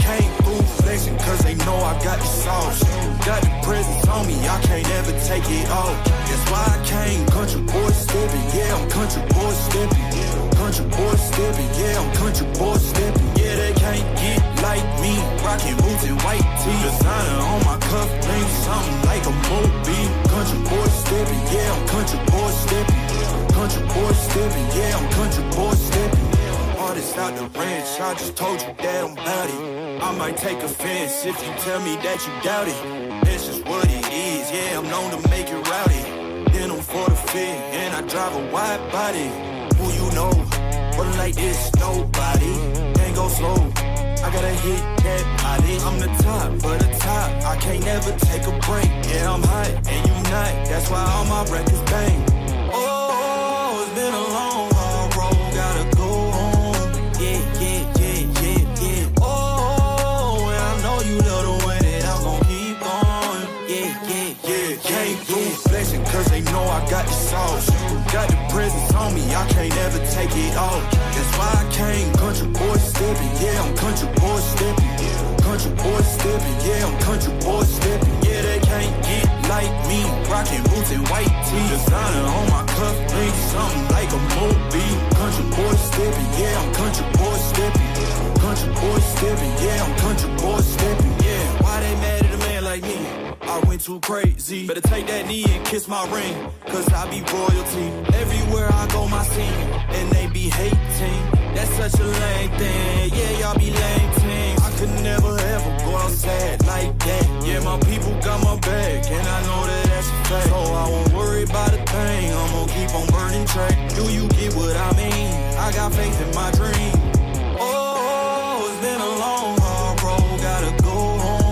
Came through flexing cause they know I got the sauce. Got the presence on me, I can't ever take it off. That's why I came, country boy stepping, yeah, I'm country boy stepping. Country boy stepping, yeah, I'm country boy stepping. Yeah, they can't get like me, rocking boots and white tee. Designer on my cuff, name something like a movie. Country boy stepping, yeah, I'm country boy stepping. Country boy stepping, yeah, I'm country boy stepping. Artist out the ranch, I just told you that I'm bout it. I might take offense if you tell me that you doubt it. That's just what it is, yeah, I'm known to make it rowdy. Then I'm for the fit, and I drive a wide body. Who you know, but like this, nobody. Can't go slow, I gotta hit that body. I'm the top for the top, I can't never take a break. Yeah, I'm hot, and you not, that's why all my records bang. Oh, it's been a long, hard road, gotta go home. Yeah. Oh, and I know you love the way that I'm gon' keep going. Yeah. Came through flexing cause they know I got the sauce. Got the presence on me, I can't ever take it off. That's why I came, country boy stepping, yeah, I'm country boy stepping. Country boy stepping, yeah, I'm country boy stepping. Yeah, they can't get like me, rocking boots and white tee. Designer on my cuff, ring something like a movie. Country boy stepping, yeah, I'm country boy stepping. Country boy stepping, yeah, I'm country boy stepping. Yeah, why they mad at a man like me? I went too crazy. Better take that knee and kiss my ring, cause I be royalty. Everywhere I go, my scene, and they be hating. That's such a lame thing, yeah, y'all be lame teams. I could never ever go outside like that. Yeah, my people got my back, and I know that that's a fact. So I won't worry about a thing, I'm gonna keep on burning track. Do you get what I mean? I got faith in my dream. Oh, it's been a long, hard road, gotta go home.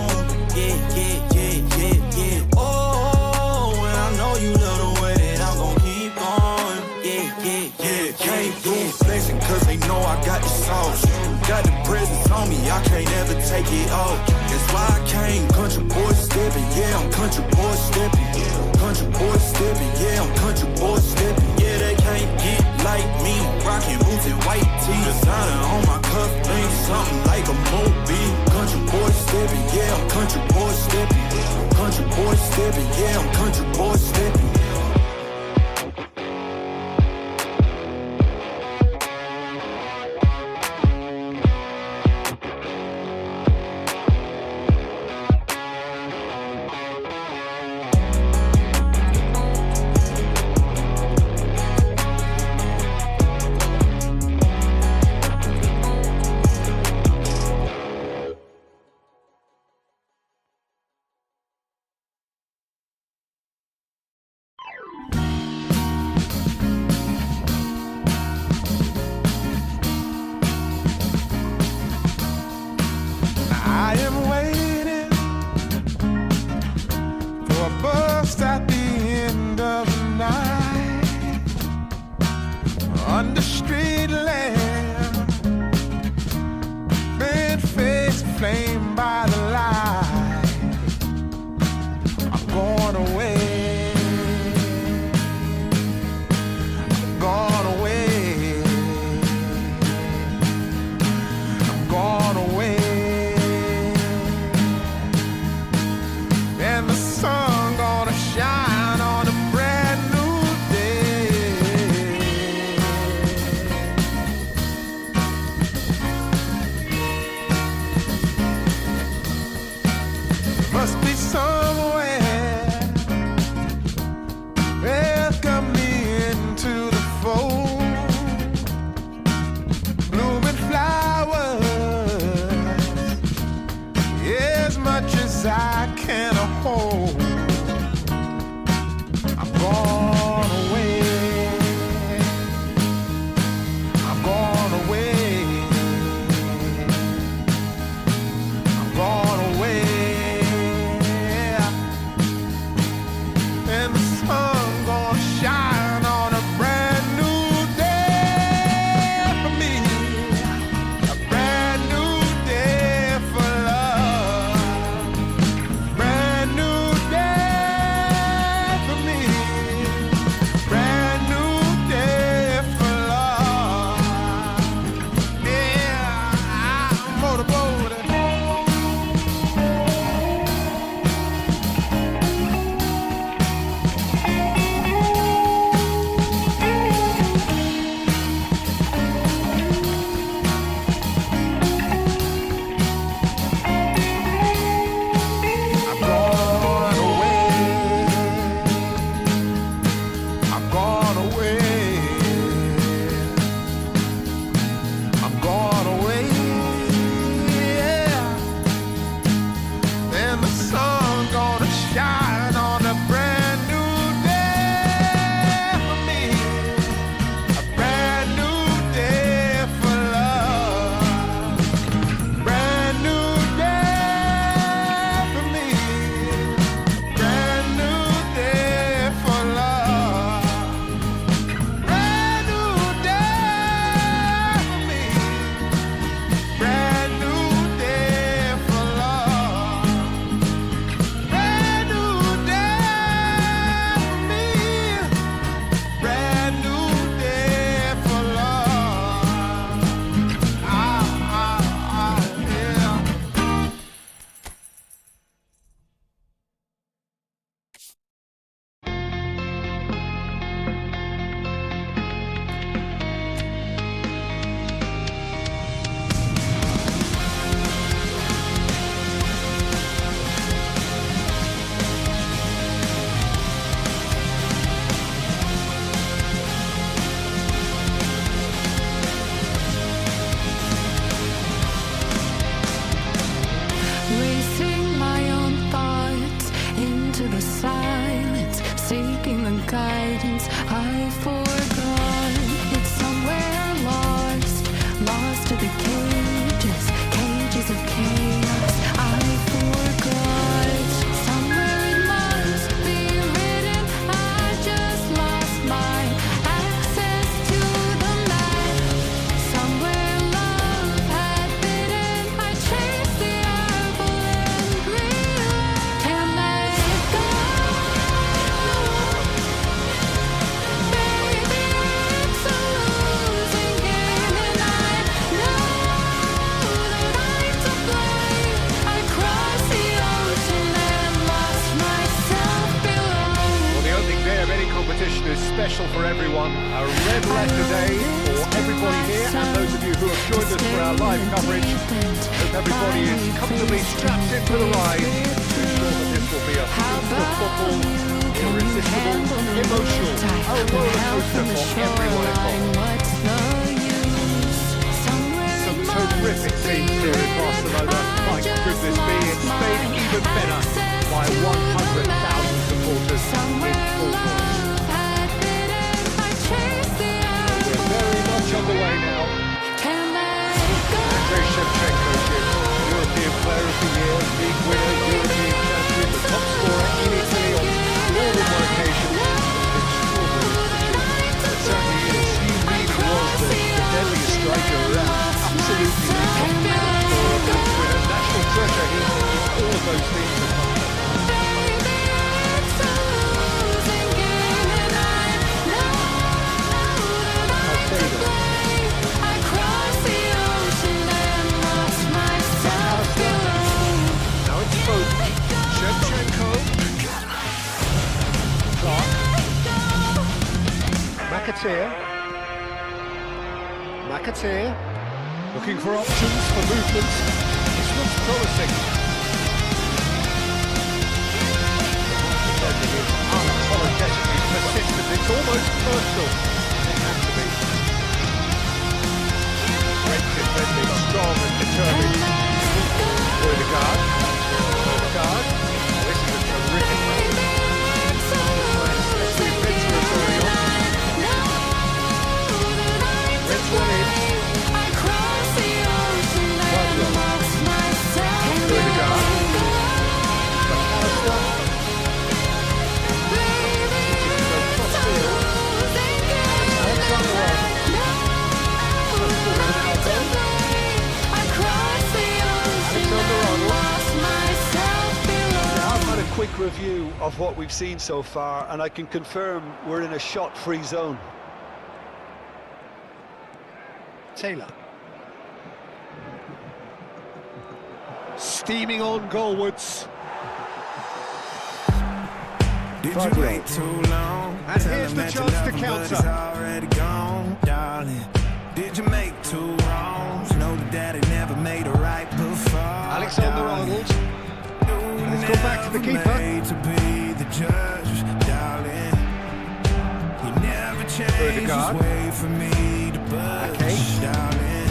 Yeah. Oh, and I know you love the way that I'm gon' keep going. Yeah. Came through flexing cause they know I got the sauce. Got the presence on me, I can't ever take it off. That's why I came, country boy stepping, yeah, I'm country boy stepping. Country boy stepping, yeah, I'm country boy stepping. Yeah, they can't get like me, rocking boots and white tee. Designer on my cuff, ring something like a movie. Country boy stepping, yeah, I'm country boy stepping. Country boy stepping, yeah, I'm country boy stepping. I am waiting for a bus at the end of the night, under street lamp, bent face flamed by the light. I'm going away, I'm gone away, I'm gone away. And the sun gonna shine on a brand new day. Must be somewhere welcome me into the fold. Blooming flowers, as much as I can hold. I'm gone away, I'm gone away, I'm gone away. And the sun gonna shine on a brand new day for me, a brand new day for love, brand new special for everyone. A red letter day for everybody here and those of you who have joined us for our live coverage. Hope everybody is comfortably strapped into the ride. We're sure that this will be a feast of football, irresistible, emotional, a roller coaster for everyone involved. Some terrific scenes here in Barcelona. My goodness me, it's made even better by 100,000 supporters in full force. We're very much on the way now. Andrei Shevchenko, European Player of the Year, League winner, European champion, the top scorer in Italy on more than one occasion. But certainly he really was the deadliest striker around. Absolutely the top scorer, match winner, national treasure. He is all of those things that come. Makatir, looking for options for movement. This looks promising. Unapologetically persistent. It's almost personal. It has to be. Great defending, strong and determined. Odegaard. This is a terrific match. Especially adventurous early on. Quick review of what we've seen so far, and I can confirm we're in a shot-free zone. Taylor. Steaming on goalwards. Did you wait too long? And here's the chance to counter. Already gone, darling. Did you make two wrongs? Know that daddy never made a right before. Alexander-Arnold. Let's go back to the keeper. To be the judge, darling. He never changed his way for me to budge, darling.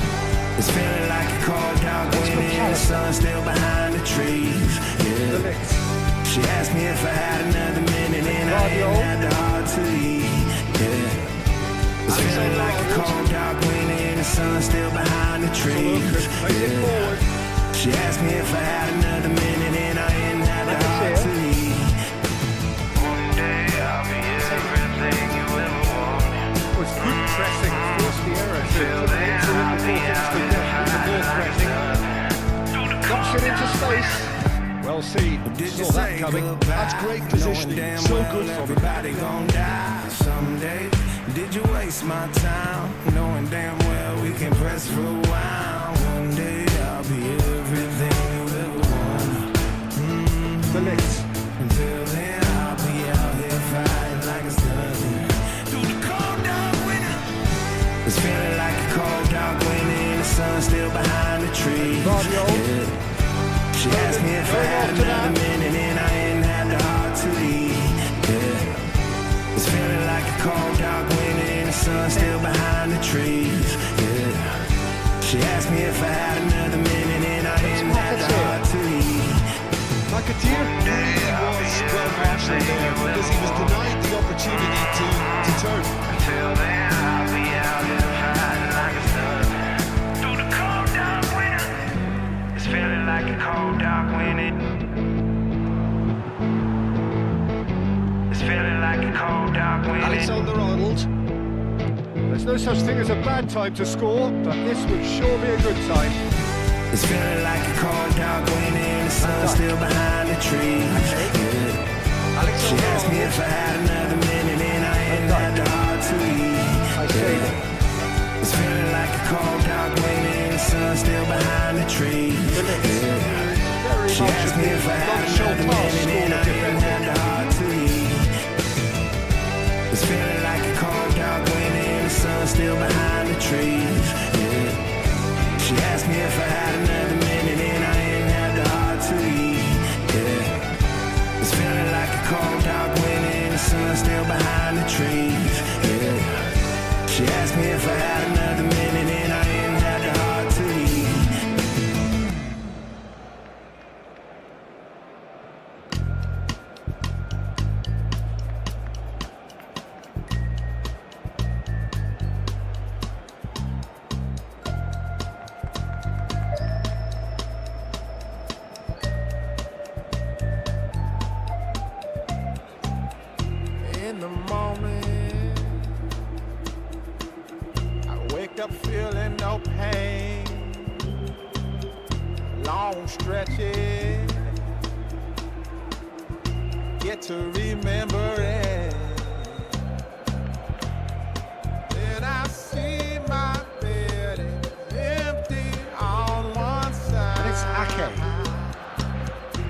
It's feeling like a cold dog winning, the sun still behind the trees. Yeah. She asked me if I had another minute and I ain't had the heart to eat. Yeah. It's feeling like a cold dog winning, the sun still behind the trees. Yeah. She asked me if I had another minute and I ain't had the heart to eat. One day I'll be everything you ever wanted. It was good pressing, forced the error to enter in before things could get with the ball pressing. Knocks it into space. Well seen, saw that coming. That's great positioning, so good from everybody gon' die someday. Did you waste my time, knowing damn well we can press for a while? One day I'll be everything you ever wanted. the lift. Until then I'll be out here fighting like it's nothing. Through the cold dark winter, it's feeling like a cold dark winter and the sun's still behind the trees. Yeah. She asked me if I had another minute and I ain't had the heart to eat. Yeah. It's feeling like a cold dark winter and the sun's still behind the trees. Yeah. She asked me if I had another minute and I ain't had the heart to eat. Makatir really was well matched there because he was denied the opportunity to turn. Until then I'll be out here fighting like it's nothing. Through the cold dark winter, it's feeling like a cold dark winter. It's feeling like a cold dark winter. Alexander-Arnold. There's no such thing as a bad time to score, but this would sure be a good time. It's feeling like a cold dark winter and the sun's still behind the trees. Yeah. She asked me if I had another minute and I ain't had the heart to eat. Yeah. It's feeling like a cold dark winter and the sun's still behind the trees. Yeah. She asked me if I had another minute and I ain't had the heart to eat. It's feeling like a trees, yeah. She asked me if I had another minute and I didn't have the heart to leave. In the morning, I wake up feeling no pain. Long stretches, get to remember it. Then I see my bed is empty on one side. And it's Ake.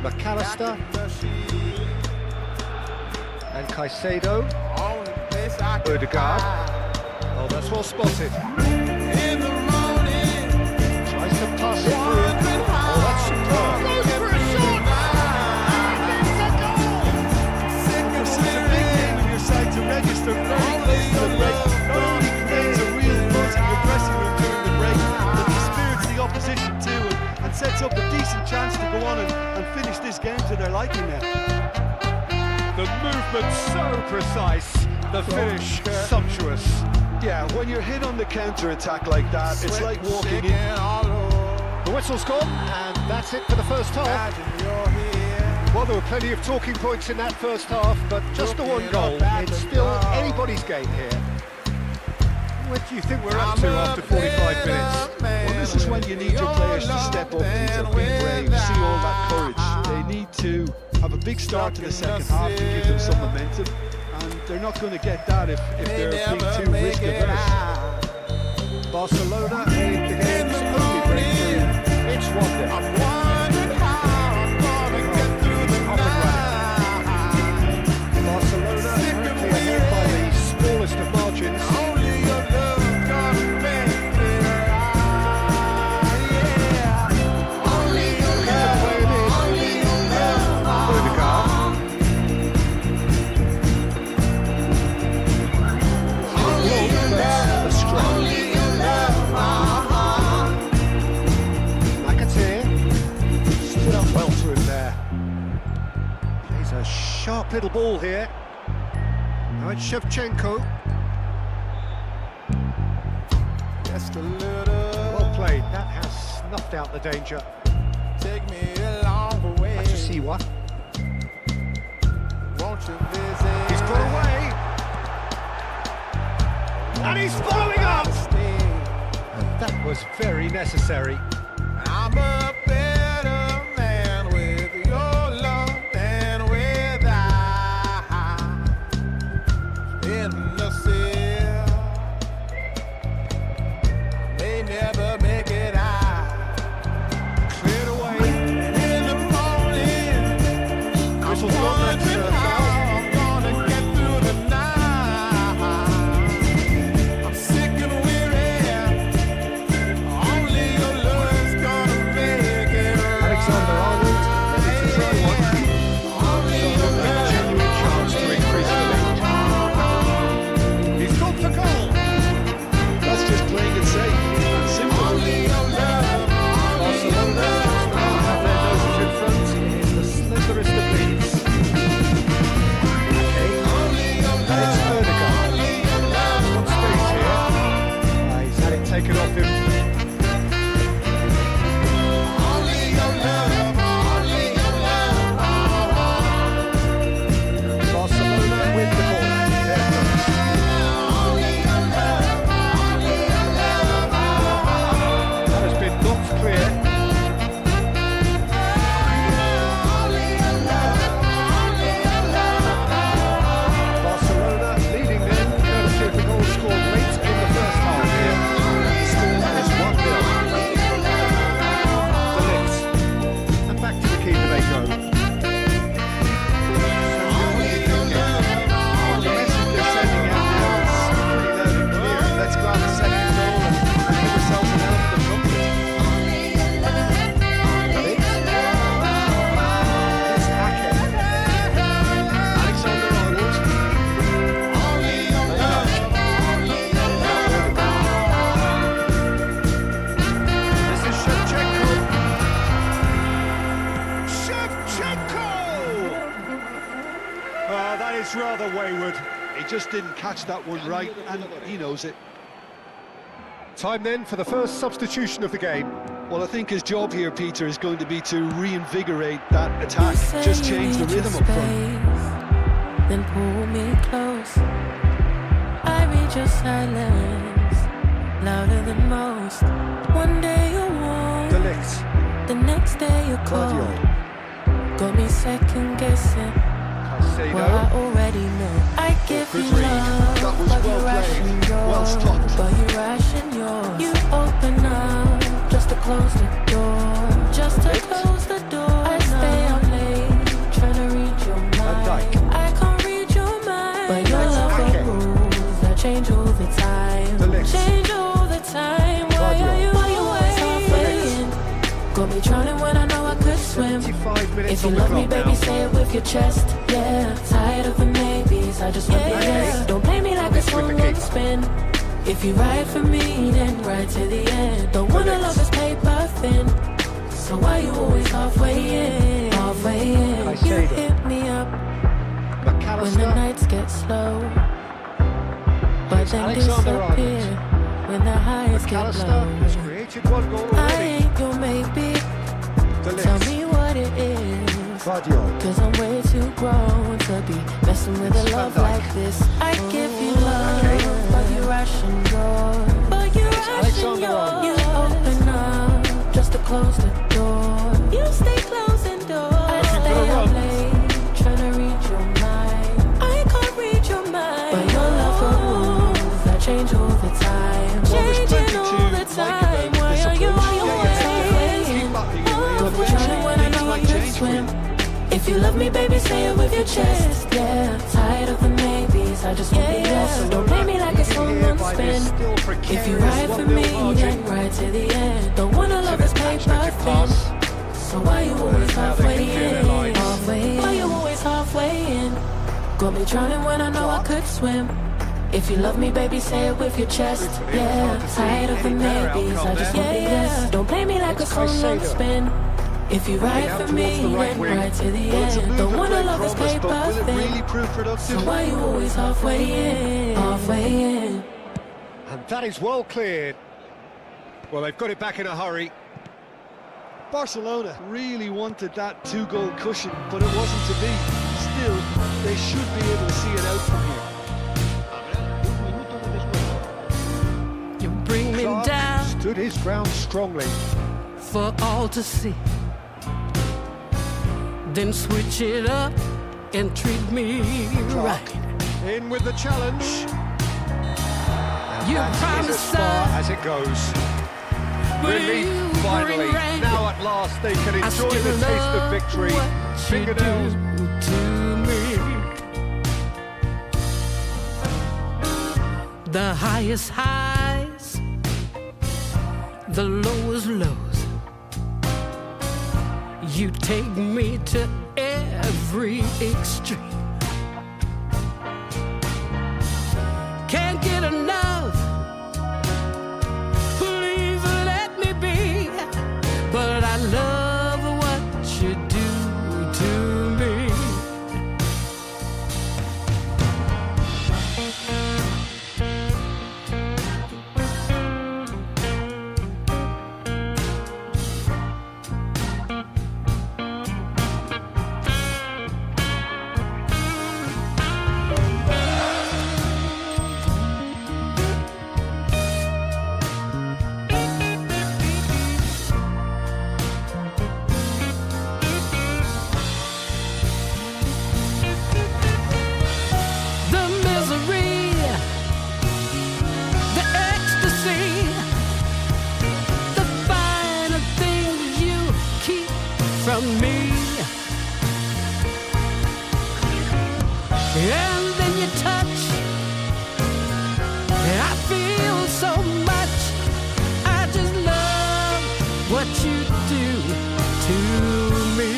McAllister and Caicedo. Odegaard. Oh, that's well spotted. In the morning, Tries to pass it through. Oh, that's superb. goes for a shot. It's such a big game on your side to register very close to the break. Not only creates a real buzz in your dressing room during the break, but dispirits the opposition too and sets up a decent chance to go on and finish this game to their liking now. The movement so precise, the finish sumptuous. Yeah, when you're hit on the counter-attack like that, it's like walking in. The whistle's gone, and that's it for the first half. Well, there were plenty of talking points in that first half, but just the one goal. It's still anybody's game here. What do you think we're up to after 45 minutes? Well, this is when you need your players to step up and to be brave, see all that courage. They need to have a big start to the second half to give them some momentum, and they're not going to get that if they're being too risk averse. Barcelona made the game's only breakthrough. It's 1-0. Barcelona currently ahead by the smallest of margins. Sharp little ball here. Now it's Shevchenko. Just a little. Well played. That has snuffed out the danger. Take me along the way. That's a Siwa. Won't you visit? He's got away. And he's following up. And that was very necessary. I'm a better man with your love than without. In the sea, may never make it out. Cleared away. And in the morning, Whistle's I'm gone, that's wondering how I'm gonna get through the night. I'm sick and weary. Only your love's gonna make it right. Alexander-Arnold ready to try one. Only your A love. genuine chance to increase the lead. He's gone for goal. That's just playing it safe and simple. Only your love. Barcelona just now have their noses in front in the slenderest of leads. That is rather wayward. He just didn't catch that one right, and he knows it. Time then for the first substitution of the game. Well, I think his job here, Peter, is going to be to reinvigorate that attack. Just change the rhythm up front. Then pull me close. I read your silence, louder than most. One day you're warm, De Ligt. the next day you're cold. Got me second guessing what I already know. I give you love, That was but well you ration played, well yours. stopped. But you ration yours. You open up just to close the door. Just to close the door. I stay up late trying to read your mind. I can't read your mind, but your love for rules that change all the time. Change all the time. Why are you always halfway in? Got me drowning when I know I could swim. 25 minutes If you on the love me, clock baby, now. say it with your chest. Yeah, tired of the maybes. I just want the yes. Don't play me like a song on spin. If you ride for me, then ride to the end. Don't wanna love this paper thin. So why you always halfway in? Halfway in. You hit me up when the nights get slow, but then disappear when the highs get McAllister low. has created one goal I already. ain't your maybe. De Tell Ligt. me what it is. Guardiola. Cause I'm way too grown to be messing with a love like this. I give you love, but you ration yours. But you ration yours. You open up just to close the door. You stay closing doors. I stay up late trying to read your mind. I can't read your mind, but your love for rules that change all the time. Changing all the time. Why are you always playing? But we're trying when I know I could swim. If you love me, baby, say it with your chest. Yeah, tired of the maybes. I just want the yes. Don't play me like a song on spin. If you ride for me, then ride to the end. Don't wanna love this paper thin. So why you always halfway in? Halfway in. Why you always halfway in? Got me drowning when I know I could swim. If you love me, baby, say it with your chest. Yeah, tired of the maybes. I just want the yes. Don't play me like a song on spin. If you ride for me, then ride to the end. Don't wanna love this paper Will it thin. really prove So productive? why you always halfway in? Halfway in. And that is well cleared. Well, they've got it back in a hurry. Barcelona really wanted that two-goal cushion, but it wasn't to be. Still, they should be able to see it out from here. You bring me Clark down stood his ground strongly. for all to see. Then switch it up and treat me right. In with the challenge. You That is promised as far us, as it goes. will Relief you finally. bring rain? Now at last they can I enjoy still the taste of love victory. what you Fingernails. do to me. The highest highs, the lowest lows. You take me to every extreme. Can't get enough. Please let me be. But I love what you do to me. The misery, the ecstasy, the finer things you keep from me. And then you touch, I feel so much. I just love what you do to me.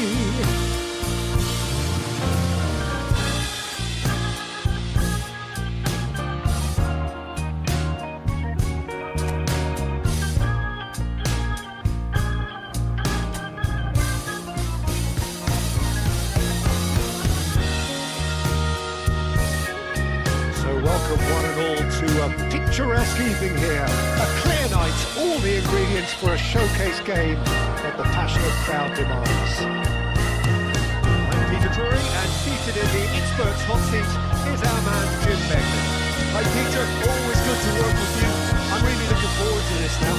Welcome one and all to a picturesque evening here. A clear night, all the ingredients for a showcase game that the passionate crowd demands. I'm Peter Drury, and seated in the experts' hot seat is our man Jim Begley. Hi Peter, always good to work with you. I'm really looking forward to this now.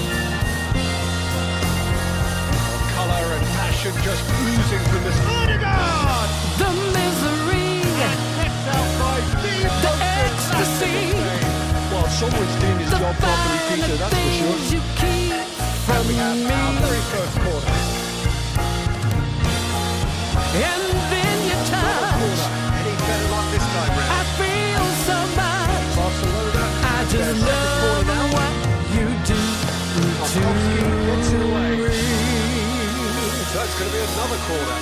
Colour and passion just oozing from this. Odegaard! The misery, Kept out by the ecstasy, Well, someone's doing his the job properly, Peter, that's for sure. things you keep from we have our me. very first corner. And then you touch, Any better luck this time round? I feel so much. Barcelona. I just love what you do Gets it to away. me. So it's going to be another corner.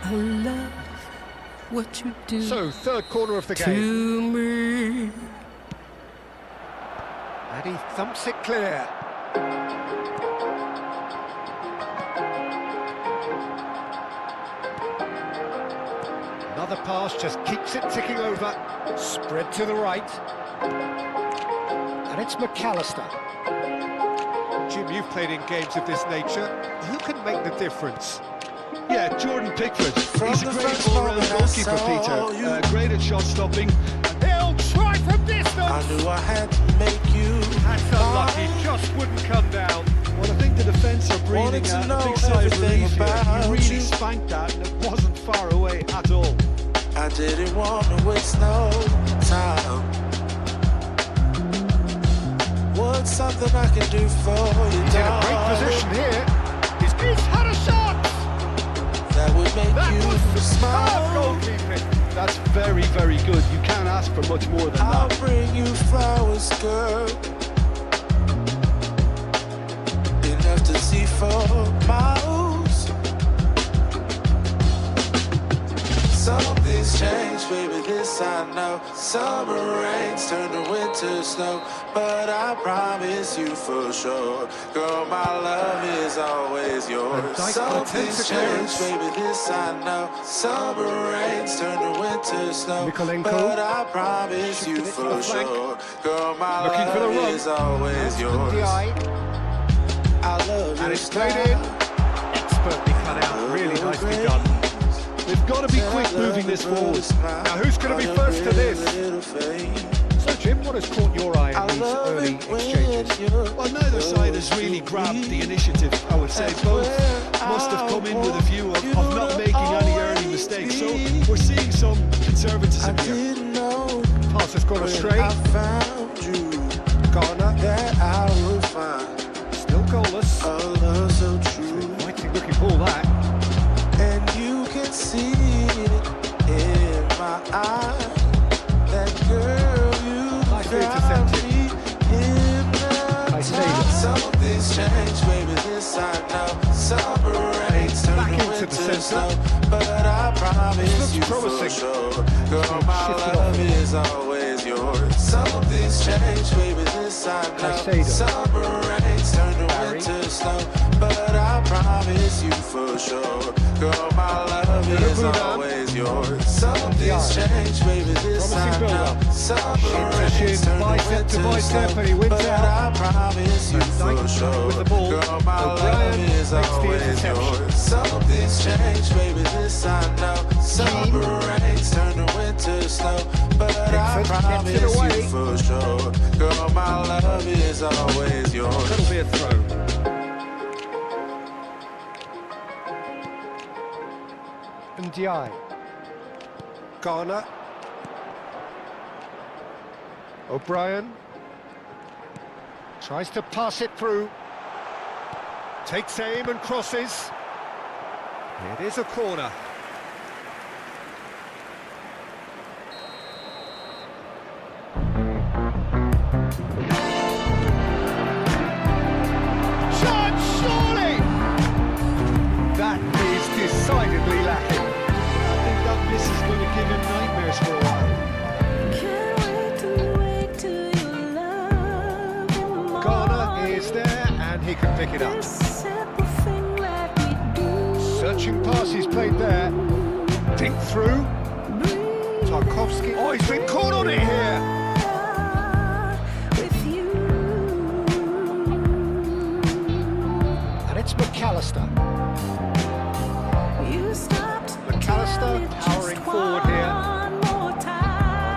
I love what you do So, third corner of the game. to me. And he thumps it clear. Another pass just keeps it ticking over. Spread to the right. And it's McAllister. Jim, you've played in games of this nature. Who can make the difference? Yeah, Jordan Pickford. He's a great all-round goalkeeper, Peter. Great at shot stopping. He'll try from distance. I knew I had to make you. That's unlucky, just wouldn't come down. Well, I think the defence are breathing Wanted to a know big sigh of everything relief here. about He really you. spanked that, and it wasn't far away at all. I didn't want to waste no time. What's something I can do for you, He's in a great darling, position here. He's had a shot. that would make That you was superb smile? goalkeeping. That's very, very good. You can't ask for much more than I'll that. bring you flowers, girl. Enough to see for miles. Something's changed, baby, this I know. Summer rains turn to winter snow, but I promise you for sure, girl, my love is always yours. Van Dijk Something's protects the clearance. changed, baby, this I know. Summer rains turn to winter snow, Mikolenko. but I promise you Shifting it to for the flank. sure, girl, my Looking for the love run. is always yours. I love And your it's played style. in. Expertly cut out, really nicely done. They've got to be quick moving this forward. Now, who's going to be first to this? So, Jim, what has caught your eye in these early exchanges? Well, neither side has really grabbed the initiative, I would say. Both must have come in with a view of not making any early mistakes. So we're seeing some conservatism here. Pass has gone astray. I found you, Garner, that I will find still goalless. a love so true. Mighty looking ball, that. And you can see it in my eye. That girl, you Nicely got intercepted. me hypnotized. I say that. Something's changed, baby, this I know. Summer rains turn Back to into the winter centre. snow, but I promise looks you promising. for sure, girl, my Shifted love off. is always yours. Something's changed, baby, this I know. Caicedo. Summer rains turn to Barry. winter snow, but I promise you for sure, girl, my love is Liverpool. always yours. Something's changed, baby, this I Promising know. build-up. Summer Shin to rains shin, turn to bicep to winter bicep, snow, and he wins but out. I promise you Van Dijk for sure, with the ball. girl, my O'Brien love is makes the always interception. yours. Something's changed, baby, this I know. Summer rains turn to winter snow, but I Pickford gets it promise away. you for sure, girl, my love is always yours. That'll be a throw. Ndiaye. Garner. O'Brien. Tries to pass it through. Takes aim and crosses. It is a corner. Shot, surely! That is decidedly lacking. I think that miss is going to give him nightmares for a while. Can't wait till you love him Garner is there and he can pick it up. This simple thing like we do. Searching pass, he's played there. Dink through. Tarkovsky. Oh, he's been caught on it here. And it's McAllister. McAllister powering forward here.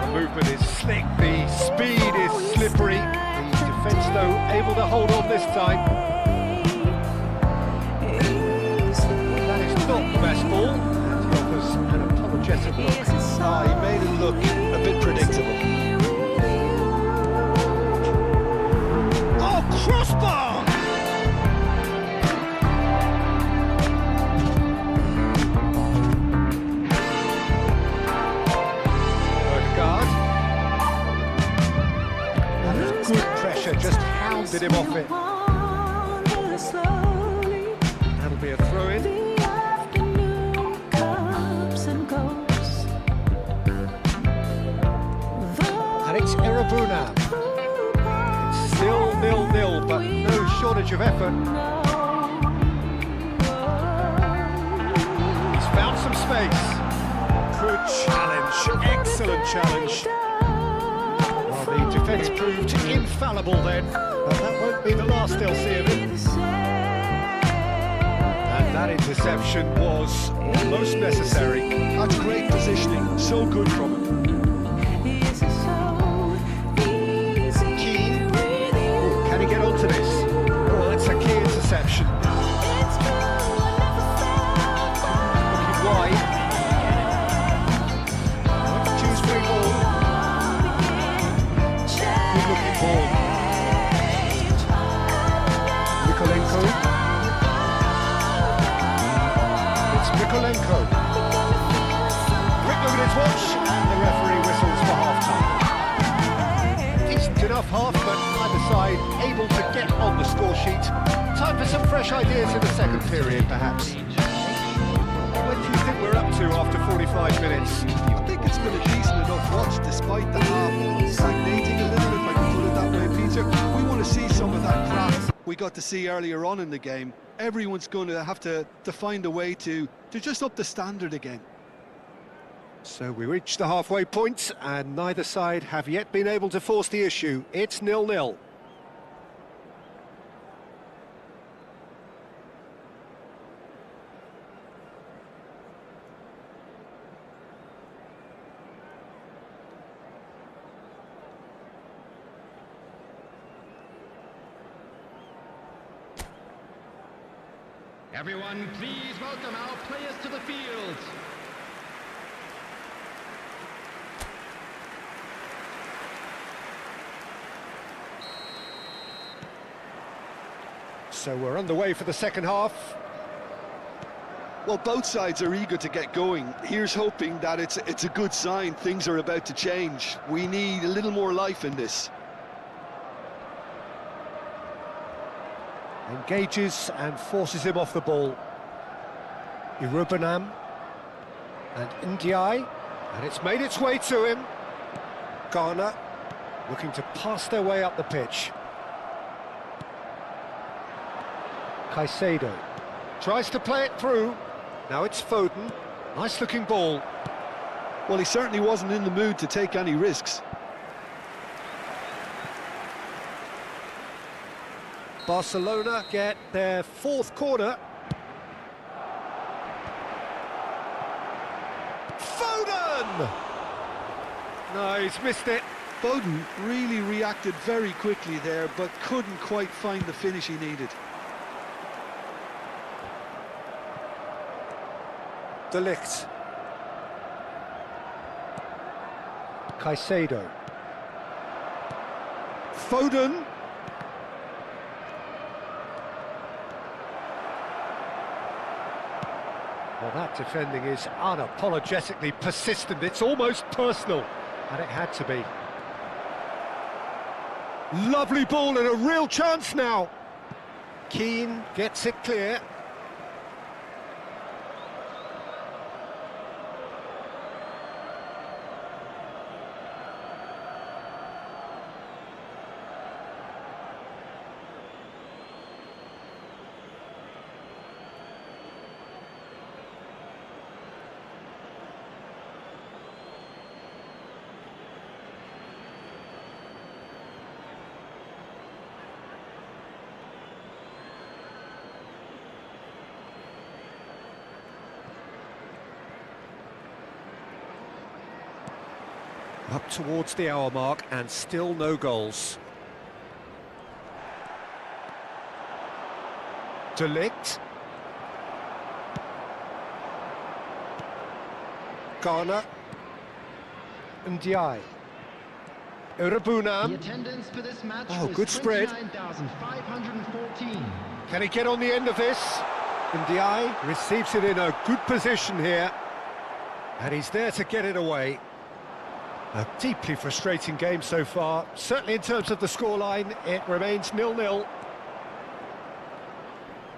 The movement is slick, the speed is slippery. The defence, though, able to hold on this time. Well, that is not the best ball. And he offers an apologetic look. Ah, he made it look a bit predictable. Oh, crossbar! Guard. That was good pressure, just hounded him off it. That'll be a throw-in. And it's Irabuna. It's still 0-0, but no shortage of effort. He's found some space. Good challenge, excellent challenge. Well, the defence proved infallible then, but that won't be the last they'll see of it. And that interception was almost necessary. That's great positioning, so good from him. Key. Oh, can he get onto this? Oh, that's a key interception. Looking wide. Choose free ball. Good looking ball. Mikolenko. It's Mikolenko. Quick look at his watch, and the referee whistles for half-time. Decent enough half, but neither side able to get on the score sheet. Time for some fresh ideas in the second period, perhaps. What do you think we're up to after 45 minutes? I think it's been a decent enough watch despite the half stagnating a little, if I can put it that way, Peter. We want to see some of that craft we got to see earlier on in the game. Everyone's going to have to find a way to just up the standard again. So we reach the halfway point, and neither side have yet been able to force the issue. It's 0-0. Everyone, please welcome our players to the field. So we're underway for the second half. Well, both sides are eager to get going. Here's hoping that it's a good sign. Things are about to change. We need a little more life in this. Engages and forces him off the ball. Irubanam and Ndiaye, and it's made its way to him. Ghana looking to pass their way up the pitch. Caicedo tries to play it through. Now it's Foden. Nice looking ball. Well, he certainly wasn't in the mood to take any risks. Barcelona get their fourth corner. Foden! No, he's missed it. Foden really reacted very quickly there, but couldn't quite find the finish he needed. De Ligt. Caicedo. Foden. Well, that defending is unapologetically persistent. It's almost personal, and it had to be. Lovely ball and a real chance now. Keane gets it clear. Up towards the hour mark and still no goals. De Ligt. Garner. Ndiaye. The Urabunam. attendance for this match Oh, was good spread. 29,514. Can he get on the end of this? Ndiaye receives it in a good position here. And he's there to get it away. A deeply frustrating game so far. Certainly in terms of the scoreline, it remains 0-0.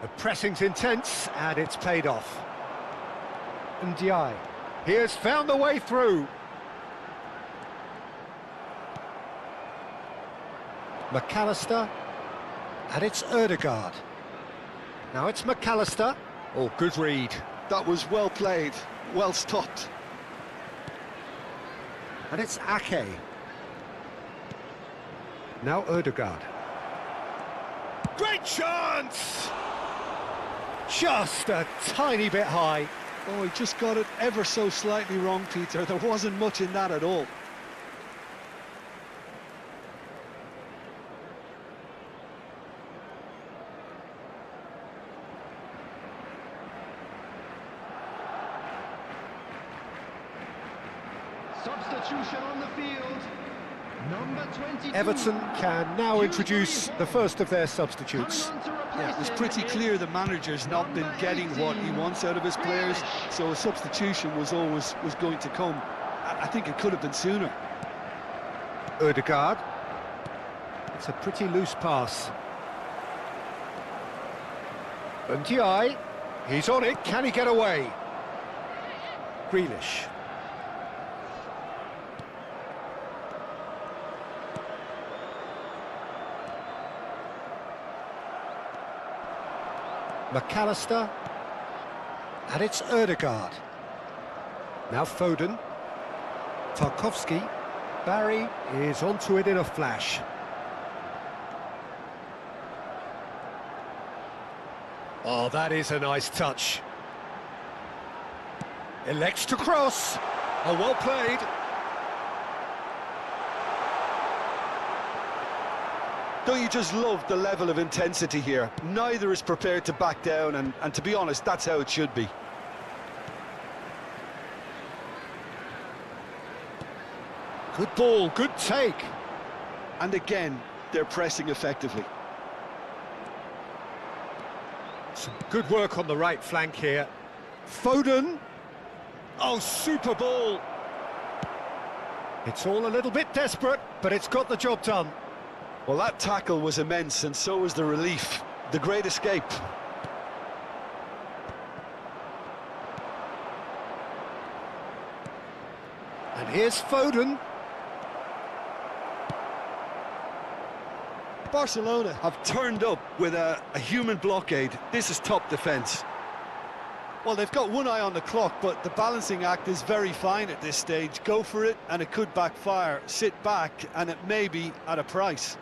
The pressing's intense, and it's paid off. Ndiaye. He has found the way through. McAllister. And it's Ødegaard. Now it's McAllister. Oh, good read. That was well played, well stopped. And it's Ake. Now Ødegaard. Great chance! Just a tiny bit high. Oh, he just got it ever so slightly wrong, Peter. There wasn't much in that at all. Substitution on the field. Number 22. Everton can now introduce the first of their substitutes. Coming on to replace Yeah, it was him pretty is clear the manager's not been getting what he wants out of his players, so a substitution was going to come. I think it could have been sooner. Ødegaard. It's a pretty loose pass. Ndiaye. He's on it. Can he get away? Grealish. McAllister. And it's Ødegaard. Now Foden. Tarkowski. Barry is onto it in a flash. Oh, that is a nice touch. Elects to cross. Oh, well played. Don't you just love the level of intensity here? Neither is prepared to back down, and to be honest, that's how it should be. Good ball, good take. And again, they're pressing effectively. Some good work on the right flank here. Foden. Oh, super ball. It's all a little bit desperate, but it's got the job done. Well, that tackle was immense, and so was the relief. The great escape. And here's Foden. Barcelona have turned up with a human blockade. This is top defence. Well, they've got one eye on the clock, but the balancing act is very fine at this stage. Go for it, and it could backfire. Sit back, and it may be at a price.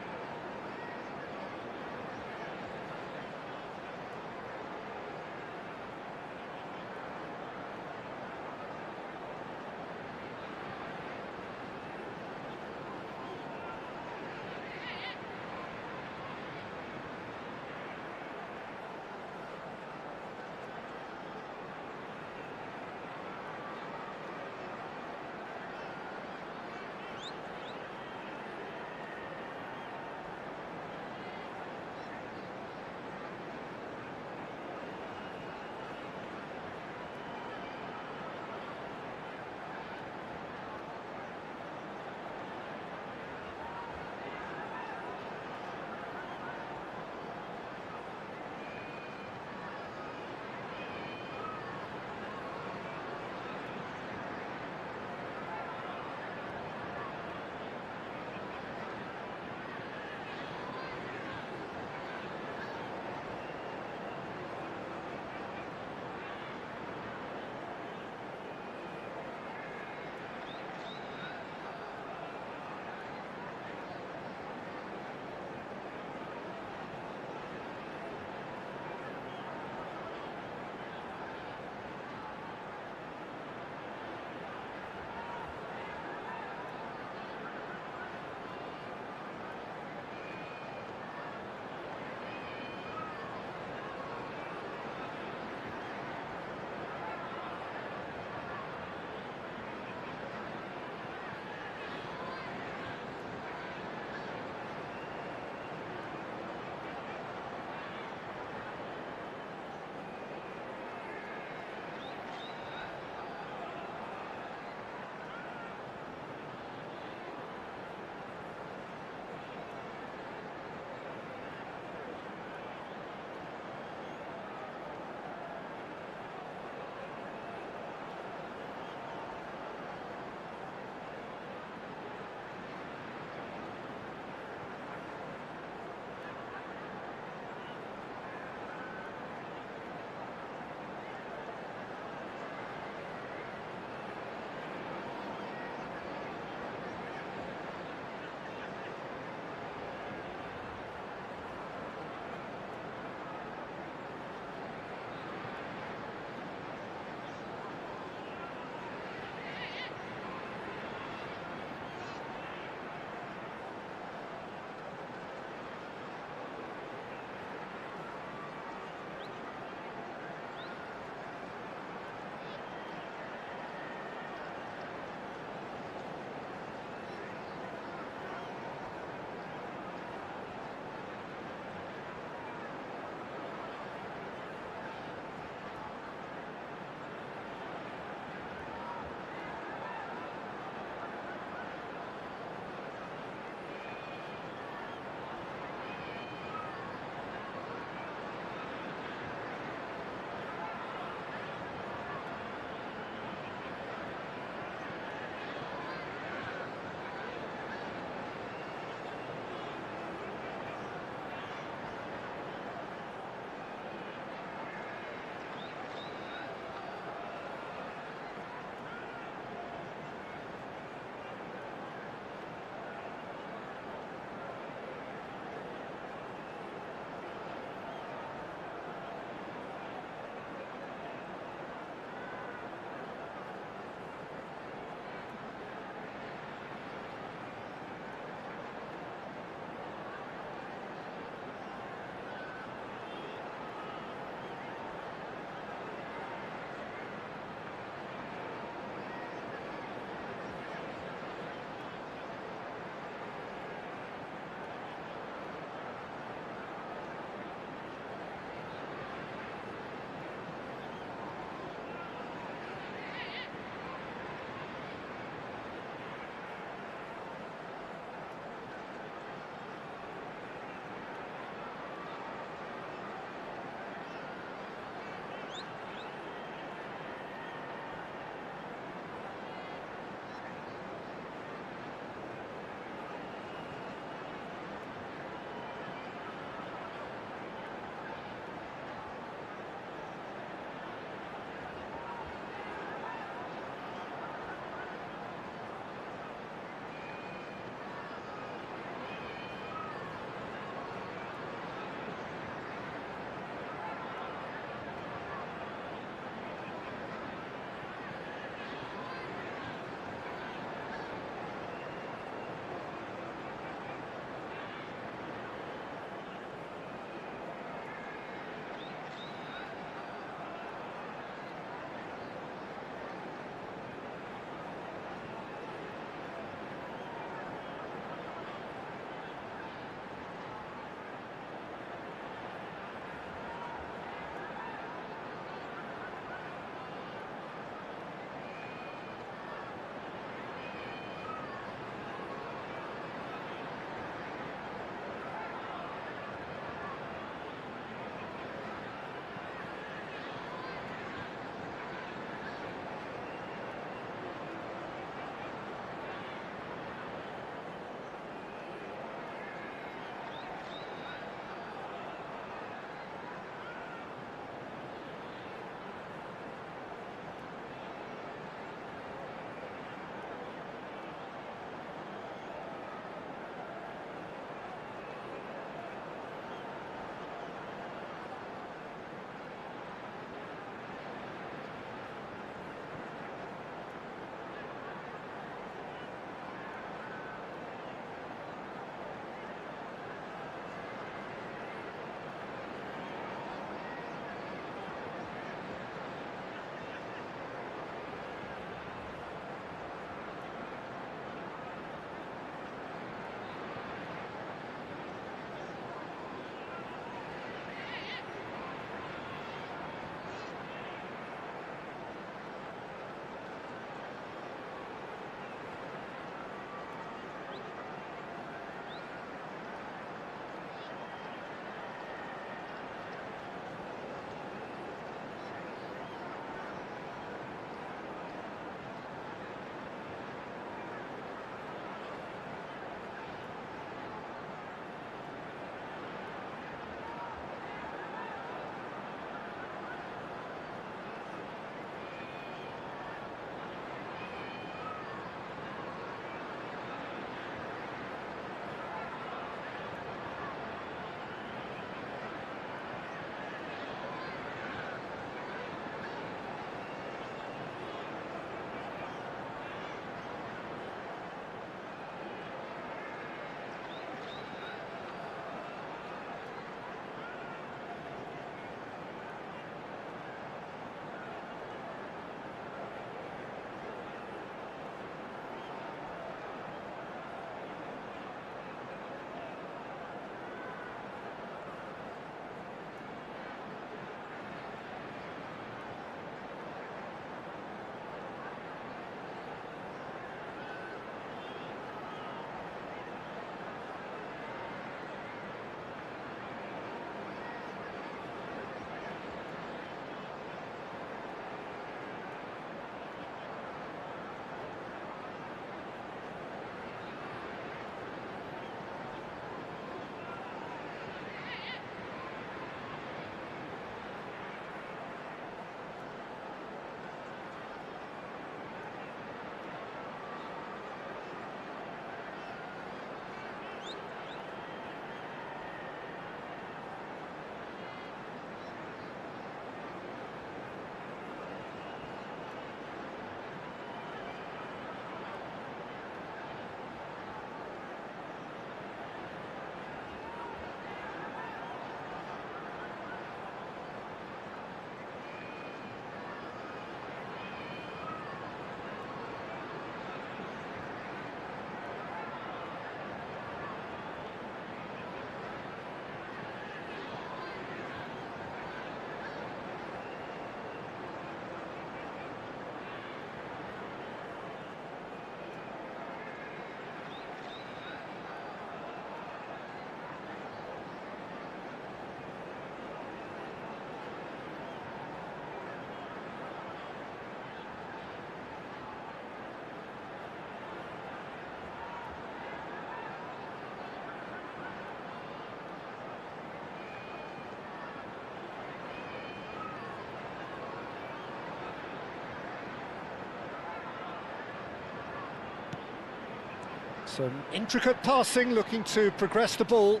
Some intricate passing, looking to progress the ball.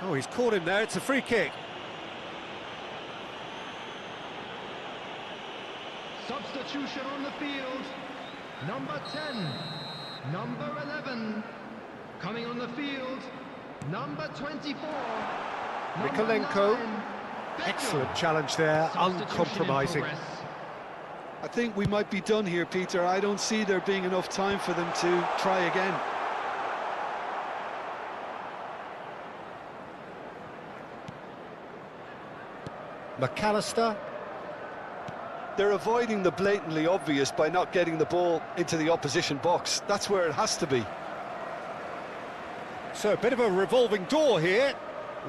Oh, he's caught him there, it's a free kick. Substitution on the field. Number 10, number 11. Coming on the field, number 24. number Mikolenko. 9, Excellent challenge there, Substitution in uncompromising. progress. I think we might be done here, Peter. I don't see there being enough time for them to try again. McAllister. They're avoiding the blatantly obvious by not getting the ball into the opposition box. That's where it has to be. So a bit of a revolving door here.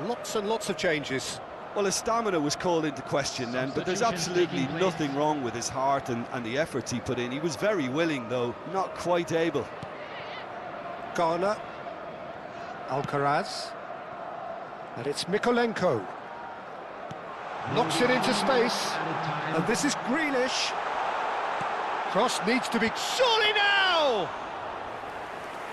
Lots and lots of changes. Well, his stamina was called into question then, but there's absolutely nothing wrong with his heart and the efforts he put in. He was very willing, though, not quite able. Garner. Alcaraz. And it's Mikolenko. Knocks it into space. And this is Grealish. Cross needs to be... Surely now!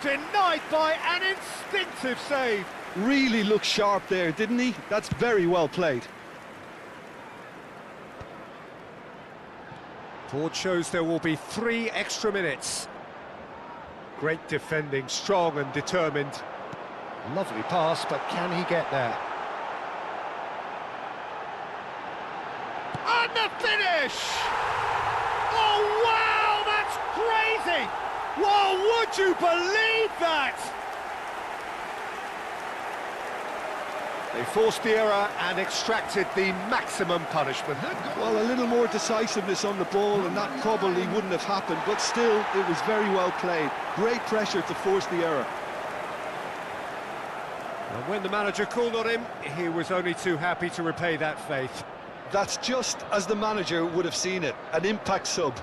Denied by an instinctive save. Really looked sharp there, didn't he? That's very well played. Board shows there will be 3 extra minutes. Great defending, strong and determined. Lovely pass, but can he get there? And the finish! Oh, wow, that's crazy! Well, would you believe that? They forced the error and extracted the maximum punishment. Well, a little more decisiveness on the ball and that probably wouldn't have happened, but still, it was very well played. Great pressure to force the error. And when the manager called on him, he was only too happy to repay that faith. That's just as the manager would have seen it, an impact sub.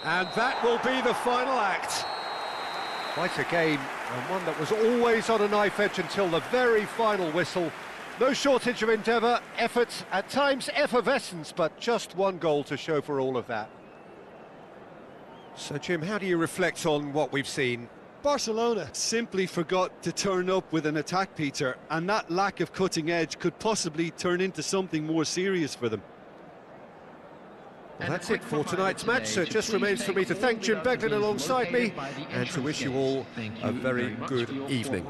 And that will be the final act. Quite a game, and one that was always on a knife edge until the very final whistle. No shortage of endeavour, effort, at times effervescence, but just one goal to show for all of that. So, Jim, how do you reflect on what we've seen? Barcelona simply forgot to turn up with an attack, Peter, and that lack of cutting edge could possibly turn into something more serious for them. Well, that's it for tonight's match, so it just remains for me to thank Jim Beglin alongside me and to wish you all a very good evening.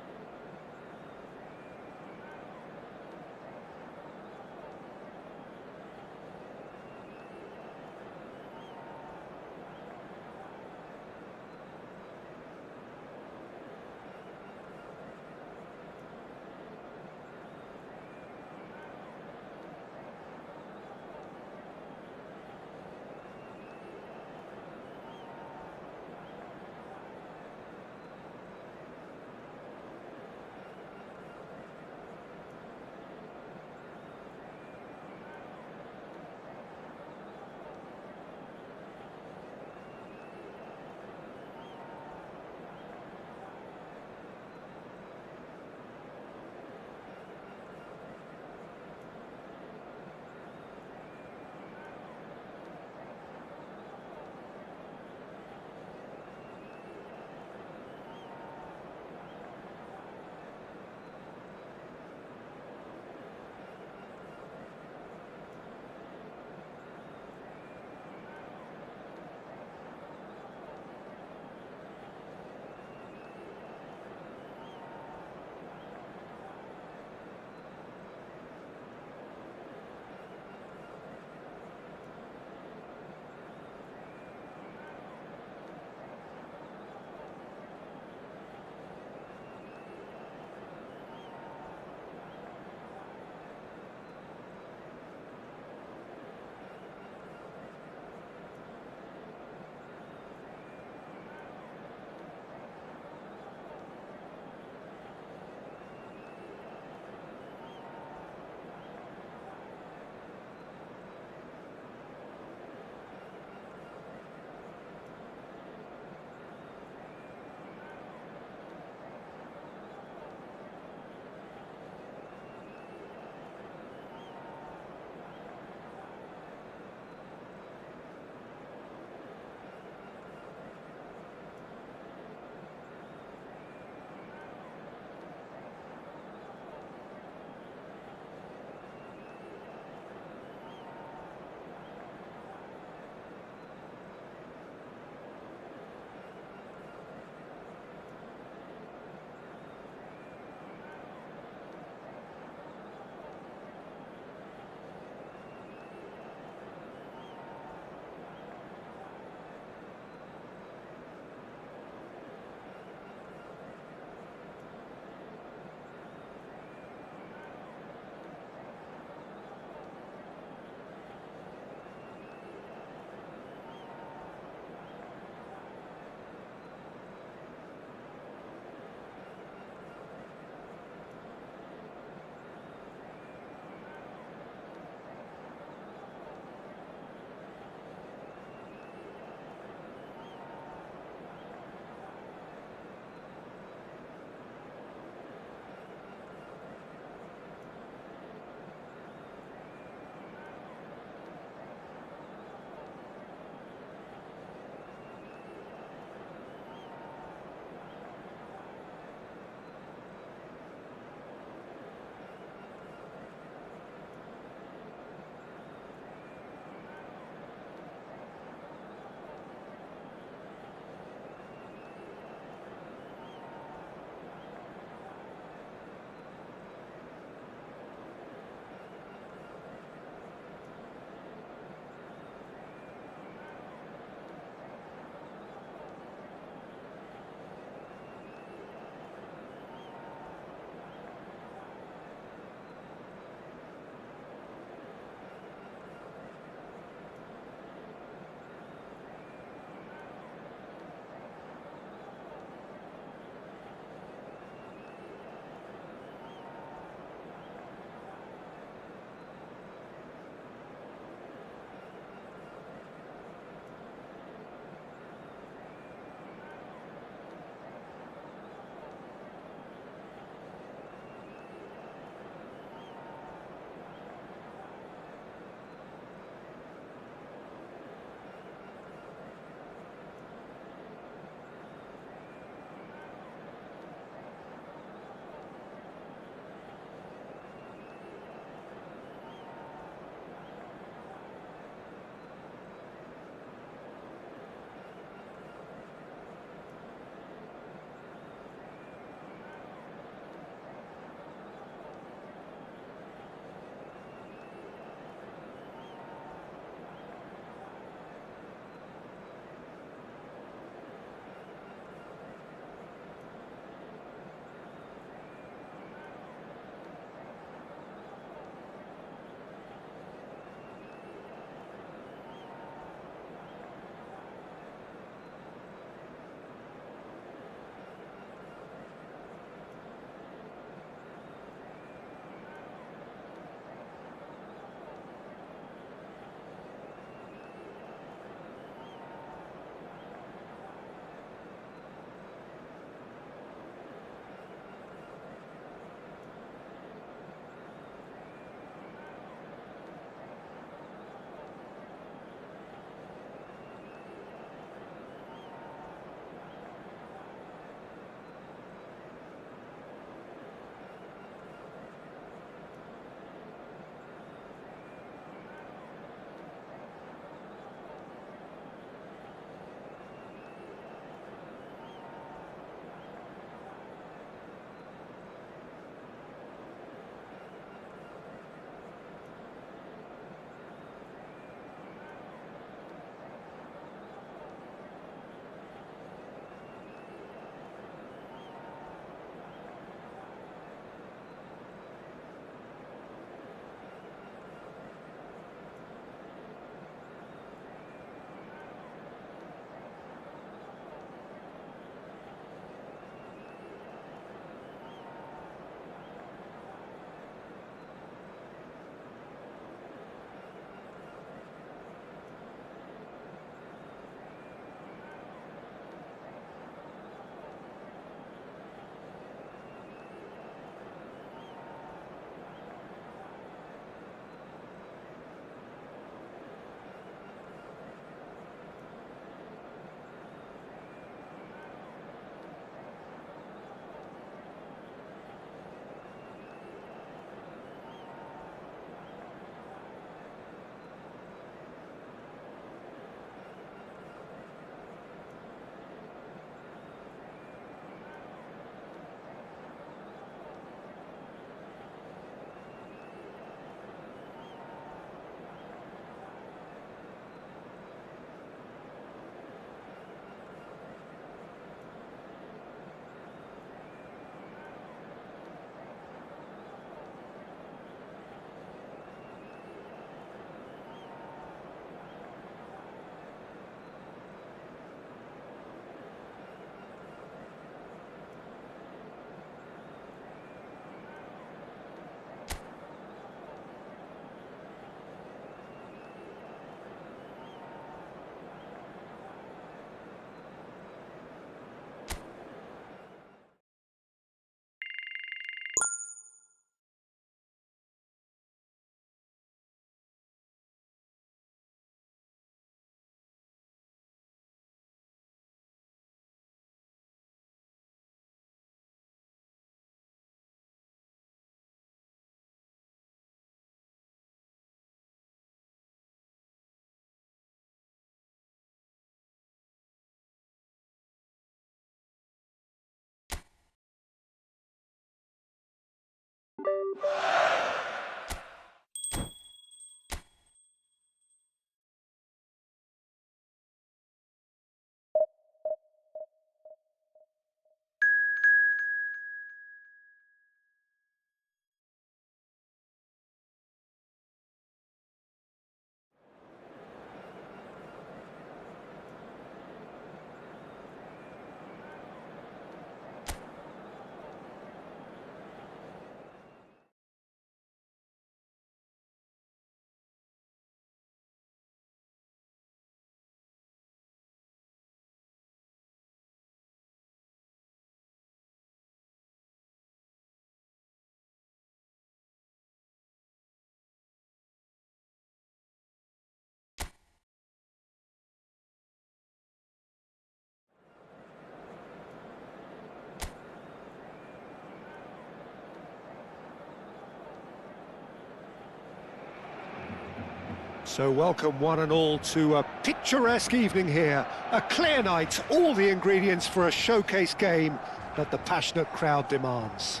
So welcome one and all to a picturesque evening here. A clear night, all the ingredients for a showcase game that the passionate crowd demands.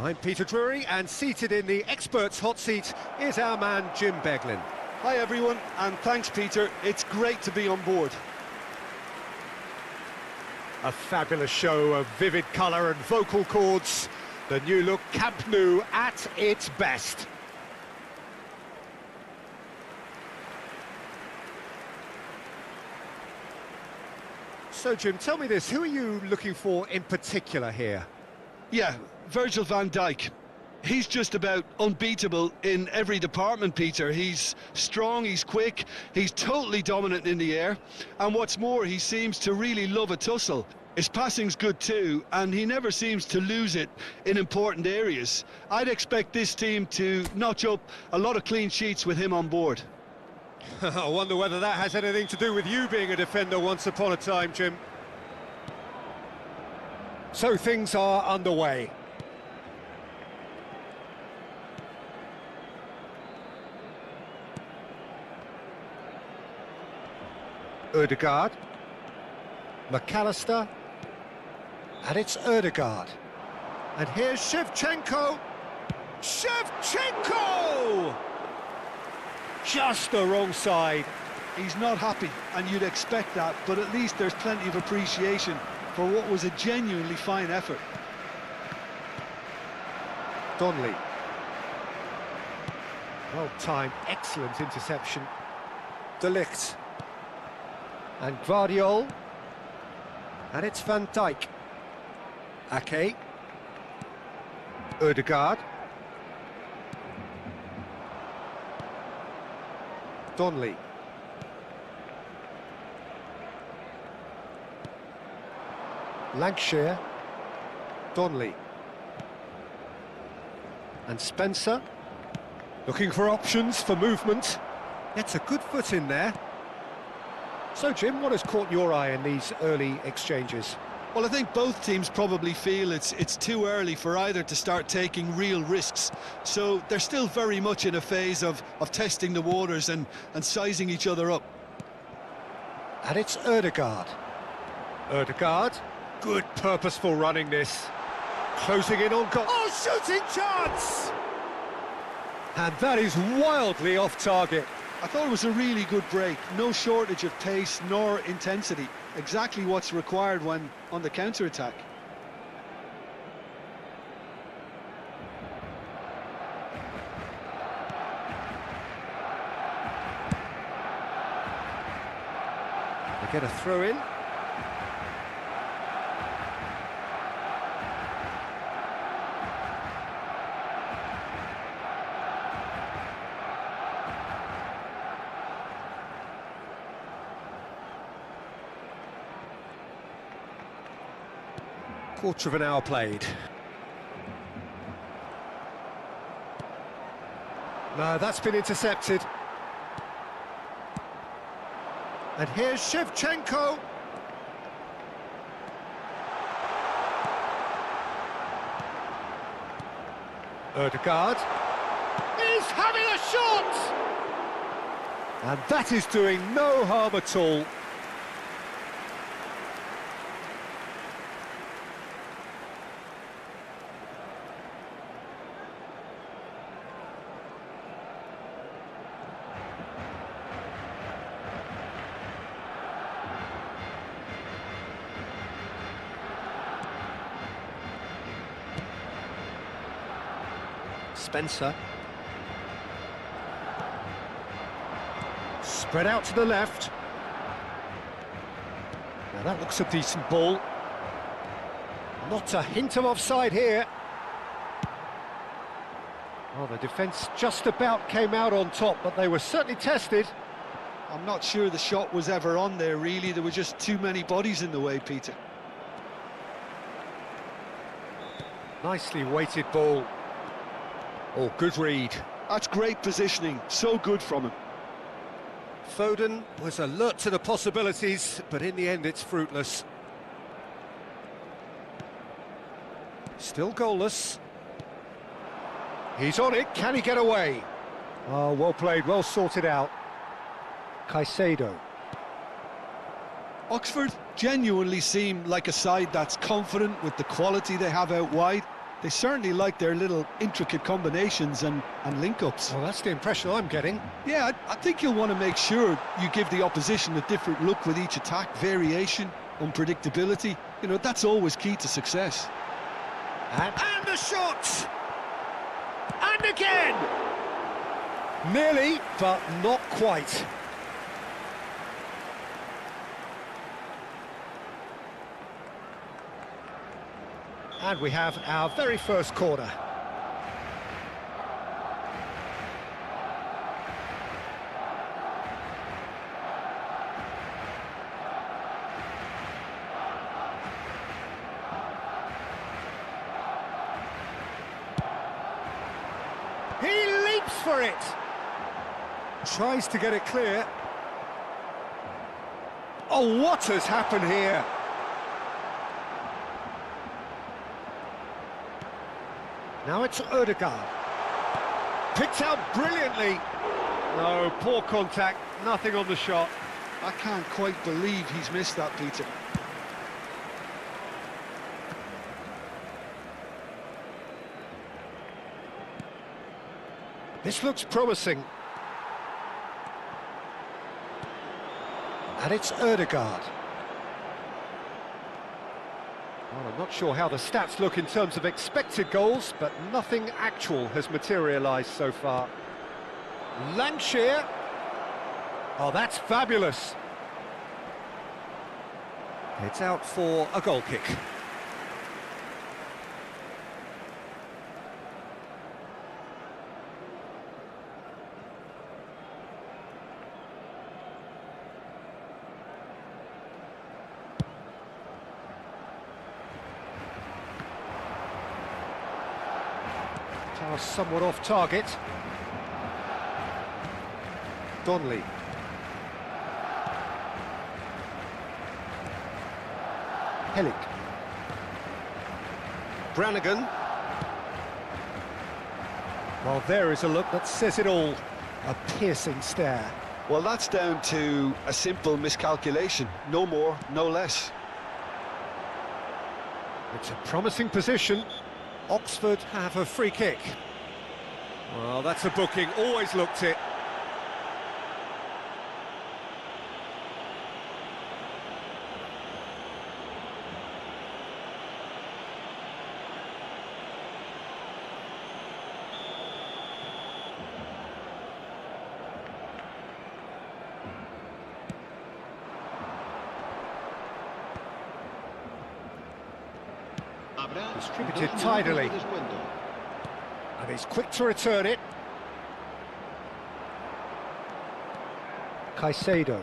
I'm Peter Drury, and seated in the experts' hot seat is our man Jim Beglin. Hi everyone, and thanks Peter, it's great to be on board. A fabulous show of vivid colour and vocal cords. The new look Camp Nou at its best. So Jim, tell me this, who are you looking for in particular here? Yeah, Virgil van Dijk. He's just about unbeatable in every department, Peter. He's strong, he's quick, he's totally dominant in the air. And what's more, he seems to really love a tussle. His passing's good too, and he never seems to lose it in important areas. I'd expect this team to notch up a lot of clean sheets with him on board. I wonder whether that has anything to do with you being a defender once upon a time, Jim. So things are underway. Ødegaard, McAllister, and it's Ødegaard. And here's Shevchenko. Shevchenko! Just the wrong side. He's not happy, and you'd expect that, but at least there's plenty of appreciation for what was a genuinely fine effort. Donnelly. Well-timed, excellent interception. De Ligt. And Guardiol. And it's Van Dijk. Ake. Ødegaard. Donnelly. Lancashire. Donnelly. And Spencer. Looking for options for movement. Gets a good foot in there. So, Jim, what has caught your eye in these early exchanges? Well, I think both teams probably feel it's too early for either to start taking real risks. So they're still very much in a phase of testing the waters and sizing each other up. And it's Ødegaard. Ødegaard. Good purposeful running this. Closing in on goal. Oh, shooting chance! And that is wildly off target. I thought it was a really good break. No shortage of pace nor intensity. Exactly what's required when on the counter-attack. They get a throw in. Quarter of an hour played. No, that's been intercepted. And here's Shevchenko. Ødegaard is having a shot! And that is doing no harm at all. Spencer. Spread out to the left. Now that looks a decent ball. Not a hint of offside here. Well, the defence just about came out on top, but they were certainly tested. I'm not sure the shot was ever on there, really. There were just too many bodies in the way, Peter. Nicely weighted ball. Oh, good read. That's great positioning, so good from him. Foden was alert to the possibilities, but in the end it's fruitless. Still goalless. He's on it, can he get away? Oh, well played, well sorted out. Caicedo. Oxford genuinely seem like a side that's confident with the quality they have out wide. They certainly like their little intricate combinations and link-ups. Well, that's the impression I'm getting. Yeah, I think you'll want to make sure you give the opposition a different look with each attack, variation, unpredictability. You know, that's always key to success. And the shot! And again! Nearly, but not quite. And we have our very first corner. He leaps for it. Tries to get it clear. Oh, what has happened here? Now it's Ødegaard. Picked out brilliantly. No, poor contact, nothing on the shot. I can't quite believe he's missed that, Peter. This looks promising. And it's Ødegaard. Well, I'm not sure how the stats look in terms of expected goals, but nothing actual has materialised so far. Lancashire. Oh, that's fabulous. It's out for a goal kick. Somewhat off target. Donnelly. Hellick. Brannigan. Well, there is a look that says it all. A piercing stare. Well, that's down to a simple miscalculation. No more, no less. It's a promising position. Oxford have a free kick. Well, that's a booking, always looked it. Distributed tidily. And he's quick to return it. Caicedo.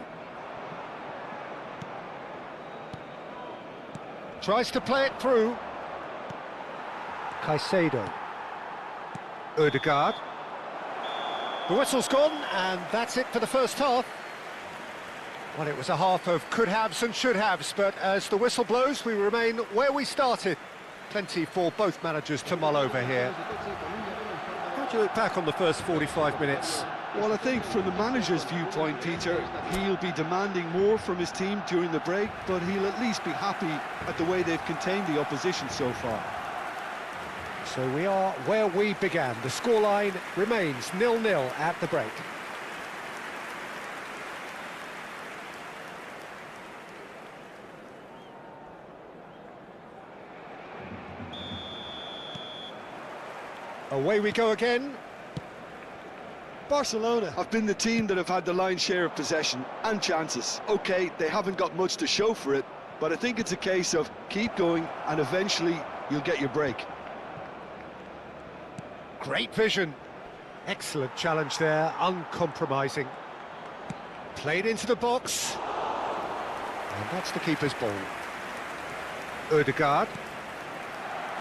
Tries to play it through. Caicedo. Ødegaard. The whistle's gone, and that's it for the first half. Well, it was a half of could-haves and should-haves, but as the whistle blows, we remain where we started. Plenty for both managers to mull over here. How do you look back on the first 45 minutes? Well, I think from the manager's viewpoint, Peter, he'll be demanding more from his team during the break, but he'll at least be happy at the way they've contained the opposition so far. So we are where we began. The scoreline remains 0-0 at the break. Away we go again. Barcelona have been the team that have had the lion's share of possession and chances. Okay, they haven't got much to show for it, but I think it's a case of keep going and eventually you'll get your break. Great vision. Excellent challenge there, uncompromising. Played into the box. And that's the keeper's ball. Ødegaard.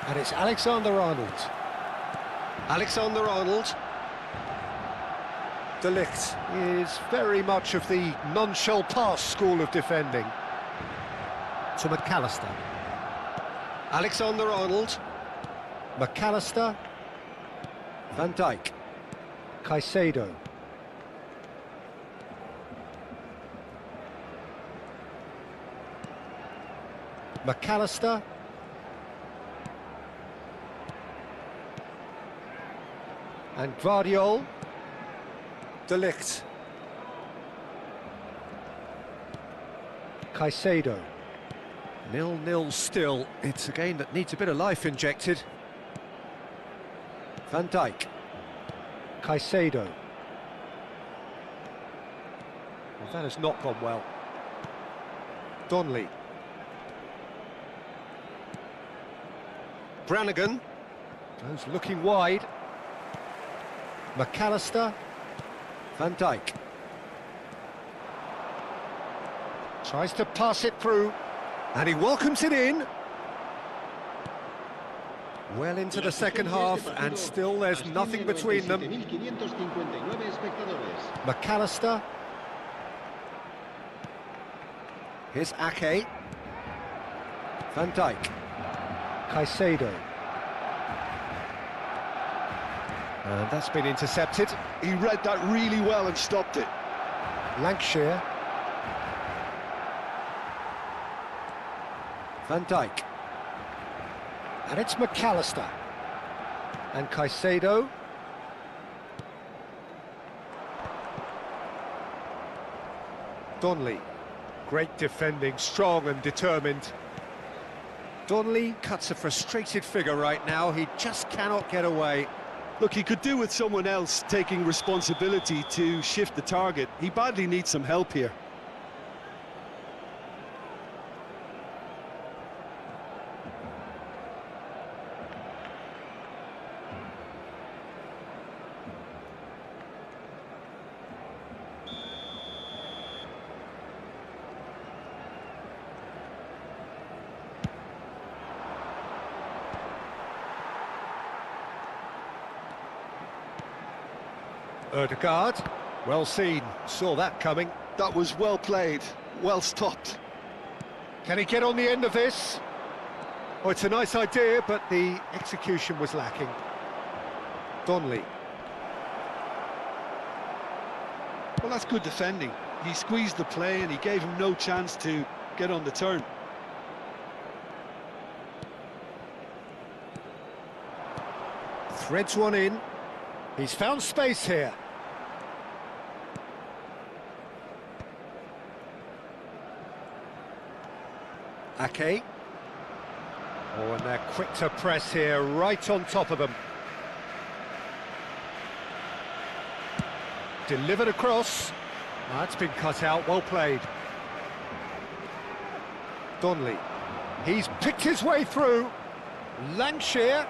And it's Alexander-Arnold. Alexander-Arnold. De Ligt is very much of the non-shell pass school of defending. To McAllister. Alexander-Arnold. McAllister. Van Dijk. Caicedo. McAllister. And Guardiol. De Ligt. Caicedo. 0-0 still. It's a game that needs a bit of life injected. Van Dijk. Caicedo. Well, that has not gone well. Donnelly. Brannigan. Goes looking wide. McAllister. Van Dijk. Tries to pass it through. And he welcomes it in. Well into the second half, and still there's nothing between them. McAllister. Here's Ake. Van Dijk. Caicedo. And that's been intercepted. He read that really well and stopped it. Lancashire. Van Dijk. And it's McAllister. And Caicedo. Donnelly. Great defending, strong and determined. Donnelly cuts a frustrated figure right now. He just cannot get away. Look, he could do with someone else taking responsibility to shift the target. He badly needs some help here. Ødegaard, well seen, saw that coming. That was well played, well stopped. Can he get on the end of this? Oh, it's a nice idea, but the execution was lacking. Donnelly. Well, that's good defending. He squeezed the play and he gave him no chance to get on the turn. Threads one in. He's found space here. Ake. Oh, and they're quick to press here, right on top of them. Delivered across. That's been cut out, well played. Donnelly. He's picked his way through. Lancashire.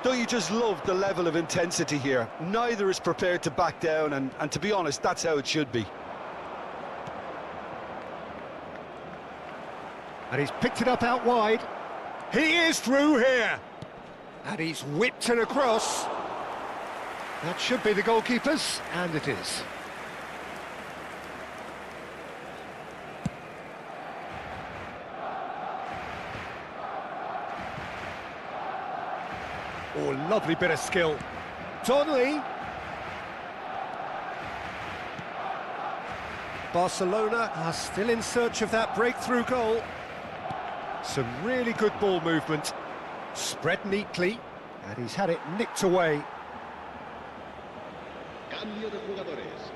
Don't you just love the level of intensity here? Neither is prepared to back down, and to be honest, that's how it should be. And he's picked it up out wide. He is through here. And he's whipped it across. That should be the goalkeeper's, and it is. Oh, lovely bit of skill. Donnelly. Barcelona are still in search of that breakthrough goal. Some really good ball movement. Spread neatly, and he's had it nicked away. Cambio de jugadores.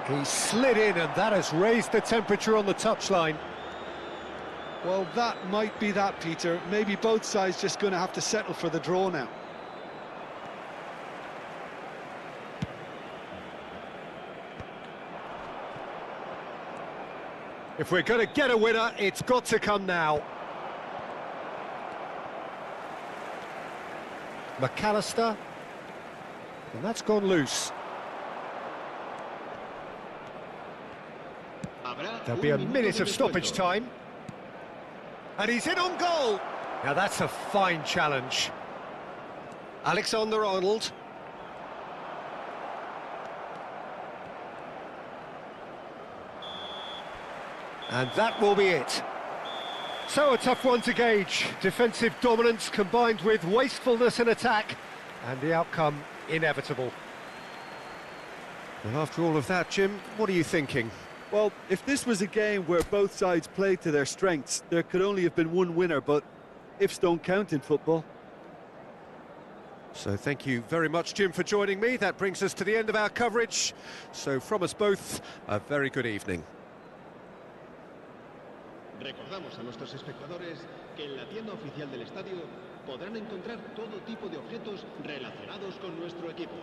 He slid in, and that has raised the temperature on the touchline. Well, that might be that, Peter. Maybe both sides just going to have to settle for the draw now. If we're going to get a winner, it's got to come now. McAllister, and that's gone loose. There'll be a minute of stoppage time. And he's in on goal! Now that's a fine challenge. Alexander-Arnold. And that will be it. So a tough one to gauge. Defensive dominance combined with wastefulness in attack, and the outcome inevitable. Well, after all of that, Jim, what are you thinking? Well, if this was a game where both sides played to their strengths, there could only have been one winner, but ifs don't count in football. So thank you very much, Jim, for joining me. That brings us to the end of our coverage. So from us both, a very good evening. Recordamos a nuestros espectadores que en la tienda oficial del estadio podrán encontrar todo tipo de objetos relacionados con nuestro equipo.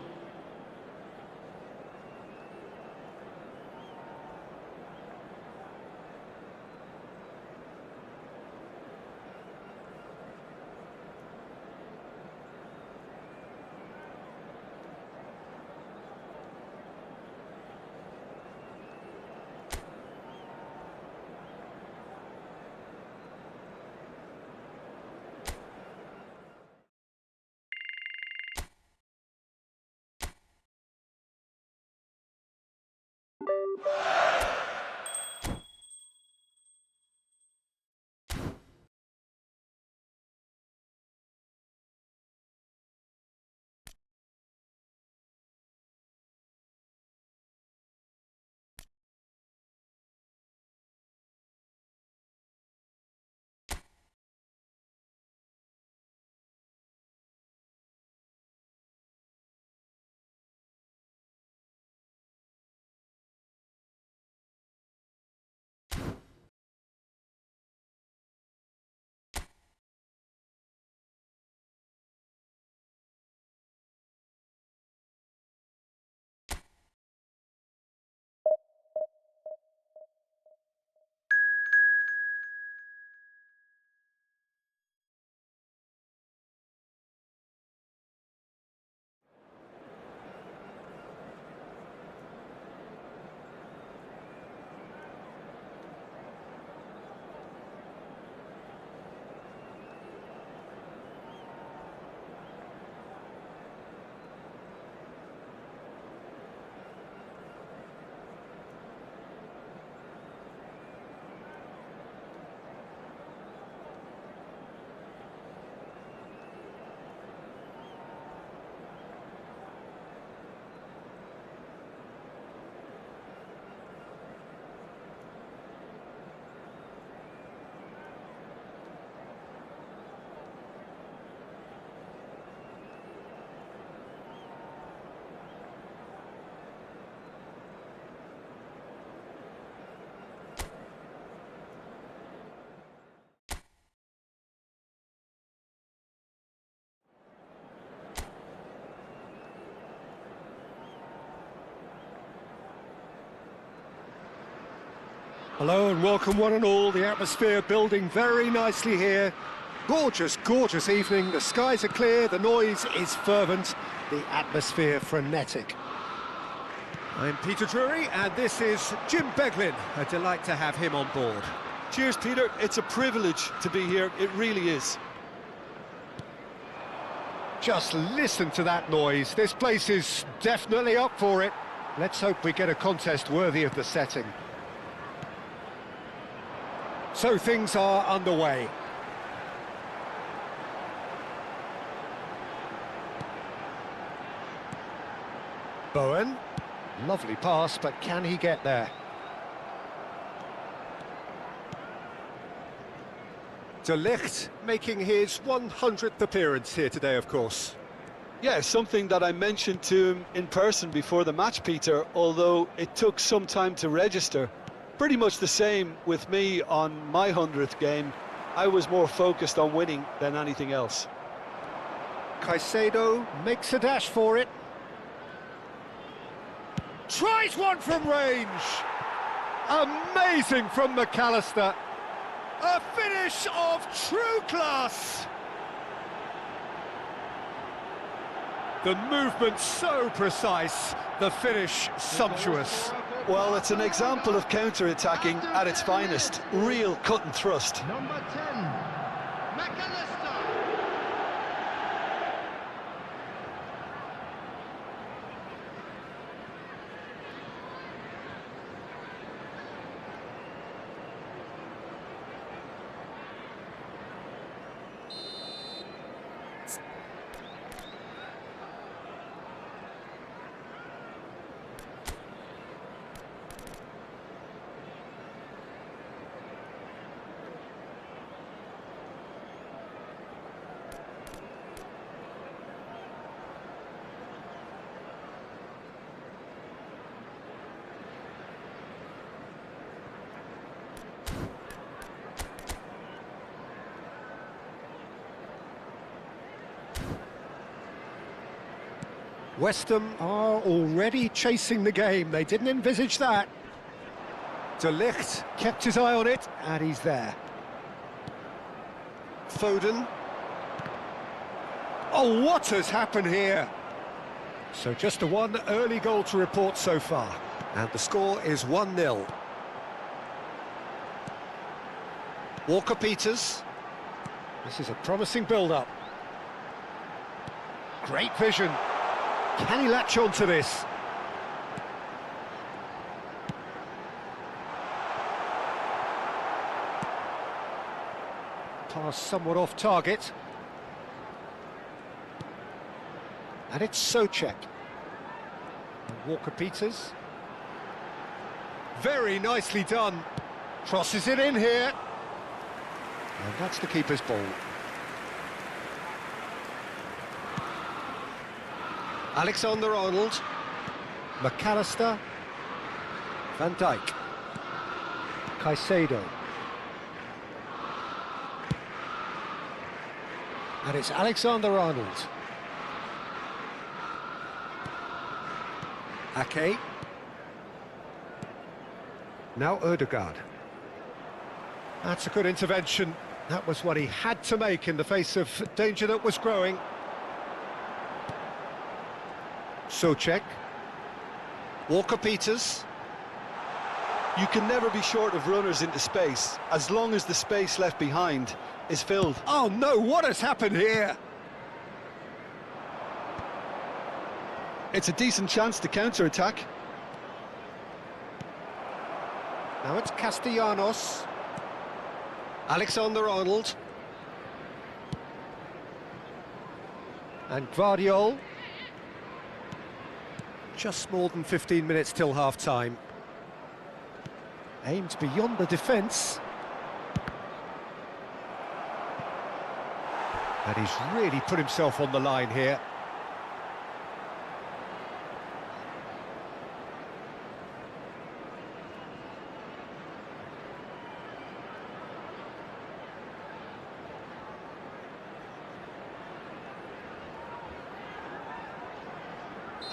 Hello and welcome one and all. The atmosphere building very nicely here. Gorgeous, gorgeous evening. The skies are clear, the noise is fervent, the atmosphere frenetic. I'm Peter Drury and this is Jim Beglin. A delight to have him on board. Cheers, Peter. It's a privilege to be here. It really is. Just listen to that noise. This place is definitely up for it. Let's hope we get a contest worthy of the setting. So things are underway. Bowen, lovely pass, but can he get there? De Ligt making his 100th appearance here today, of course. Yeah, something that I mentioned to him in person before the match, Peter, although it took some time to register. Pretty much the same with me on my 100th game. I was more focused on winning than anything else. Caicedo makes a dash for it. Tries one from range. Amazing from McAllister. A finish of true class. The movement so precise, the finish sumptuous. Well, it's an example of counter-attacking at its finest. Real cut and thrust. Number 10, McAllister. West Ham are already chasing the game. They didn't envisage that. De Ligt kept his eye on it, and he's there. Foden. Oh, what has happened here? So just a one early goal to report so far. And the score is 1-0. Walker-Peters. This is a promising build-up. Great vision. Can he latch on to this? Pass somewhat off target. And it's Souček. Walker-Peters. Very nicely done. Crosses it in here. And that's the keeper's ball. Alexander-Arnold, McAllister, Van Dijk, Caicedo. And it's Alexander-Arnold. Ake. Now Ødegaard. That's a good intervention. That was what he had to make in the face of danger that was growing. Souček. Walker-Peters. You can never be short of runners into space, as long as the space left behind is filled. Oh no, what has happened here? It's a decent chance to counter-attack. Now it's Castellanos. Alexander-Arnold. And Guardiol. Just more than 15 minutes till half-time. Aimed beyond the defence. And he's really put himself on the line here.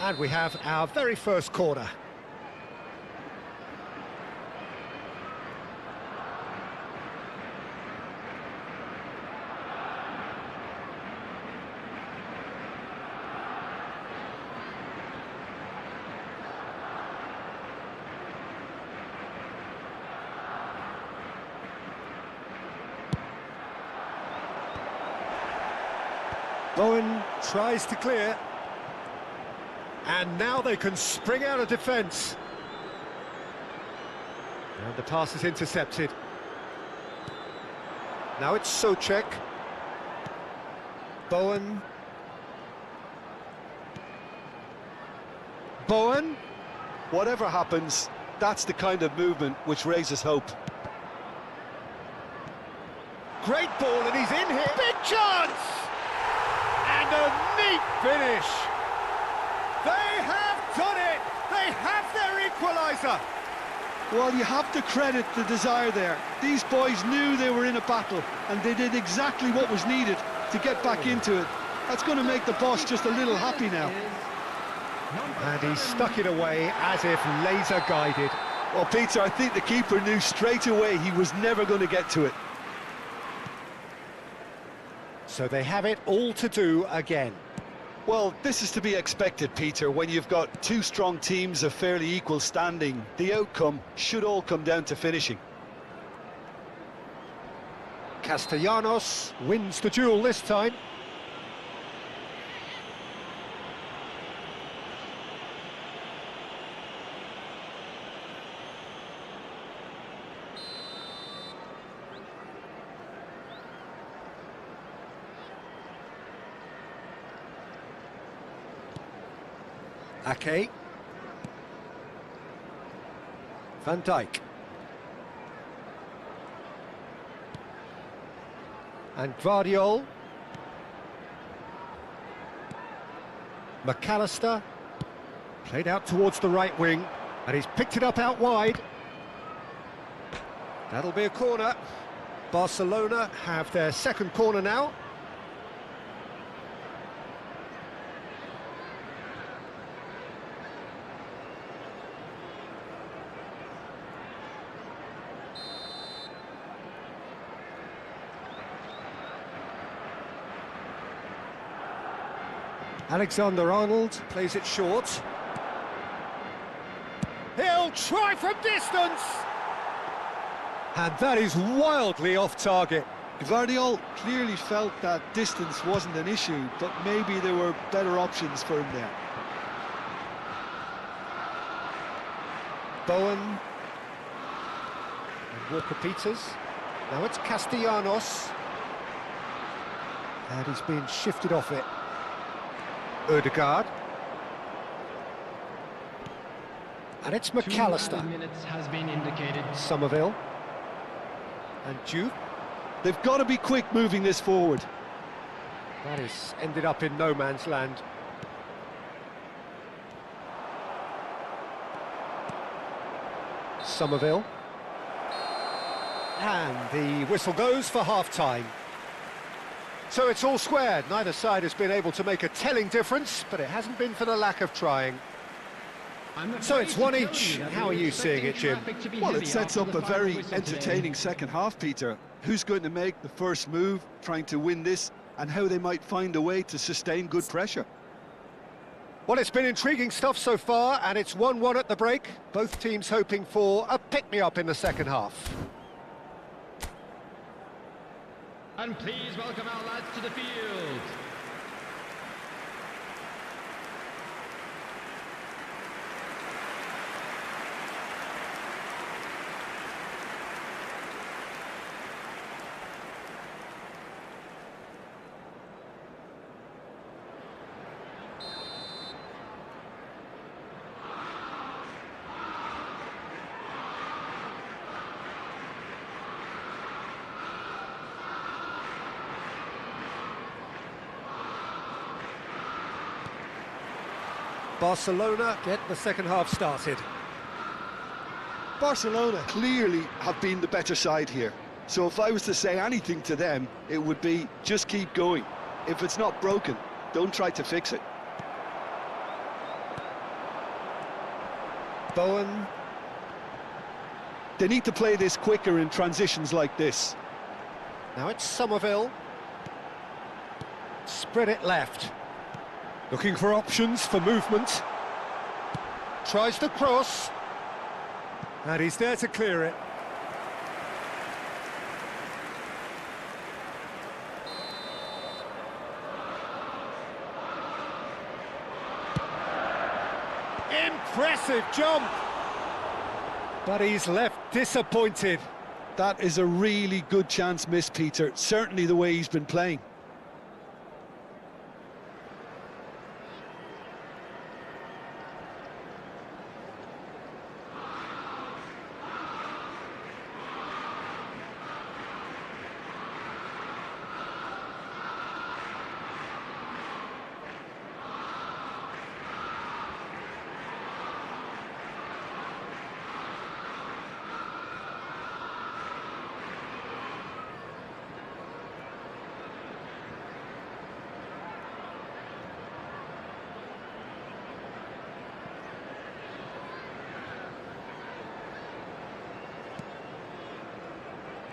And we have our very first corner. Bowen tries to clear. And now they can spring out of defence. And the pass is intercepted. Now it's Souček. Bowen. Bowen. Whatever happens, that's the kind of movement which raises hope. Great ball, and he's in here. Big chance! And a neat finish. They have done it. They have their equaliser. Well, you have to credit the desire there. These boys knew they were in a battle, and they did exactly what was needed to get back into it. That's going to make the boss just a little happy now. And he stuck it away as if laser guided. Well, Peter, I think the keeper knew straight away he was never going to get to it. So they have it all to do again. Well, this is to be expected, Peter. When you've got two strong teams of fairly equal standing, the outcome should all come down to finishing. Castellanos wins the duel this time. Ake. Van Dijk. And Guardiol. McAllister. Played out towards the right wing, and he's picked it up out wide. That'll be a corner. Barcelona have their second corner now. Alexander-Arnold plays it short. He'll try from distance! And that is wildly off target. Guardiol clearly felt that distance wasn't an issue, but maybe there were better options for him there. Bowen. And Walker-Peters. Now it's Castellanos. And he's been shifted off it. Ødegaard. And it's McAllister. Minutes has been indicated. Somerville. And Duke. They've got to be quick moving this forward. That has ended up in no man's land. Somerville. And the whistle goes for half-time. So it's all squared. Neither side has been able to make a telling difference, but it hasn't been for the lack of trying. So it's one each. How are you seeing it, Jim? Well, it sets up a very entertaining second half, Peter. Who's going to make the first move, trying to win this, and how they might find a way to sustain good pressure. Well, it's been intriguing stuff so far, and it's 1-1 at the break. Both teams hoping for a pick-me-up in the second half. And please welcome our lads to the field. Barcelona get the second half started. Barcelona clearly have been the better side here. So if I was to say anything to them, it would be just keep going. If it's not broken, don't try to fix it. Bowen. They need to play this quicker in transitions like this. Now it's Somerville. Spread it left. Looking for options for movement. Tries the cross. And he's there to clear it. Impressive jump! But he's left disappointed. That is a really good chance missed, Peter. Certainly the way he's been playing.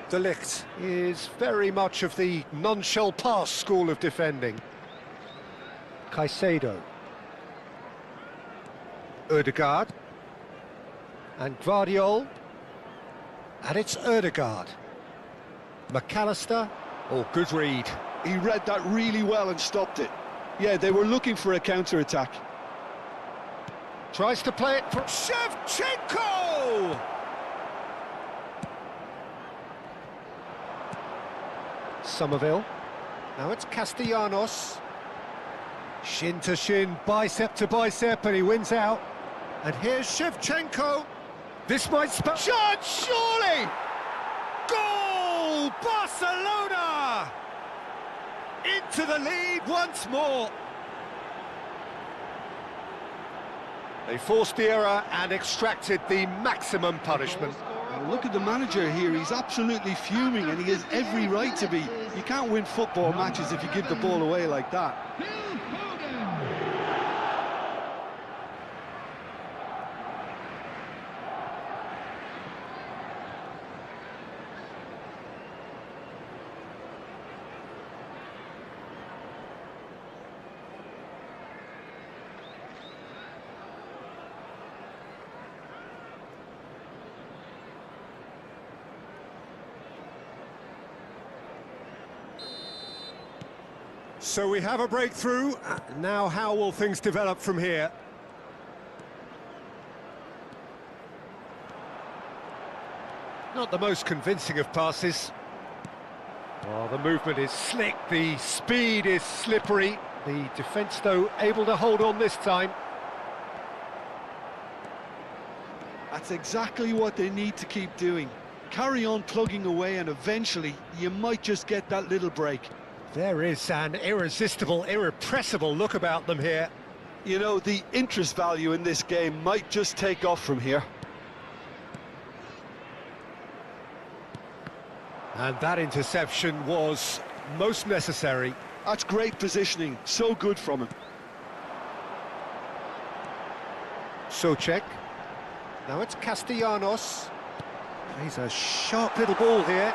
De Ligt is very much of the non-shell pass school of defending. Caicedo. Ødegaard. And Guardiol. And it's Ødegaard. McAllister. Oh, good read. He read that really well and stopped it. Yeah, they were looking for a counter-attack. Tries to play it for Shevchenko! Somerville. Now it's Castellanos. Shin to shin, bicep to bicep, and he wins out. And here's Shevchenko. This might spell... Shot, surely! Goal! Barcelona! Into the lead once more. They forced the error and extracted the maximum punishment. Well, look at the manager here, he's absolutely fuming and he has every right to be. You can't win football matches if you give the ball away like that. So we have a breakthrough. Now how will things develop from here? Not the most convincing of passes. Oh, the movement is slick, the speed is slippery. The defence, though, able to hold on this time. That's exactly what they need to keep doing. Carry on plugging away and eventually you might just get that little break. There is an irresistible, irrepressible look about them here. You know, the interest value in this game might just take off from here. And that interception was most necessary. That's great positioning, so good from him. Souček. Now it's Castellanos. He's a sharp little ball here.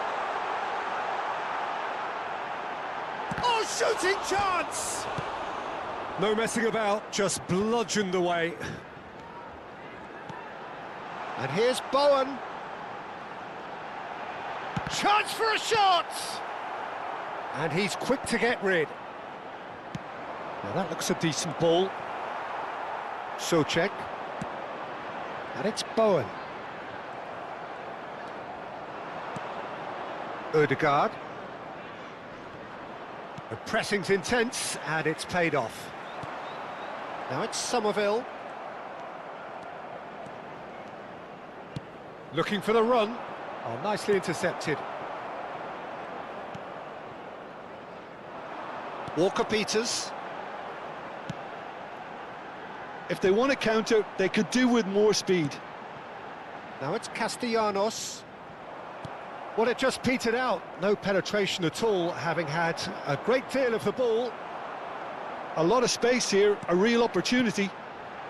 Oh, shooting chance! No messing about, just bludgeoned away. And here's Bowen. Chance for a shot! And he's quick to get rid. Now that looks a decent ball. Souček. And it's Bowen. Ødegaard. The pressing's intense, and it's paid off. Now it's Somerville. Looking for the run. Oh, nicely intercepted. Walker-Peters. If they want to counter, they could do with more speed. Now it's Castellanos. Well, it just petered out. No penetration at all, having had a great deal of the ball. A lot of space here, a real opportunity.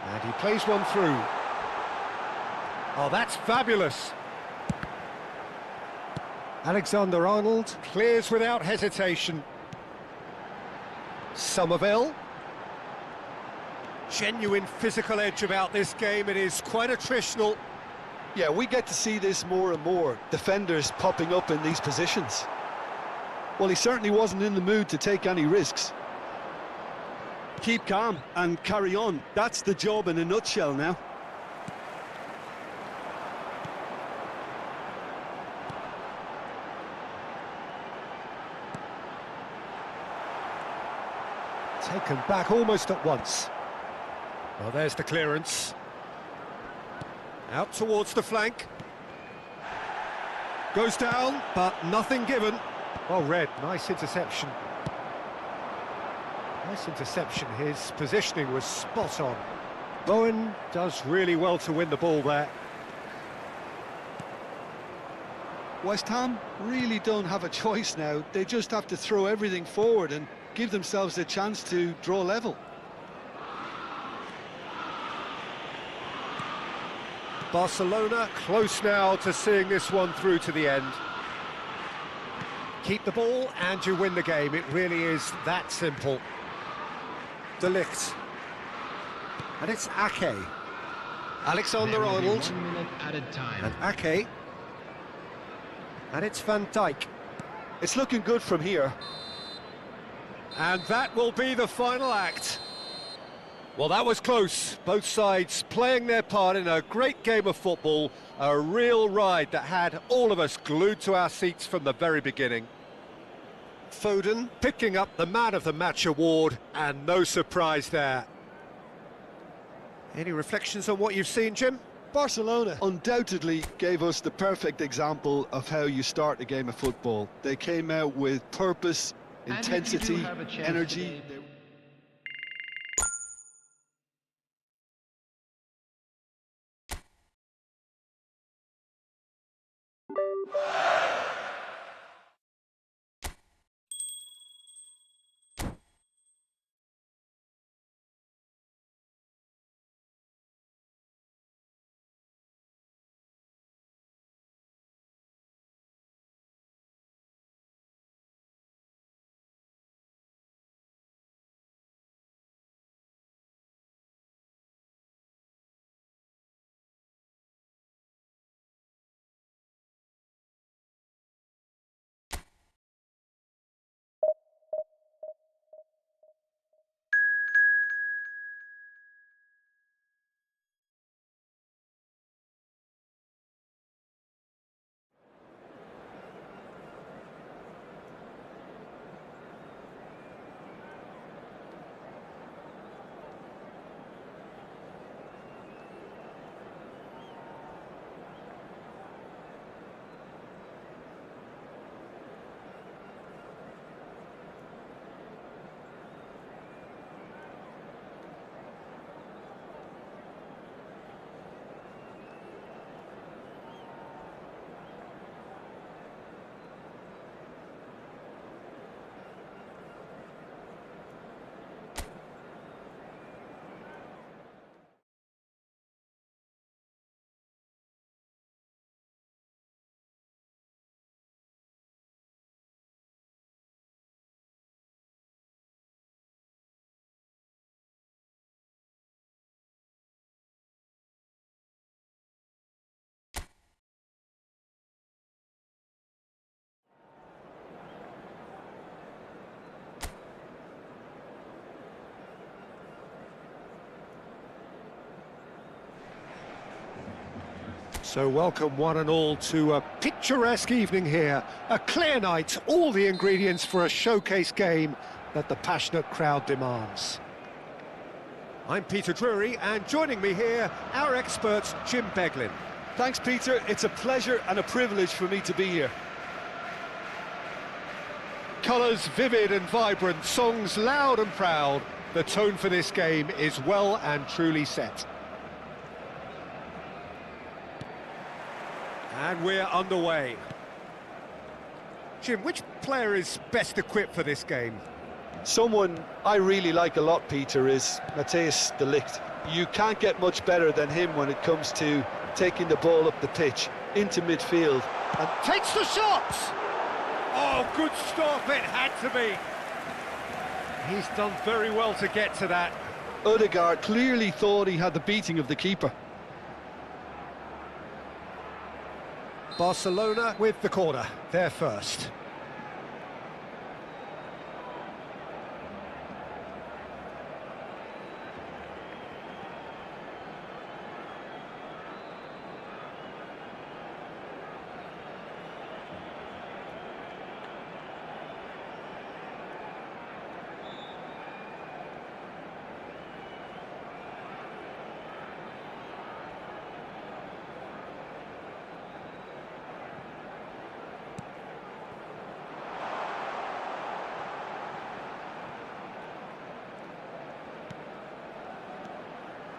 And he plays one through. Oh, that's fabulous. Alexander-Arnold clears without hesitation. Somerville. Genuine physical edge about this game. It is quite attritional. Yeah, we get to see this more and more. Defenders popping up in these positions. Well, he certainly wasn't in the mood to take any risks. Keep calm and carry on. That's the job in a nutshell now. Taken back almost at once. Well, there's the clearance. Out towards the flank. Goes down, but nothing given. Well read, nice interception. Nice interception, his positioning was spot on. Bowen does really well to win the ball there. West Ham really don't have a choice now. They just have to throw everything forward and give themselves a chance to draw level. Barcelona close now to seeing this one through to the end. Keep the ball and you win the game. It really is that simple. De Ligt. And it's Ake. Alexander-Arnold. 1 minute added time. And Ake. And it's Van Dijk. It's looking good from here. And that will be the final act. Well, that was close. Both sides playing their part in a great game of football. A real ride that had all of us glued to our seats from the very beginning. Foden picking up the Man of the Match award, and no surprise there. Any reflections on what you've seen, Jim? Barcelona undoubtedly gave us the perfect example of how you start a game of football. They came out with purpose, And if you do intensity, have a chance energy. today- So welcome one and all to a picturesque evening here. A clear night, all the ingredients for a showcase game that the passionate crowd demands. I'm Peter Drury, and joining me here, our expert, Jim Beglin. Thanks, Peter. It's a pleasure and a privilege for me to be here. Colours vivid and vibrant, songs loud and proud. The tone for this game is well and truly set. And we're underway. Jim, which player is best equipped for this game? Someone I really like a lot, Peter, is Matthias de Ligt. You can't get much better than him when it comes to taking the ball up the pitch, into midfield. And takes the shot! Oh, good stop, it had to be. He's done very well to get to that. Odegaard clearly thought he had the beating of the keeper. Barcelona with the corner, they're first.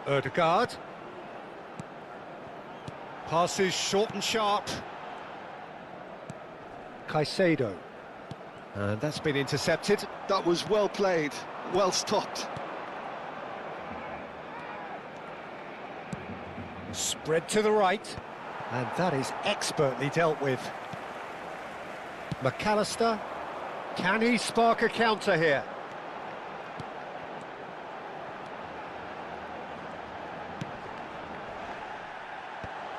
Odegaard. Passes short and sharp. Caicedo. And that's been intercepted. That was well played, well stopped. Spread to the right. And that is expertly dealt with. McAllister, can he spark a counter here?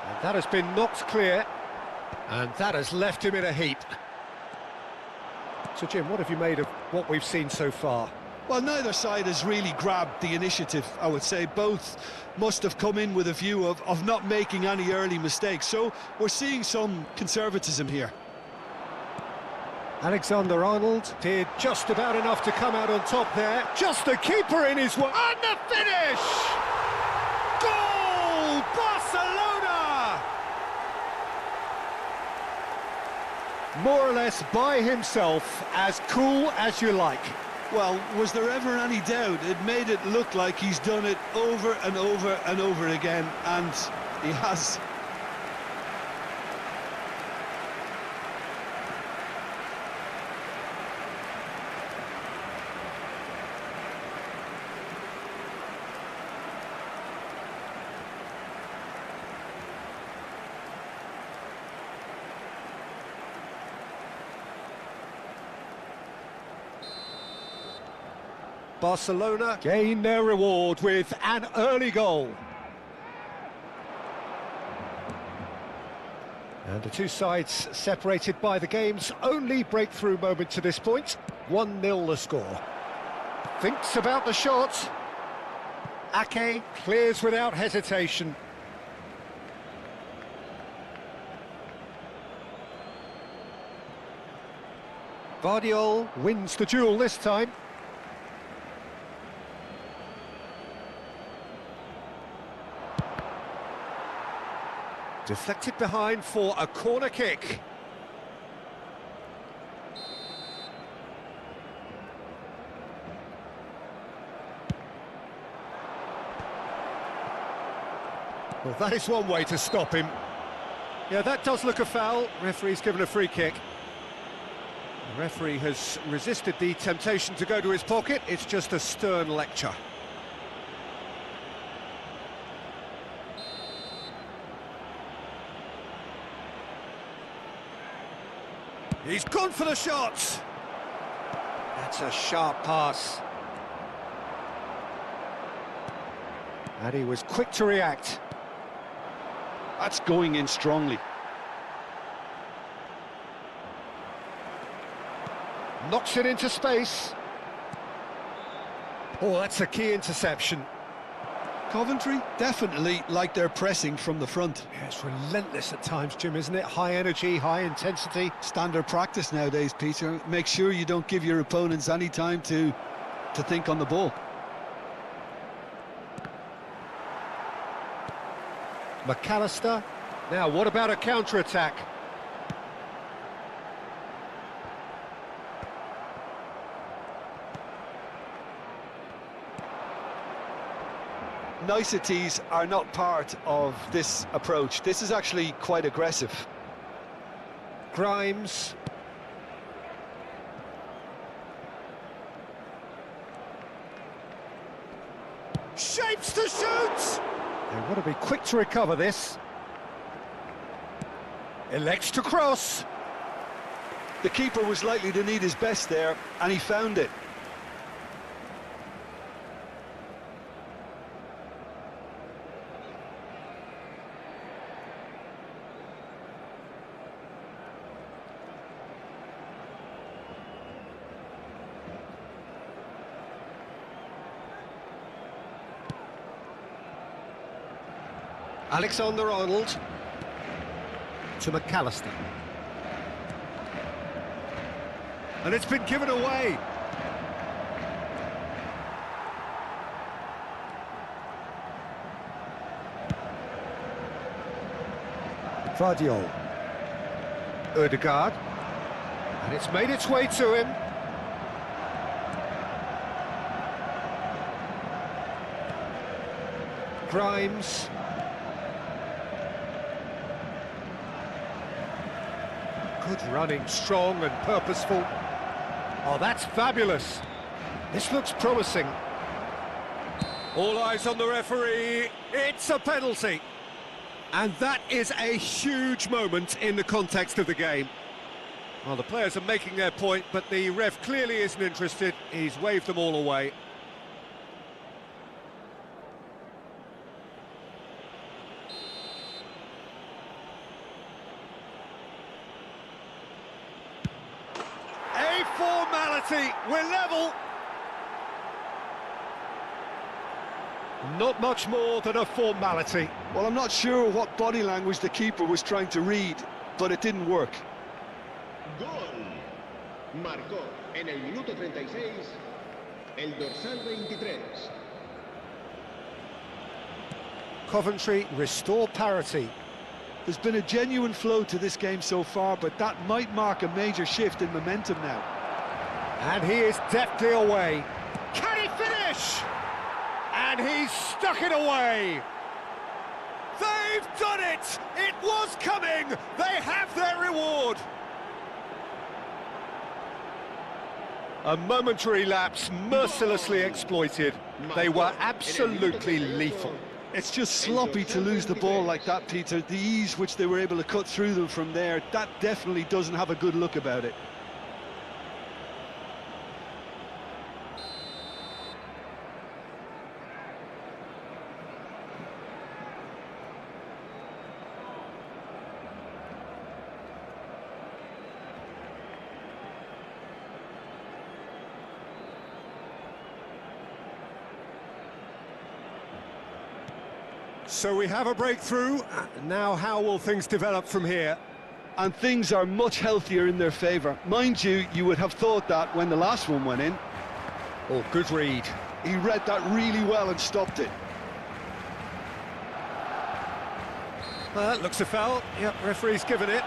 And that has been knocked clear, and that has left him in a heap. So Jim, what have you made of what we've seen so far? Well, neither side has really grabbed the initiative, I would say. Both must have come in with a view of not making any early mistakes. So we're seeing some conservatism here. Alexander-Arnold did just about enough to come out on top there. Just the keeper in his way. And the finish! Goal! Barcelona! More or less by himself, as cool as you like. Well, was there ever any doubt? It made it look like he's done it over and over and over again, and he has. Barcelona gain their reward with an early goal. And the two sides separated by the game's only breakthrough moment to this point. 1-0 the score. Thinks about the shot. Ake clears without hesitation. Vardiol wins the duel this time. Deflected behind for a corner kick. Well, that is one way to stop him. Yeah, that does look a foul. Referee's given a free kick. The referee has resisted the temptation to go to his pocket. It's just a stern lecture. He's gone for the shot. That's a sharp pass. And he was quick to react. That's going in strongly. Knocks it into space. Oh, that's a key interception. Coventry definitely like their pressing from the front. Yeah, it's relentless at times, Jim, isn't it? High energy, high intensity. Standard practice nowadays, Peter. Make sure you don't give your opponents any time to think on the ball. McAllister. Now, what about a counter-attack? Niceties are not part of this approach. This is actually quite aggressive. Grimes. Shapes to shoot! They want to be quick to recover this. Elects to cross. The keeper was likely to need his best there, and he found it. Alexander-Arnold to McAllister. And it's been given away. Vardiol. Ødegaard. And it's made its way to him. Grimes. Good running, strong and purposeful. Oh, that's fabulous. This looks promising. All eyes on the referee. It's a penalty. And that is a huge moment in the context of the game. Well, the players are making their point, but the ref clearly isn't interested. He's waved them all away. A formality, we're level. Not much more than a formality. Well, I'm not sure what body language the keeper was trying to read, but it didn't work. Gol. Marcó en el minuto 36 el dorsal 23. Coventry restore parity. There's been a genuine flow to this game so far, but that might mark a major shift in momentum now. And he is deftly away. Can he finish? And he's stuck it away. They've done it! It was coming! They have their reward! A momentary lapse mercilessly exploited. They were absolutely lethal. It's just sloppy to lose the ball like that, Peter. The ease which they were able to cut through them from there, that definitely doesn't have a good look about it. So we have a breakthrough. Now how will things develop from here? And things are much healthier in their favour. Mind you, you would have thought that when the last one went in. Oh, good read. He read that really well and stopped it. Well, that looks a foul. Yep, referee's given it.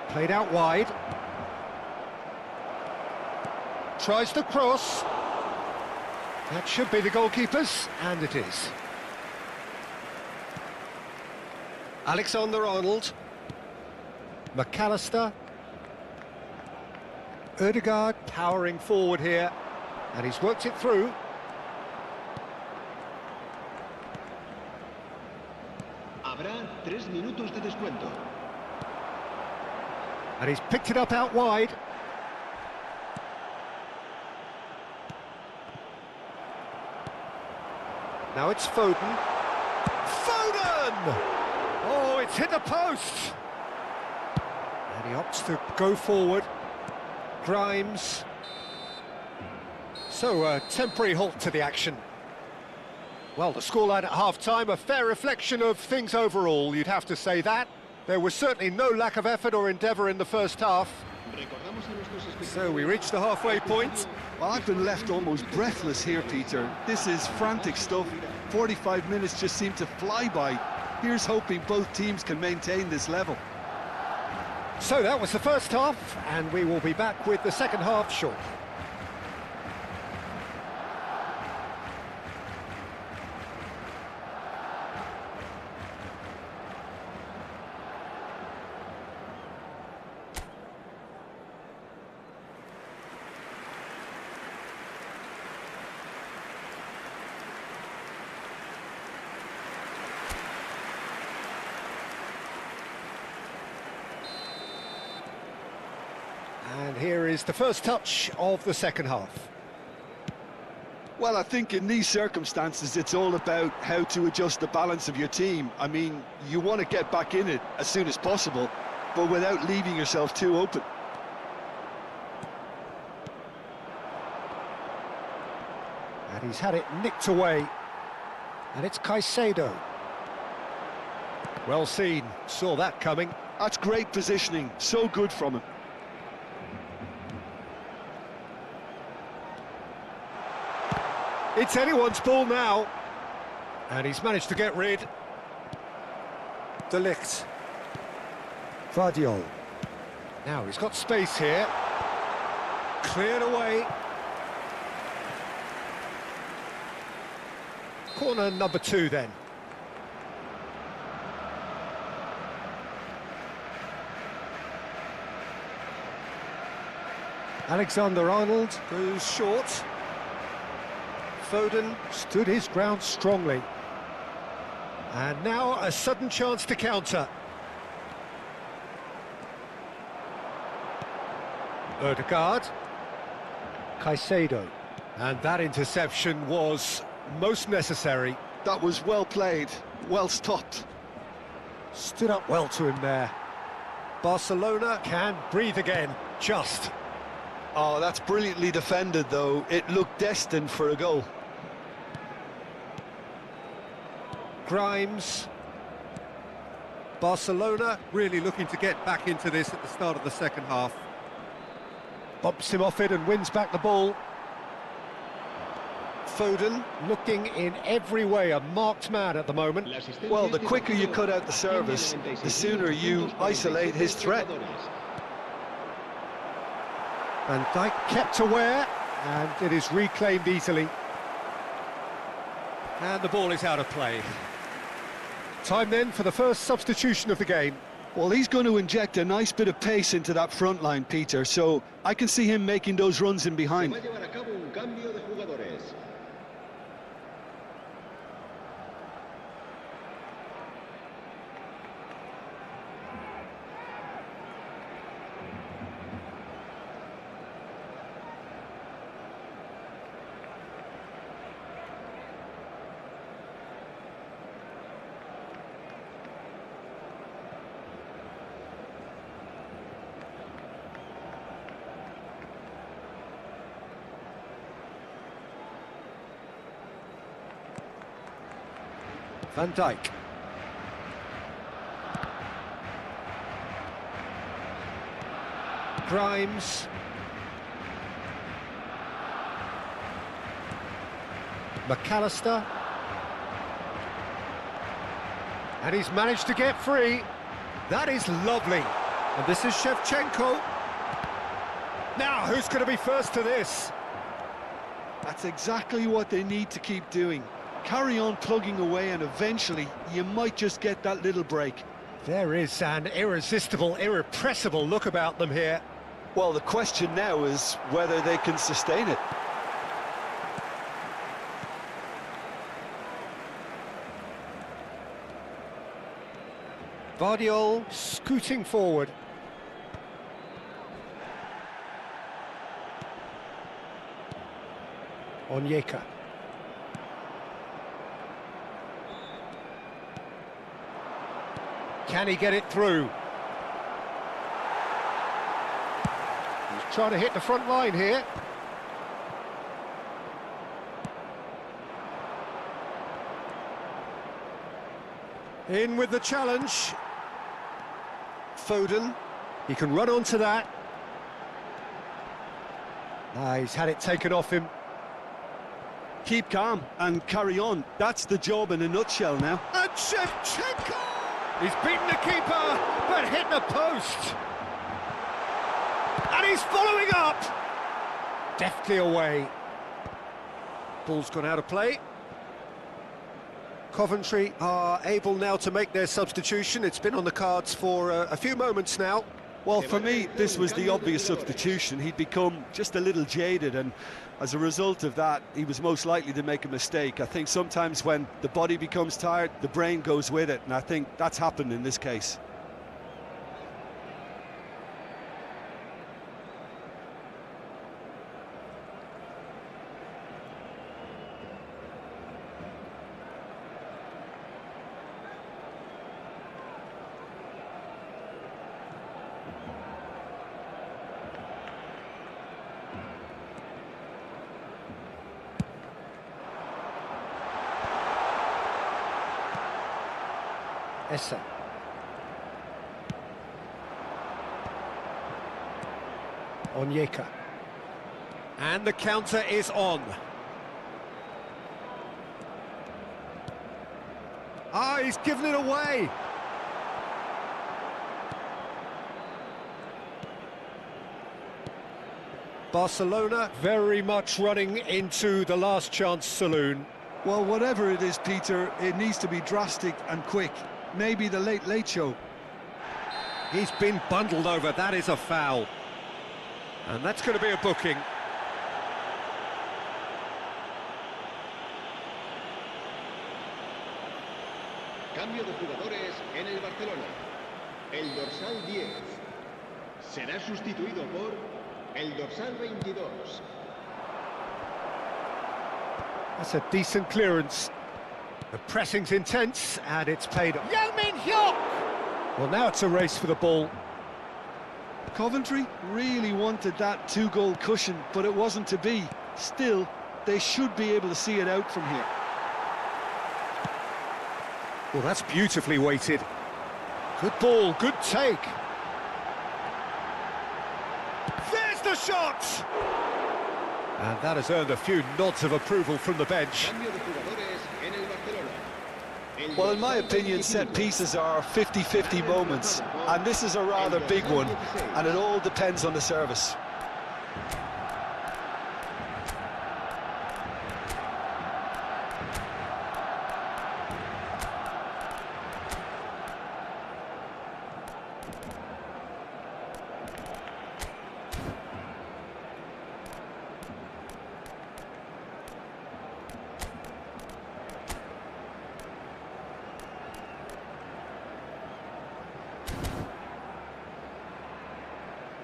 Played out wide. Tries the cross. That should be the goalkeeper's, and it is. Alexander-Arnold. McAllister. Ødegaard powering forward here, and he's worked it through. Habrá 3 minutos de descuento. And he's picked it up out wide. Now it's Foden. Foden! Oh, it's hit the post! And he opts to go forward. Grimes. So, a temporary halt to the action. Well, the scoreline at half-time, a fair reflection of things overall, you'd have to say that. There was certainly no lack of effort or endeavour in the first half. So we reached the halfway point. Well, I've been left almost breathless here, Peter. This is frantic stuff. 45 minutes just seem to fly by. Here's hoping both teams can maintain this level. So that was the first half, and we will be back with the second half shortly. And here is the first touch of the second half. Well, I think in these circumstances, it's all about how to adjust the balance of your team. I mean, you want to get back in it as soon as possible, but without leaving yourself too open. And he's had it nicked away. And it's Caicedo. Well seen, saw that coming. That's great positioning, so good from him. It's anyone's ball now. And he's managed to get rid. De Ligt. Vardiol. Now he's got space here. Cleared away. Corner number 2 then. Alexander-Arnold goes short. Foden stood his ground strongly. And now a sudden chance to counter. Ødegaard. Caicedo. And that interception was most necessary. That was well played, well stopped. Stood up well to him there. Barcelona can breathe again, just. Oh, that's brilliantly defended, though. It looked destined for a goal. Grimes. Barcelona really looking to get back into this at the start of the second half. Bumps him off it and wins back the ball. Foden looking in every way a marked man at the moment. Well, the quicker you cut out the service, the sooner you isolate his threat. Van Dijk kept aware, and it is reclaimed easily. And the ball is out of play. Time then for the first substitution of the game. Well, he's going to inject a nice bit of pace into that front line, Peter, so I can see him making those runs in behind. Van Dijk. Grimes. McAllister. And he's managed to get free. That is lovely. And this is Shevchenko. Now, who's going to be first to this? That's exactly what they need to keep doing. Carry on plugging away, and eventually you might just get that little break. There is an irresistible, irrepressible look about them here. Well, the question now is whether they can sustain it. Vardiol scooting forward. Onyeka. Can he get it through? He's trying to hit the front line here. In with the challenge. Foden. He can run onto that. He's had it taken off him. Keep calm and carry on. That's the job in a nutshell now. And Shevchenko! He's beaten the keeper, but hit the post. And he's following up. Deftly away. Ball's gone out of play. Coventry are able now to make their substitution. It's been on the cards for a few moments now. Well, for me, this was the obvious substitution. He'd become just a little jaded, and as a result of that, he was most likely to make a mistake. I think sometimes when the body becomes tired, the brain goes with it, and I think that's happened in this case. Essa. Onyeka. And the counter is on. Ah, he's given it away. Barcelona very much running into the last chance saloon. Well, whatever it is, Peter, it needs to be drastic and quick. Maybe the late show. He's been bundled over. That is a foul. And that's going to be a booking. Cambio de jugadores en el Barcelona. El dorsal 10 será sustituido por el dorsal 22. That's a decent clearance. The pressing's intense, and it's paid off. Well, now it's a race for the ball. Coventry really wanted that two-goal cushion, but it wasn't to be. Still, they should be able to see it out from here. Well, that's beautifully weighted. Good ball, good take. There's the shot! And that has earned a few nods of approval from the bench. Cambio de jugadores en el Barcelona. El Well, in my dorsal opinion, 25. set pieces are 50-50 moments, and this is a rather big one, and it all depends on the service.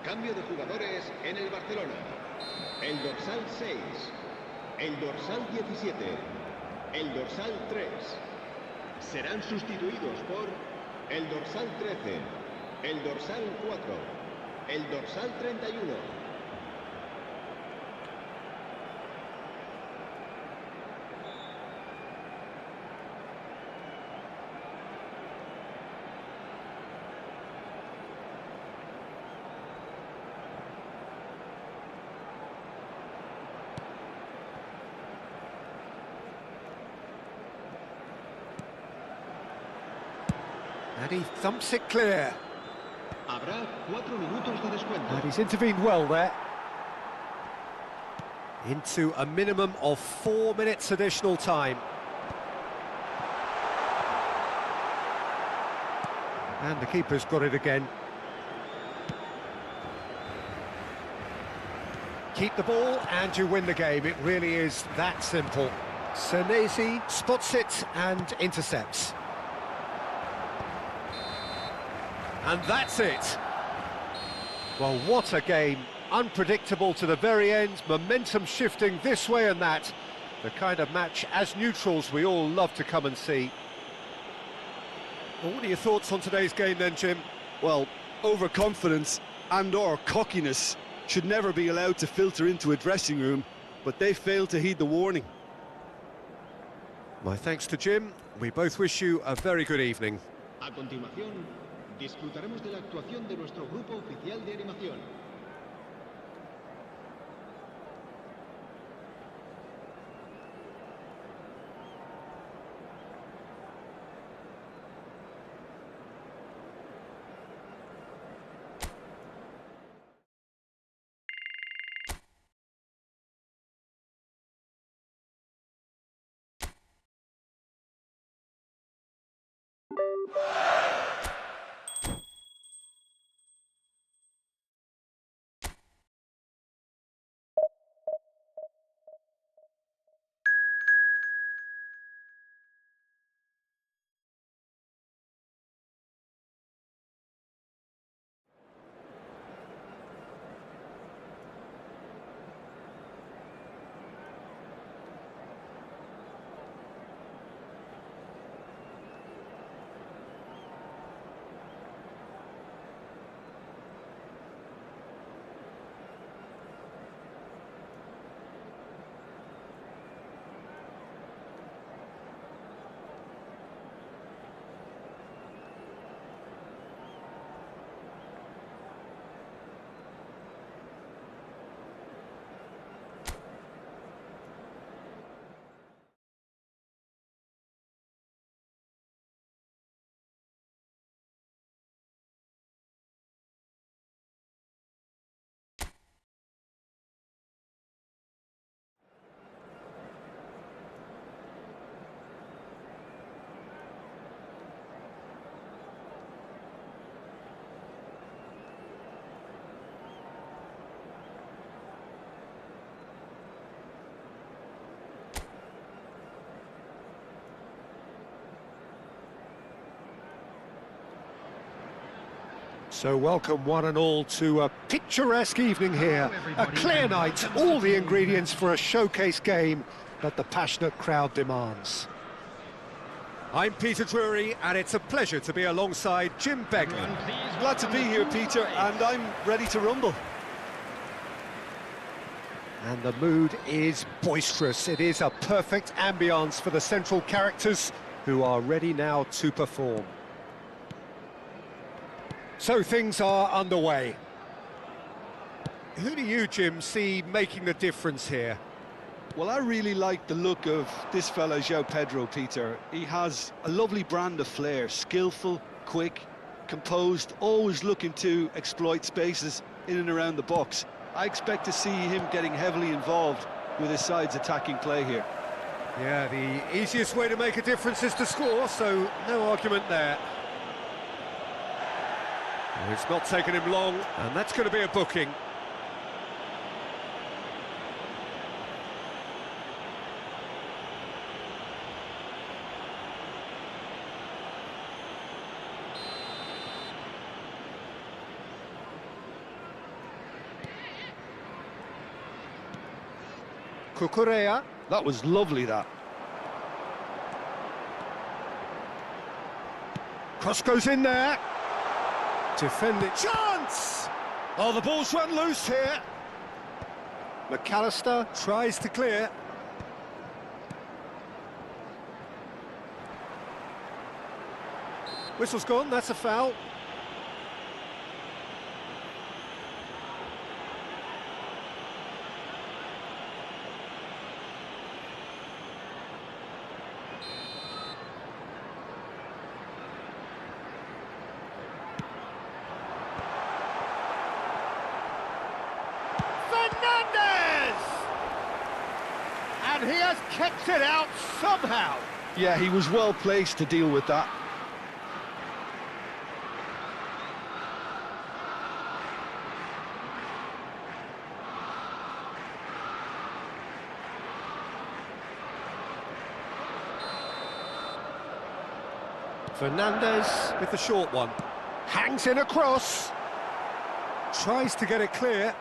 Cambio de jugadores en el Barcelona. El dorsal 6, el dorsal 17, el dorsal 3 serán sustituidos por el dorsal 13, el dorsal 4, el dorsal 31. And he thumps it clear. Habrá 4 minutos de descuento. And he's intervened well there. Into a minimum of 4 minutes additional time. And the keeper's got it again. Keep the ball and you win the game. It really is that simple. Senesi spots it and intercepts. And that's it. Well, what a game. Unpredictable to the very end, momentum shifting this way and that. The kind of match, as neutrals, we all love to come and see. Well, what are your thoughts on today's game then, Jim? Well, overconfidence and/or cockiness should never be allowed to filter into a dressing room, but they failed to heed the warning. My thanks to Jim. We both wish you a very good evening. A continuación, disfrutaremos de la actuación de nuestro grupo oficial de animación. So welcome one and all to a picturesque evening here. A clear night, all the ingredients for a showcase game that the passionate crowd demands. I'm Peter Drury, and it's a pleasure to be alongside Jim Beglin. Glad to be here, Peter, and I'm ready to rumble. And the mood is boisterous. It is a perfect ambience for the central characters who are ready now to perform. So things are underway. Who do you, Jim, see making the difference here? Well, I really like the look of this fella, João Pedro, Peter. He has a lovely brand of flair, skillful, quick, composed, always looking to exploit spaces in and around the box. I expect to see him getting heavily involved with his side's attacking play here. Yeah, the easiest way to make a difference is to score, so no argument there. Well, it's not taken him long, and that's going to be a booking. Cucurella. That was lovely, that. Cross goes in there. Defend it. Chance! Oh, the ball's run loose here. McAllister tries to clear. Whistle's gone, that's a foul. And he has kept it out somehow. Yeah, he was well placed to deal with that. Fernandez with the short one. Hangs in across. Tries to get it clear.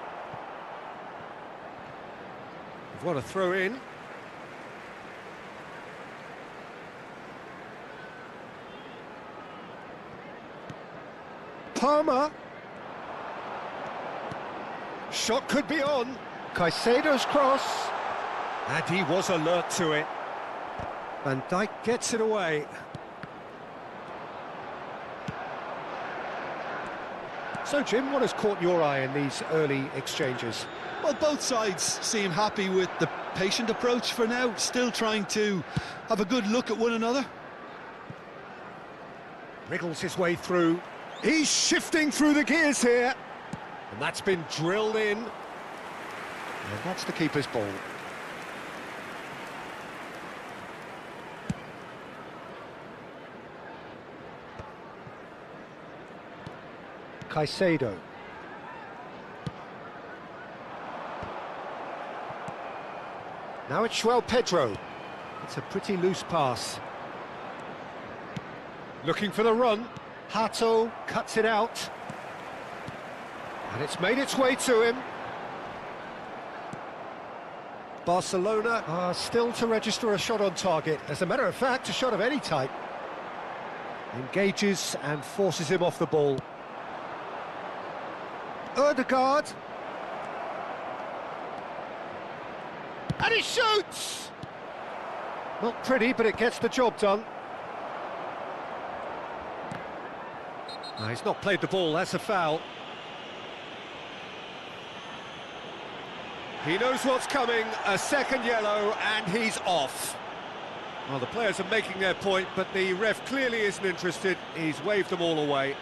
What a throw in. Palmer. Shot could be on. Caicedo's cross. And he was alert to it. Van Dijk gets it away. So, Jim, what has caught your eye in these early exchanges? Well, both sides seem happy with the patient approach for now, still trying to have a good look at one another. Wriggles his way through. He's shifting through the gears here. And that's been drilled in. And that's the keeper's ball. Caicedo. Now it's João Pedro. It's a pretty loose pass. Looking for the run. Hato cuts it out. And it's made its way to him. Barcelona are still to register a shot on target. As a matter of fact, a shot of any type. Engages and forces him off the ball. Ødegaard. And he shoots! Not pretty, but it gets the job done. No, he's not played the ball, that's a foul. He knows what's coming, a second yellow, and he's off. Well, the players are making their point, but the ref clearly isn't interested. He's waved them all away.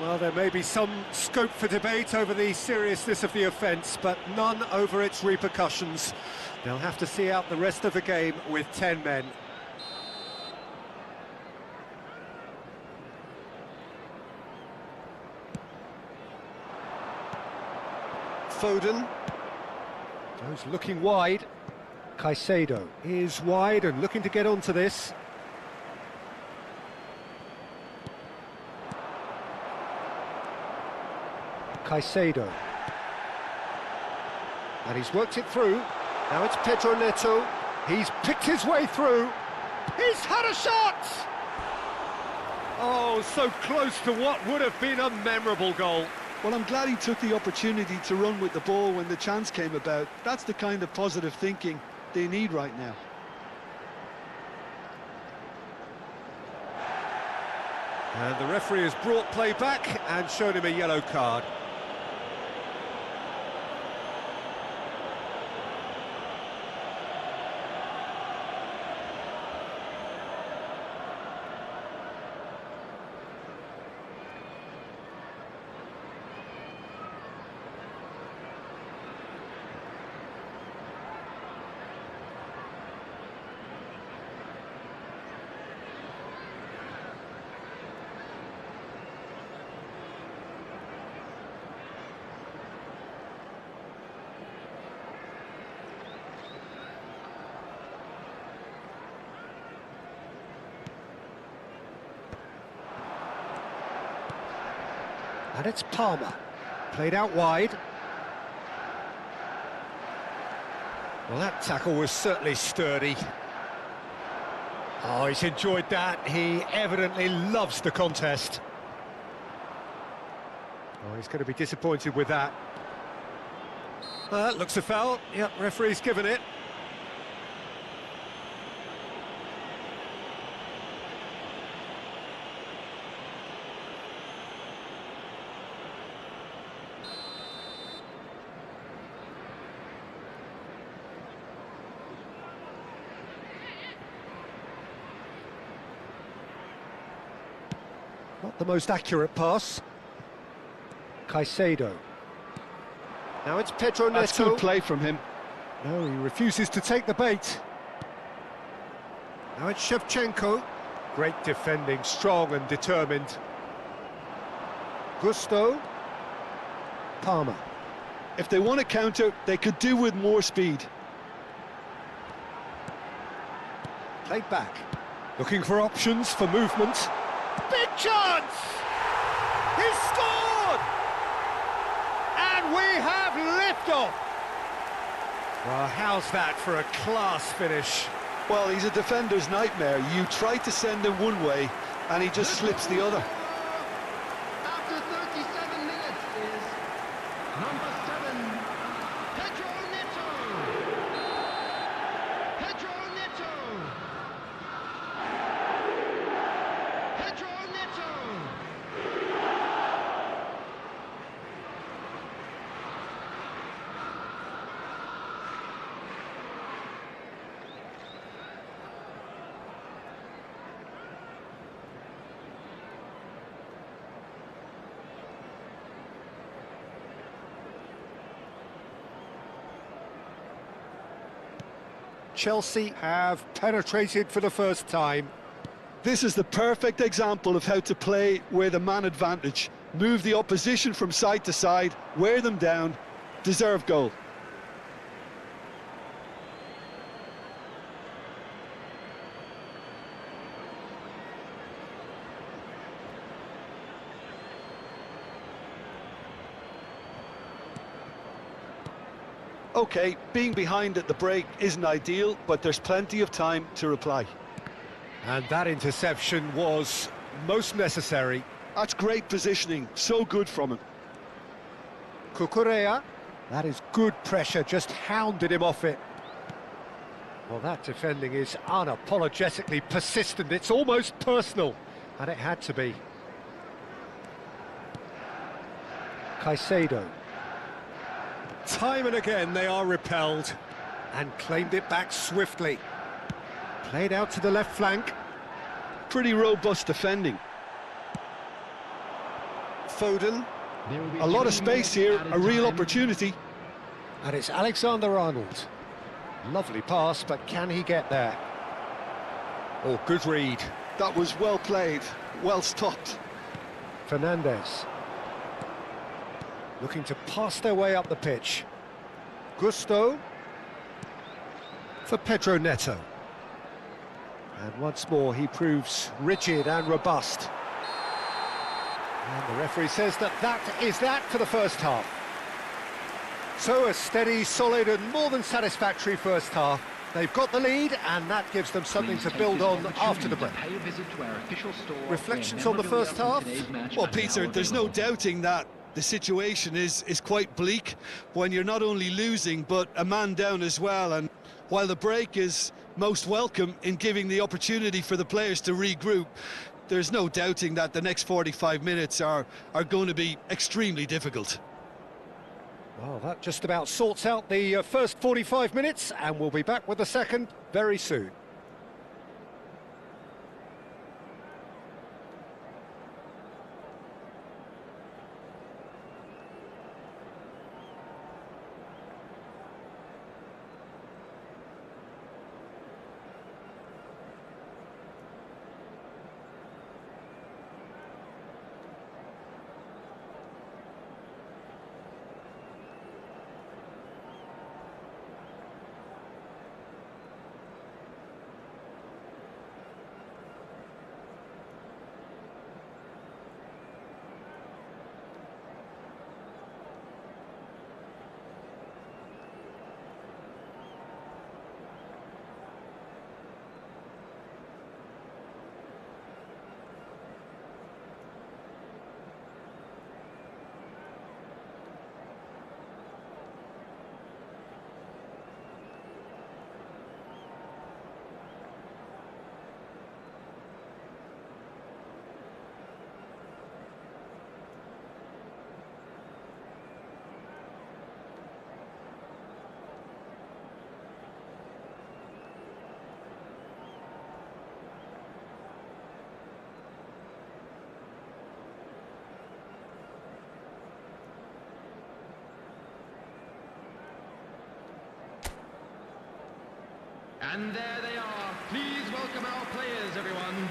Well, there may be some scope for debate over the seriousness of the offence, but none over its repercussions. They'll have to see out the rest of the game with 10 men. Foden. Goes looking wide. Caicedo is wide and looking to get onto this. Caicedo. And he's worked it through. Now it's Pedro Neto. He's picked his way through. He's had a shot! Oh, so close to what would have been a memorable goal. Well, I'm glad he took the opportunity to run with the ball when the chance came about. That's the kind of positive thinking they need right now. And the referee has brought play back and shown him a yellow card. And it's Palmer, played out wide. Well, that tackle was certainly sturdy. Oh, he's enjoyed that. He evidently loves the contest. Oh, he's going to be disappointed with that. That looks a foul. Yep, referee's given it. Not the most accurate pass. Caicedo. Now it's Pedro Neto. That's good play from him. No, he refuses to take the bait. Now it's Shevchenko. Great defending, strong and determined. Gusto. Palmer. If they want to counter, they could do with more speed. Played back. Looking for options for movement. Big chance! He's scored! And we have liftoff! Well, how's that for a class finish? Well, he's a defender's nightmare. You try to send him one way, and he just slips the other. After 37 minutes is number 7, Pedro Neto. Pedro Neto. Pedro Neto. Chelsea have penetrated for the first time. This is the perfect example of how to play with a man advantage. Move the opposition from side to side, wear them down, deserve goal. Okay, being behind at the break isn't ideal, but there's plenty of time to reply. And that interception was most necessary. That's great positioning, so good from him. Cucurella, that is good pressure, just hounded him off it. Well, that defending is unapologetically persistent, it's almost personal, and it had to be. Caicedo. Time and again they are repelled, and claimed it back swiftly. Played out to the left flank. Pretty robust defending. Foden. A lot of space here, a real opportunity. And it's Alexander-Arnold. Lovely pass, but can he get there? Oh, good read. That was well played, well stopped. Fernandes. Looking to pass their way up the pitch. Gusto. For Pedro Neto. And once more he proves rigid and robust. And the referee says that is that for the first half. So a steady, solid and more than satisfactory first half. They've got the lead and that gives them something to build on after the break. Reflections on the first half? Well, Peter, there's no doubting that the situation is quite bleak when you're not only losing but a man down as well, and while the break is most welcome in giving the opportunity for the players to regroup, there's no doubting that the next 45 minutes are going to be extremely difficult. Well, that just about sorts out the first 45 minutes, and we'll be back with the second very soon. And there they are. Please welcome our players, everyone.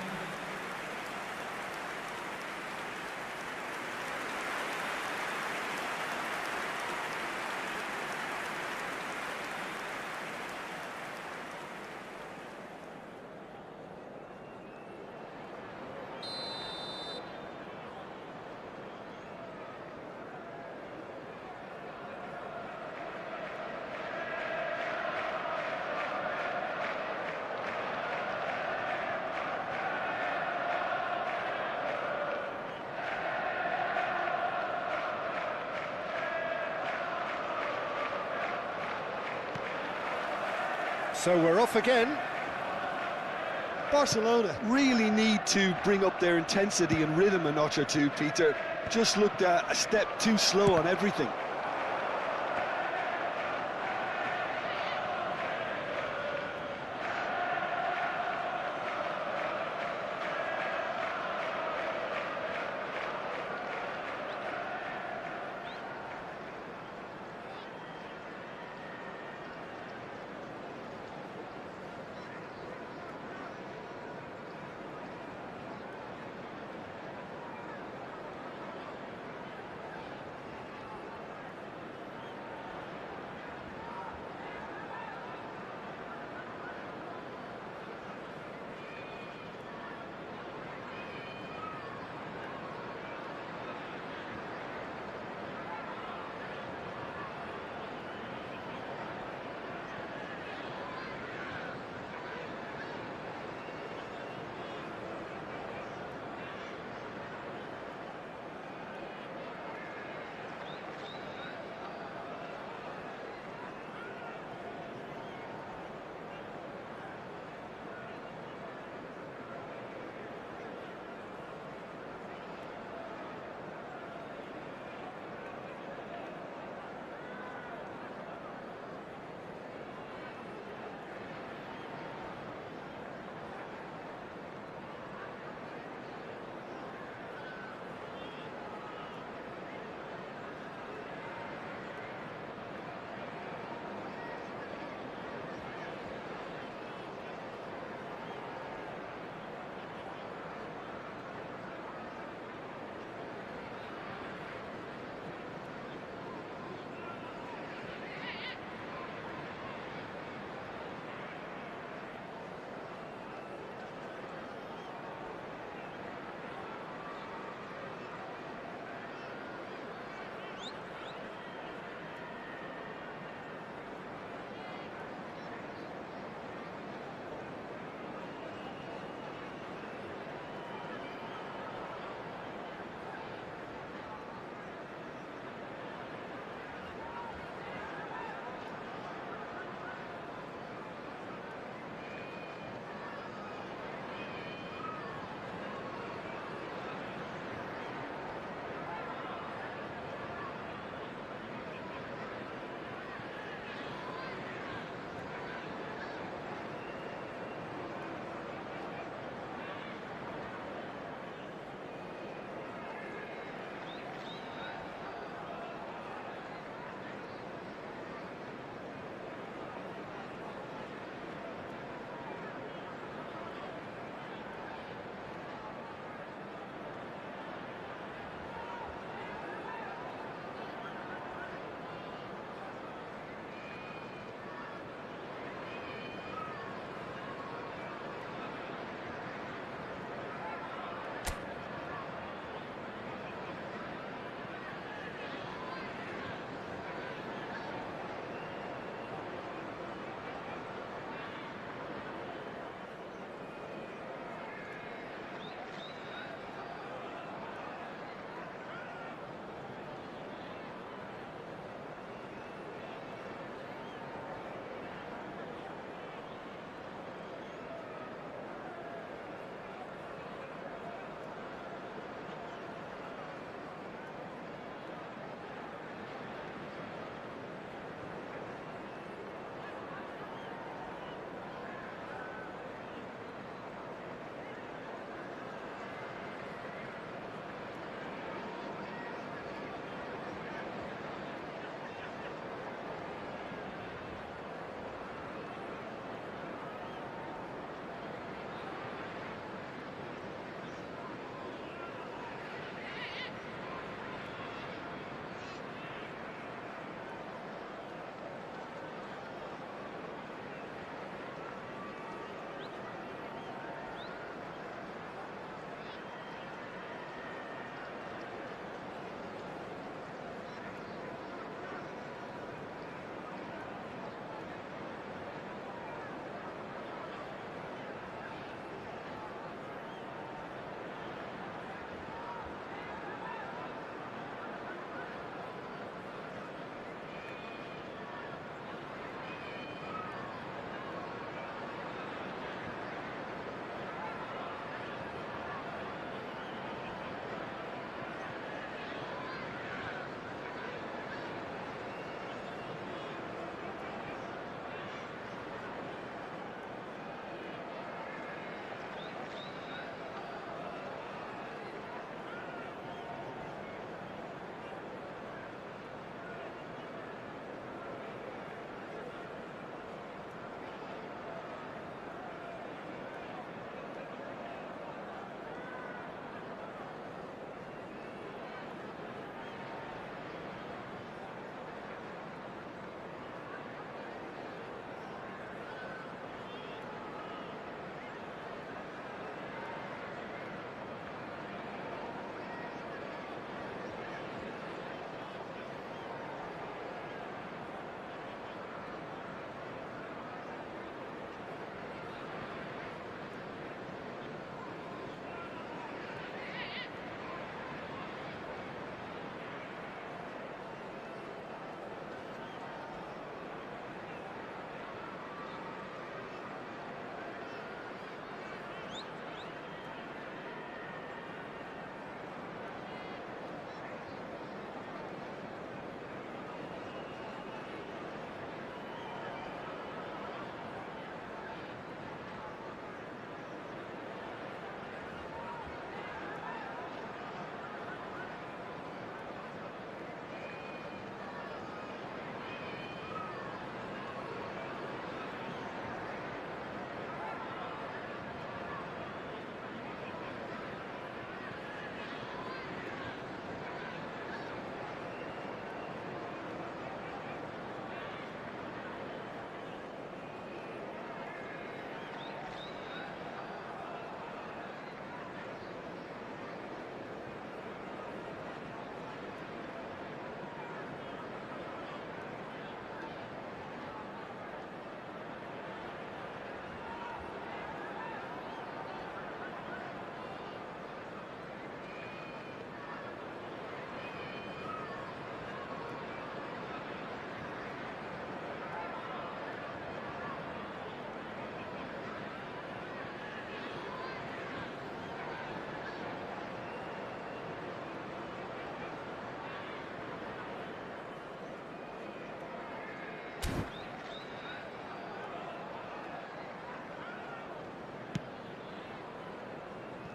So we're off again. Barcelona really need to bring up their intensity and rhythm a notch or two, Peter. Just looked a step too slow on everything.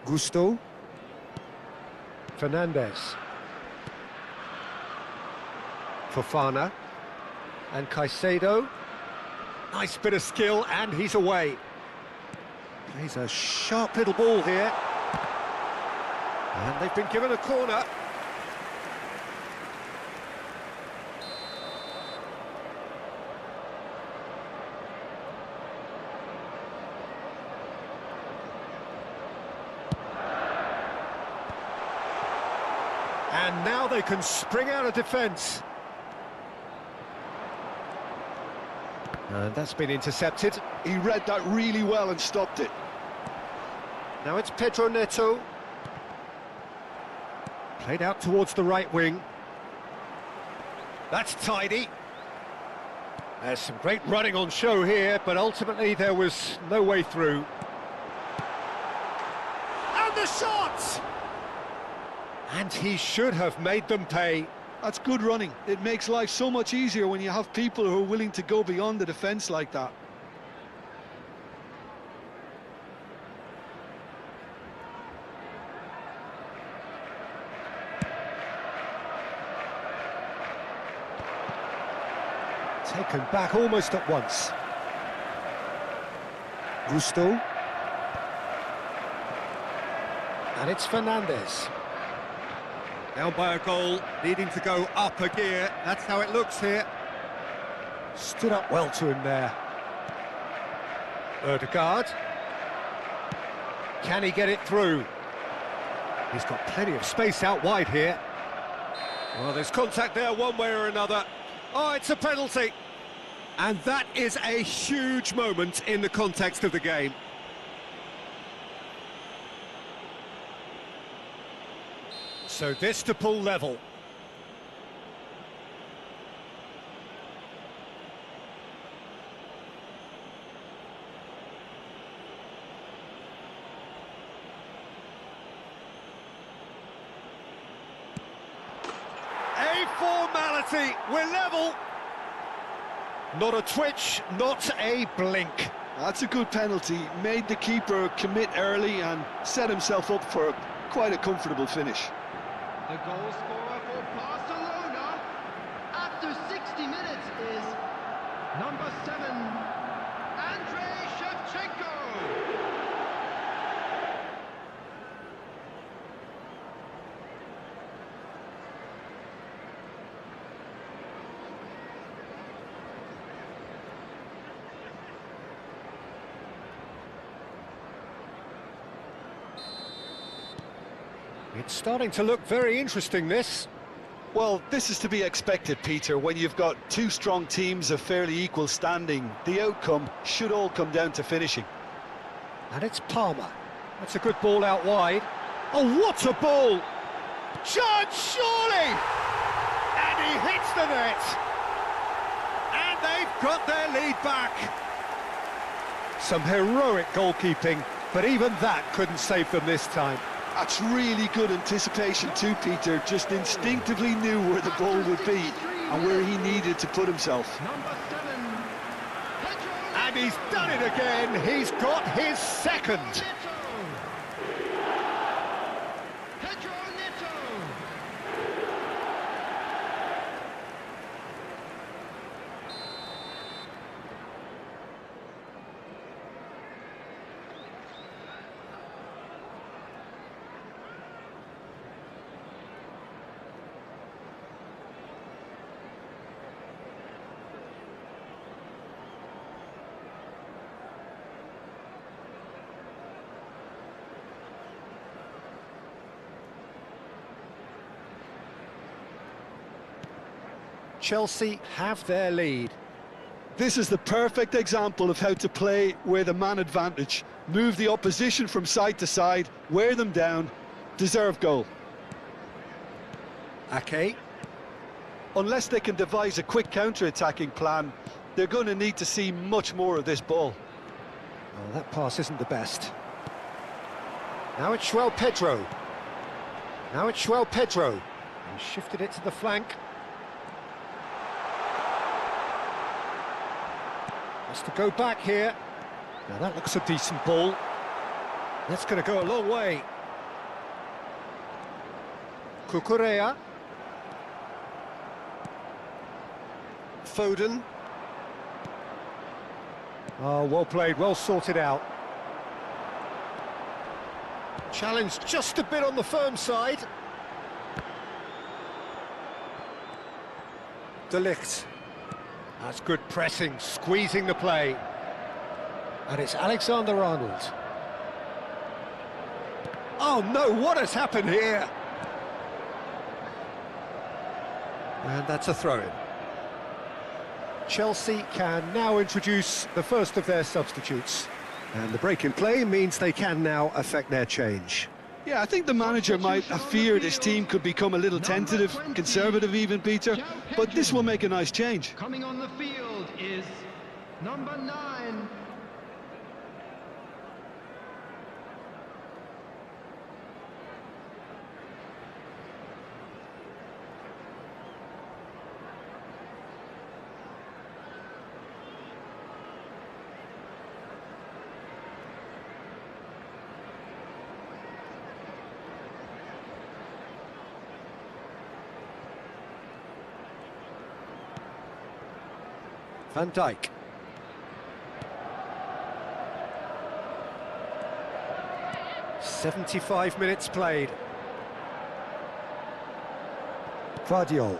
Gusto. Fernandez. Fofana. And Caicedo. Nice bit of skill, and he's away. Plays a sharp little ball here. And they've been given a corner. And now they can spring out of defence. And that's been intercepted. He read that really well and stopped it. Now it's Pedro Neto. Played out towards the right wing. That's tidy. There's some great running on show here, but ultimately there was no way through. And the shot! And he should have made them pay. That's good running. It makes life so much easier when you have people who are willing to go beyond the defence like that. Taken back almost at once. Gusto. And it's Fernandez. Down by a goal, needing to go up a gear. That's how it looks here. Stood up well to him there. Ødegaard. Can he get it through? He's got plenty of space out wide here. Well, there's contact there one way or another. Oh, it's a penalty. And that is a huge moment in the context of the game. So this to pull level. A formality, we're level. Not a twitch, not a blink. That's a good penalty. Made the keeper commit early and set himself up for quite a comfortable finish. The goal scorer for Barcelona after 60 minutes is number 7, Andrei Shevchenko. It's starting to look very interesting, this. Well, this is to be expected, Peter. When you've got two strong teams of fairly equal standing, the outcome should all come down to finishing. And it's Palmer. That's a good ball out wide. Oh, what a ball! Judge, surely! And he hits the net! And they've got their lead back. Some heroic goalkeeping, but even that couldn't save them this time. That's really good anticipation too, Peter. Just instinctively knew where the ball would be and where he needed to put himself. Number 7, Pedro And he's done it again. He's got his second. Pedro Neto. Chelsea have their lead. This is the perfect example of how to play with a man advantage. Move the opposition from side to side, wear them down, deserve goal. Ake. Unless they can devise a quick counter-attacking plan, they're going to need to see much more of this ball. Oh, that pass isn't the best. Now it's João Pedro. Now it's João Pedro. He shifted it to the flank. Has to go back here. Now that looks a decent ball. That's going to go a long way. Cucurella. Foden. Oh, well played, well sorted out. Challenge just a bit on the firm side. De Ligt. That's good pressing, squeezing the play. And it's Alexander-Arnold. Oh no, what has happened here? And that's a throw-in. Chelsea can now introduce the first of their substitutes. And the break in play means they can now affect their change. Yeah, I think the manager might have feared his team could become a little tentative, conservative even, Peter, but this will make a nice change. Coming on the field is number 9. Van Dijk. "75 minutes played. Guardiola.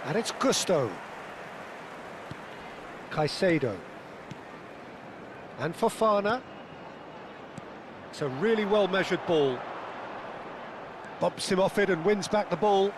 And it's Gusto. Caicedo. And Fofana. It's a really well-measured ball. Bumps him off it and wins back the ball.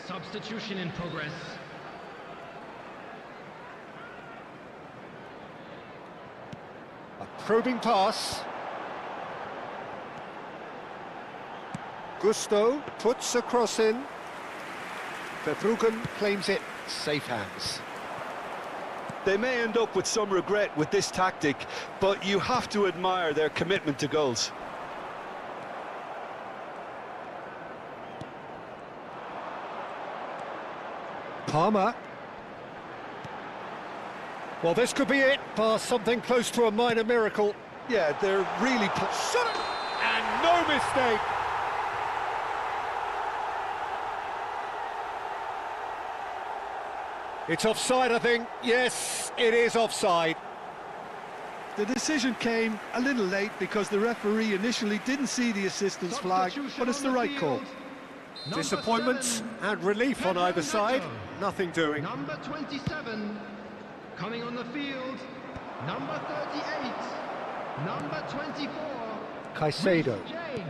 Substitution in progress. A probing pass. Gusto puts a cross in. Verbruggen claims it. Safe hands. They may end up with some regret with this tactic, but you have to admire their commitment to goals. Palmer. Well, this could be it. Past something close to a minor miracle. Yeah, they're really... Shut it! And no mistake! It's offside, I think. Yes, it is offside. The decision came a little late because the referee initially didn't see the assistance flag, but it's the right call. Disappointments and relief on either side. Nothing doing. Number 27, coming on the field, number 38, number 24, Caicedo. James.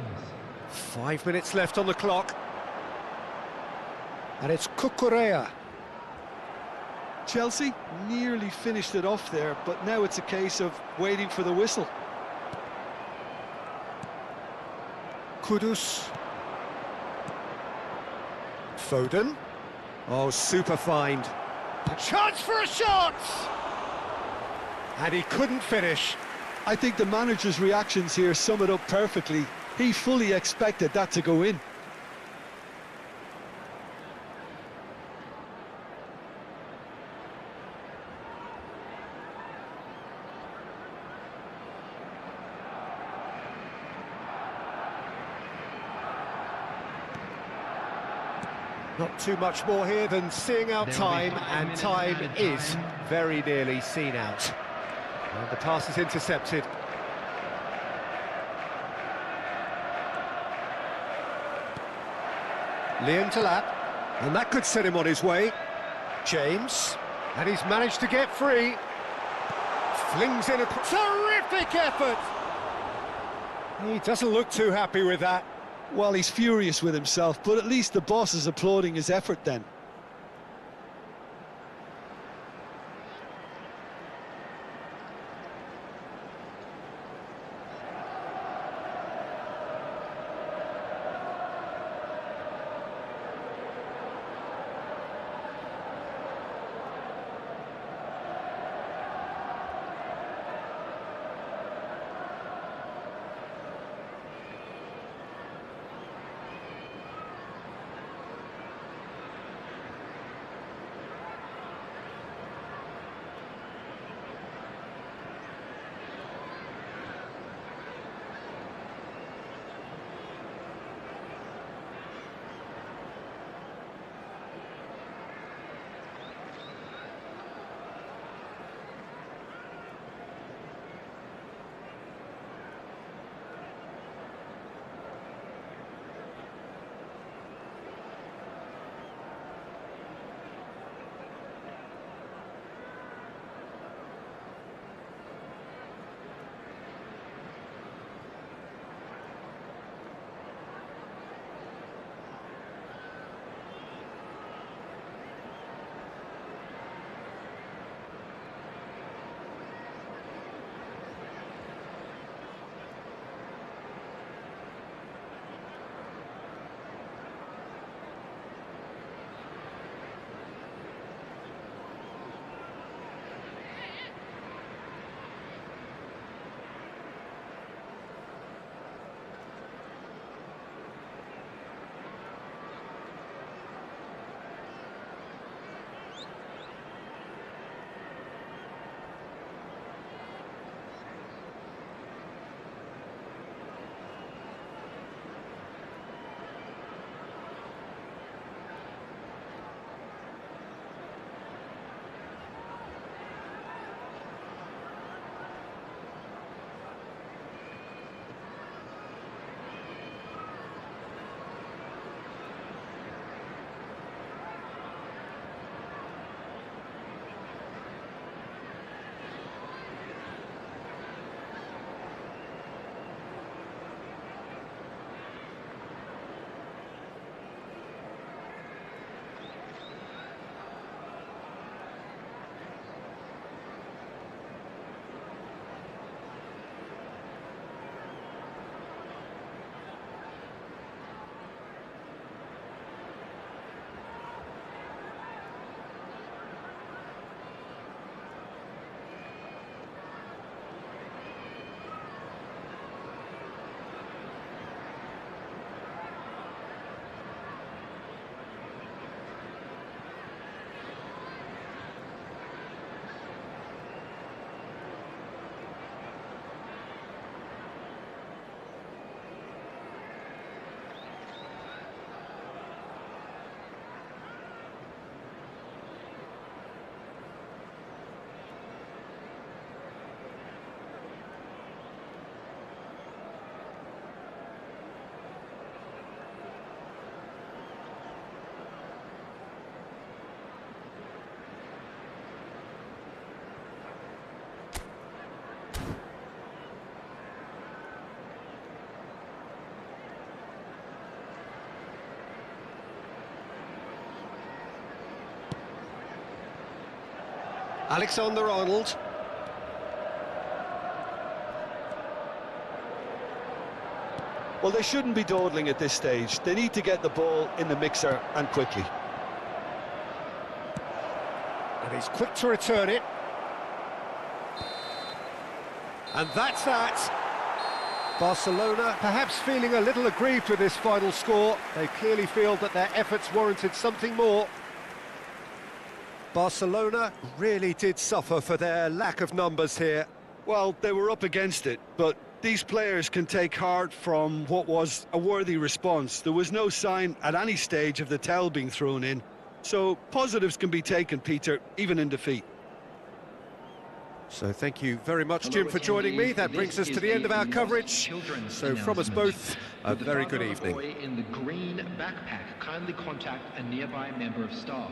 5 minutes left on the clock. And it's Cucurella. Chelsea nearly finished it off there, but now it's a case of waiting for the whistle. Kudus. Foden. Oh, super find. A chance for a shot! And he couldn't finish. I think the manager's reactions here sum it up perfectly. He fully expected that to go in. Not too much more here than seeing out There will be time, 5 and minutes time added is time. very nearly seen out. And the pass is intercepted. Liam Talap, and that could set him on his way. James, and he's managed to get free. Flings in a terrific effort. He doesn't look too happy with that. Well, he's furious with himself, but at least the boss is applauding his effort then. Alexander-Arnold. Well, they shouldn't be dawdling at this stage. They need to get the ball in the mixer and quickly. And he's quick to return it. And that's that. Barcelona perhaps feeling a little aggrieved with this final score. They clearly feel that their efforts warranted something more. Barcelona really did suffer for their lack of numbers here. Well, they were up against it, but these players can take heart from what was a worthy response. There was no sign at any stage of the towel being thrown in. So positives can be taken, Peter, even in defeat. So thank you very much, Jim, for joining me. That brings us to the end of our coverage. So from us both, a very good evening. Boy in the green backpack, kindly contact a nearby member of staff.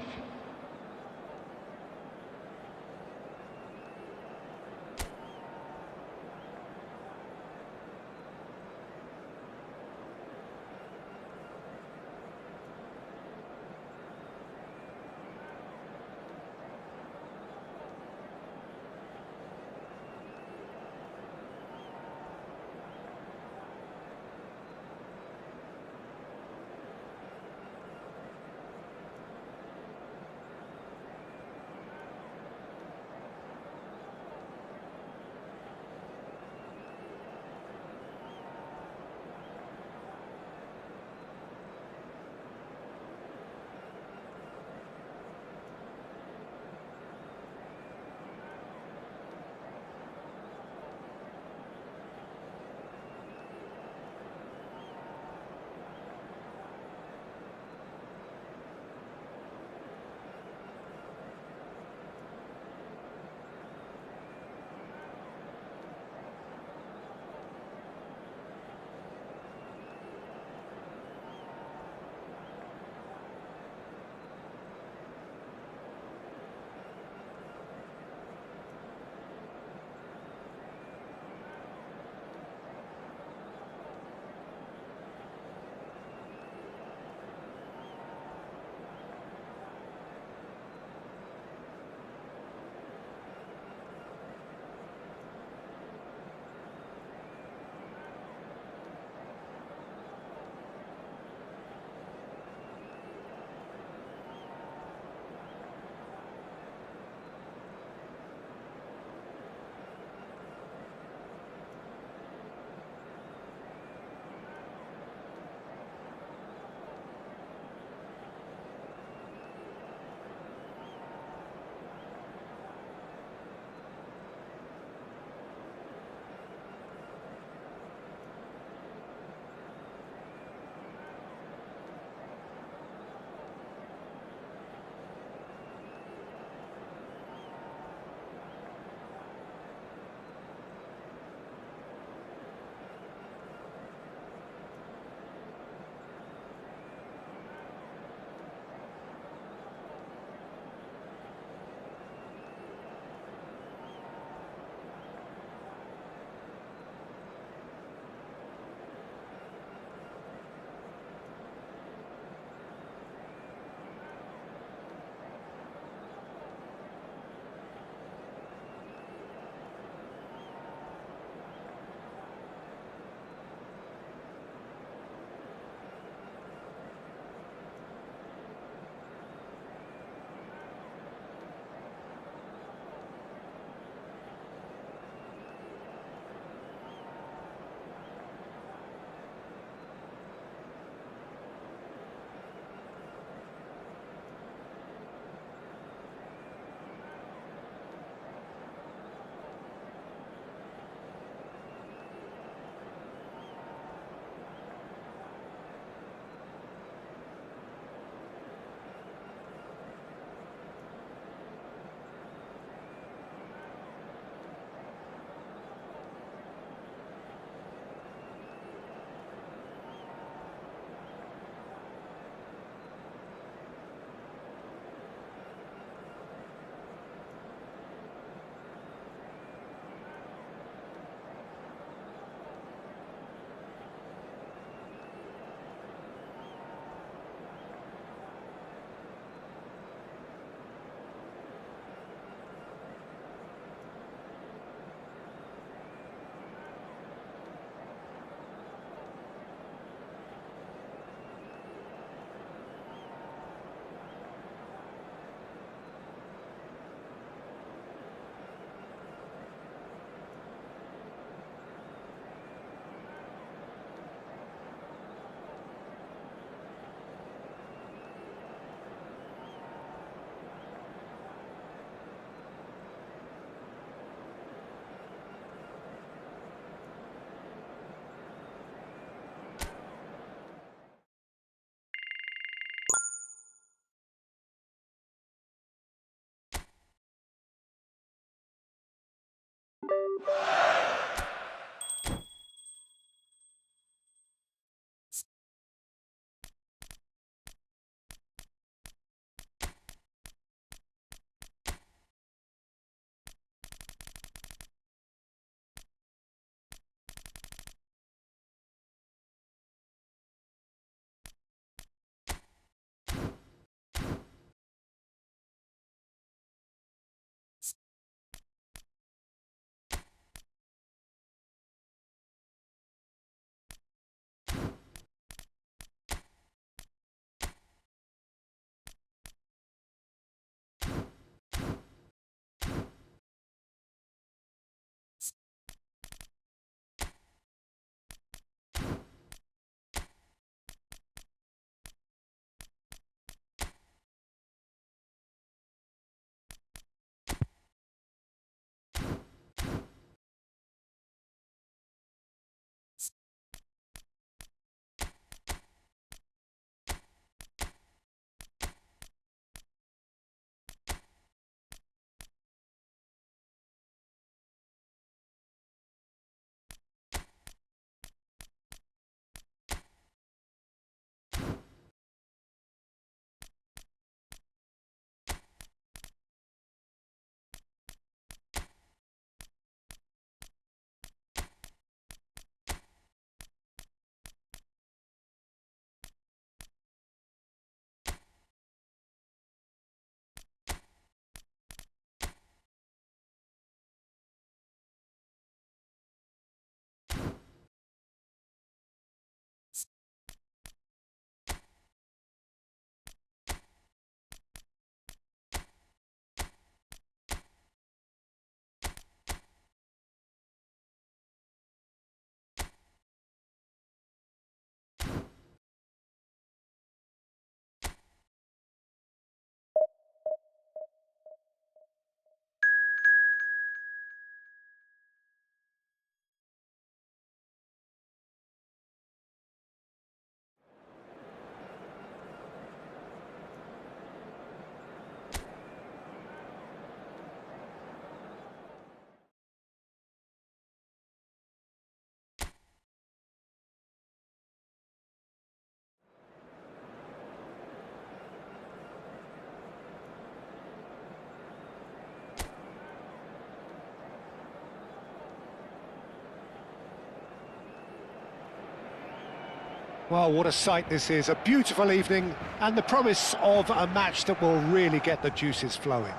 Well, what a sight this is. A beautiful evening and the promise of a match that will really get the juices flowing.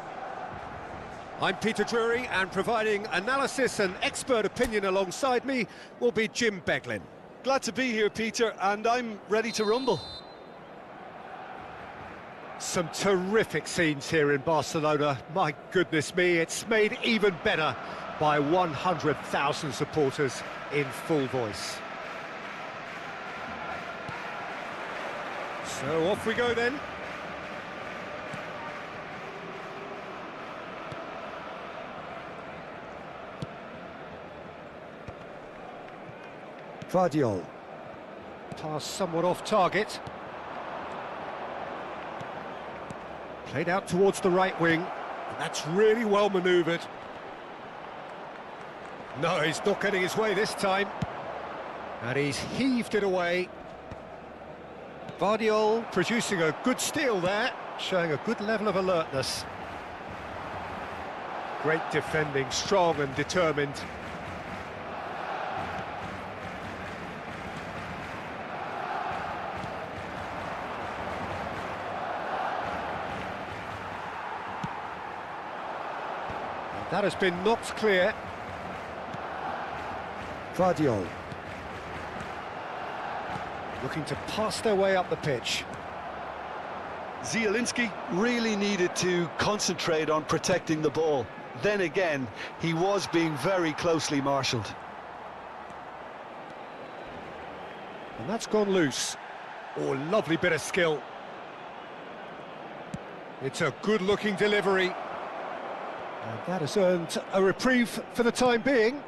I'm Peter Drury, and providing analysis and expert opinion alongside me will be Jim Beglin. Glad to be here, Peter, and I'm ready to rumble. Some terrific scenes here in Barcelona. My goodness me, it's made even better by 100,000 supporters in full voice. So off we go then. Vardiol. Pass somewhat off target. Played out towards the right wing, and that's really well manoeuvred. No, he's not getting his way this time. And he's heaved it away. Vardiol producing a good steal there, showing a good level of alertness. Great defending, strong and determined. And that has been knocked clear. Vardiol. Looking to pass their way up the pitch. Zielinski really needed to concentrate on protecting the ball. Then again, he was being very closely marshalled. And that's gone loose. Oh, lovely bit of skill. It's a good-looking delivery. And that has earned a reprieve for the time being.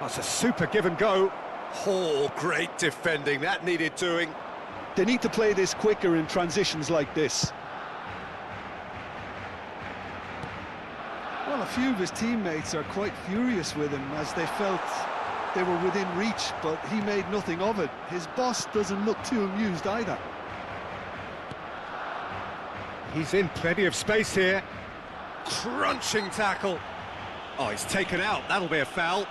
That's a super give and go. Oh, great defending, that needed doing. They need to play this quicker in transitions like this. Well, Well, a few of his teammates are quite furious with him as they felt they were within reach, but he made nothing of it. His boss doesn't look too amused either. He's in plenty of space here. Crunching tackle. Oh, he's taken out. That'll be a foul.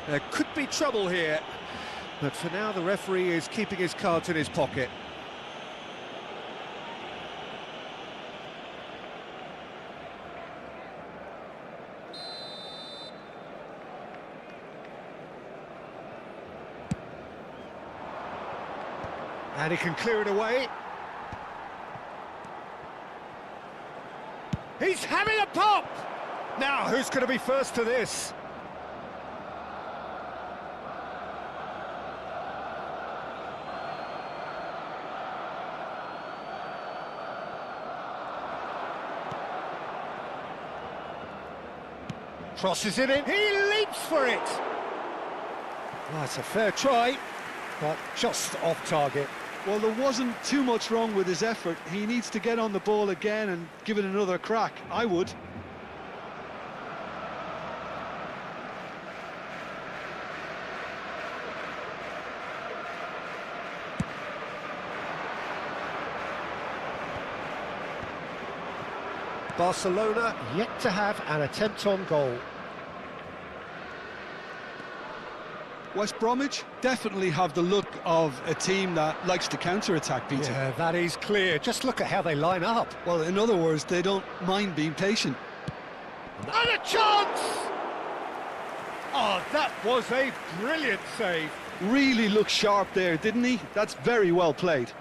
There could be trouble here, but for now the referee is keeping his cards in his pocket. And he can clear it away. He's having a pop! Now, who's going to be first to this? Crosses it in. He leaps for it! Well, it's a fair try, but just off target. Well, there wasn't too much wrong with his effort. He needs to get on the ball again and give it another crack. I would. Barcelona yet to have an attempt on goal. West Bromwich definitely have the look of a team that likes to counter-attack, Peter. Yeah, that is clear. Just look at how they line up. Well, in other words, they don't mind being patient. And a chance! Oh, that was a brilliant save. Really looked sharp there, didn't he? That's very well played.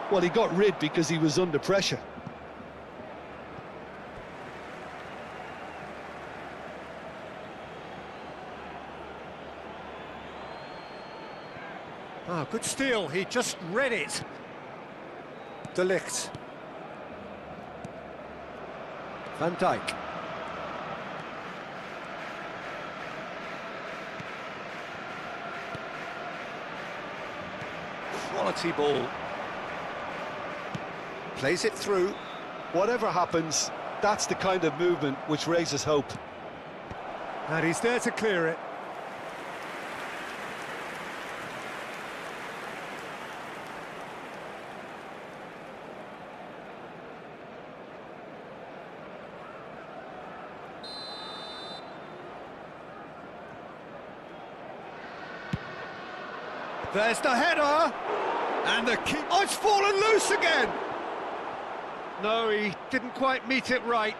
Well, he got rid because he was under pressure. Oh, good steal. He just read it. De Ligt. Van Dijk. Quality ball. Plays it through. Whatever happens, that's the kind of movement which raises hope. And he's there to clear it. There's the header! And the kick. Oh, it's fallen loose again! No, he didn't quite meet it right.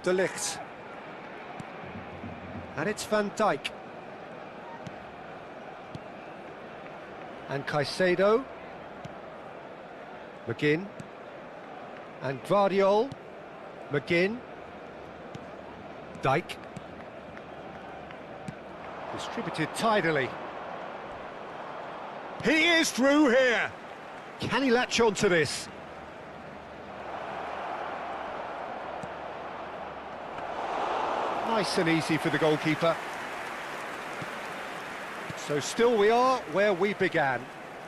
De Ligt. And it's Van Dijk. And Caicedo. McGinn. And Guardiola. McGinn. Dijk. Distributed tidily. He is through here. Can he latch on to this? Nice and easy for the goalkeeper. So still we are where we began.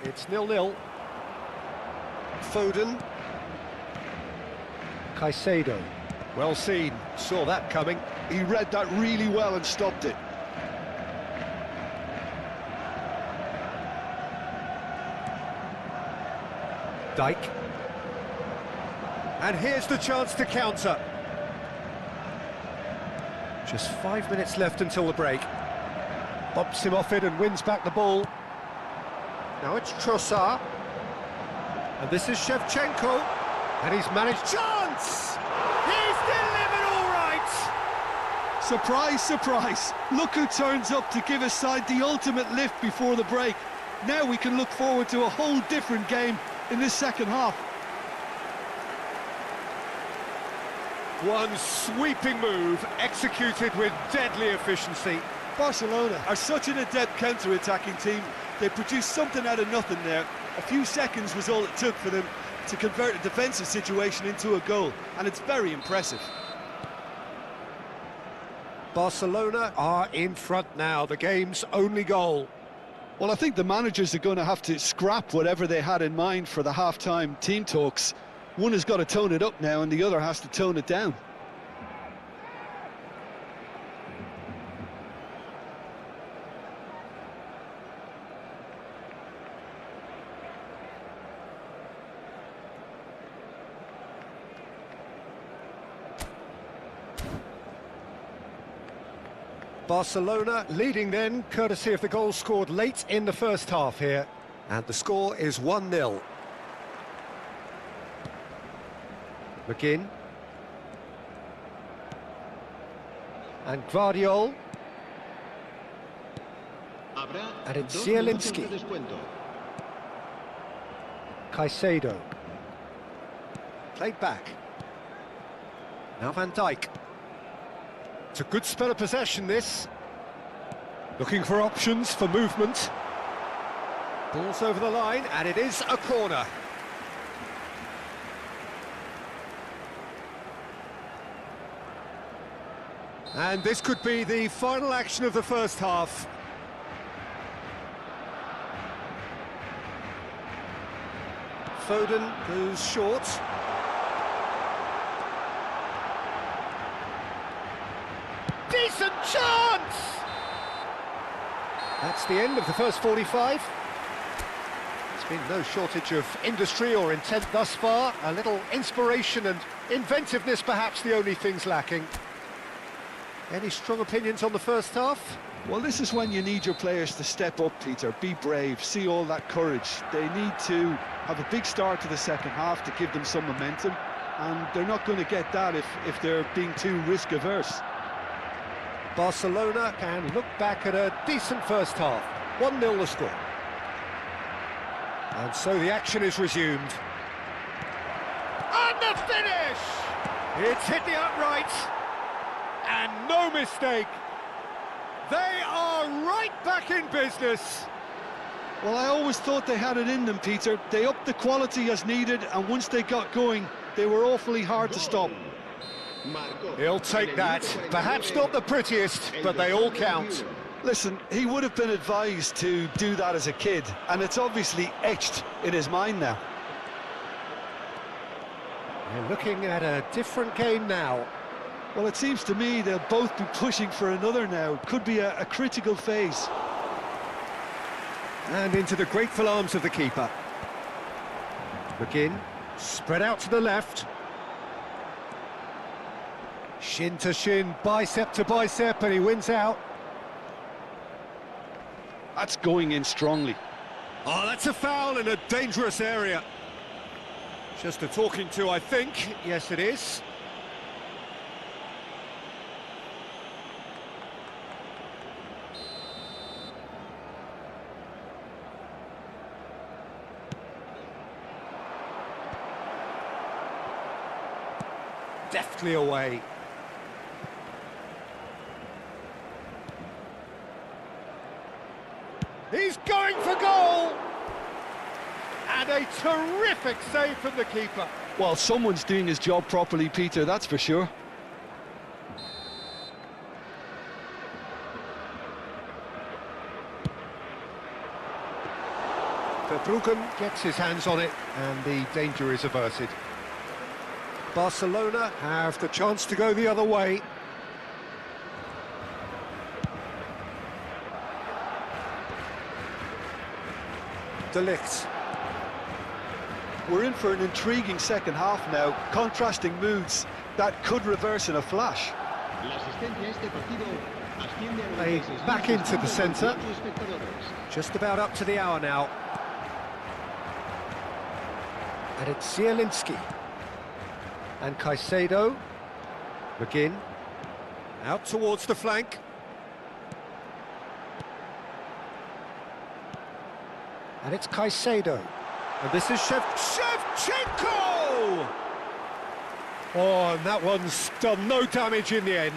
It's 0-0. Foden. Caicedo. Well seen. Saw that coming. He read that really well and stopped it. Dijk. And here's the chance to counter. Just 5 minutes left until the break. Bumps him off it and wins back the ball. Now it's Trossard. And this is Shevchenko. And he's managed... Chance! He's delivered all right! Surprise, surprise. Look who turns up to give his side the ultimate lift before the break. Now we can look forward to a whole different game in this second half. One sweeping move, executed with deadly efficiency. Barcelona are such an adept counter-attacking team. They produced something out of nothing there. A few seconds was all it took for them to convert a defensive situation into a goal, and it's very impressive. Barcelona are in front now, the game's only goal. Well, I think the managers are going to have to scrap whatever they had in mind for the half-time team talks. One has got to tone it up now, and the other has to tone it down. Barcelona leading then, courtesy of the goal scored late in the first half here. And the score is 1-0. McGinn. And Guardiola. And it's Zielinski. Caicedo. Played back. Now Van Dijk. It's a good spell of possession, this. Looking for options for movement. Ball's over the line, and it is a corner. And this could be the final action of the first half. Foden goes short. Decent chance! That's the end of the first 45. There's been no shortage of industry or intent thus far. A little inspiration and inventiveness, perhaps the only things lacking. Any strong opinions on the first half? Well, this is when you need your players to step up, Peter. Be brave, see all that courage. They need to have a big start to the second half to give them some momentum, and they're not going to get that if they're being too risk-averse. Barcelona can look back at a decent first half. 1-0 the score. And so the action is resumed. And the finish! It's hit the upright. And no mistake. They are right back in business. Well, I always thought they had it in them, Peter. They upped the quality as needed, and once they got going, they were awfully hard to stop. He'll take that. Perhaps not the prettiest, but they all count. Listen, he would have been advised to do that as a kid, and it's obviously etched in his mind now. We're looking at a different game now. Well, it seems to me they'll both be pushing for another now. Could be a critical phase. And into the grateful arms of the keeper. McGinn, spread out to the left. Shin to shin, bicep to bicep, and he wins out. That's going in strongly. Oh, that's a foul in a dangerous area. Just a talking to, I think. Yes, it is. deftly away. He's going for goal! And a terrific save from the keeper. Well, someone's doing his job properly, Peter, that's for sure. Verbruggen gets his hands on it, and the danger is averted. Barcelona have the chance to go the other way. De Ligt. We're in for an intriguing second half now, contrasting moods that could reverse in a flash. Played back into the centre. Just about up to the hour now. And it's Zielinski. And Caicedo. McGinn. Out towards the flank. And it's Caicedo. And this is Shevchenko! Oh, and that one's done no damage in the end.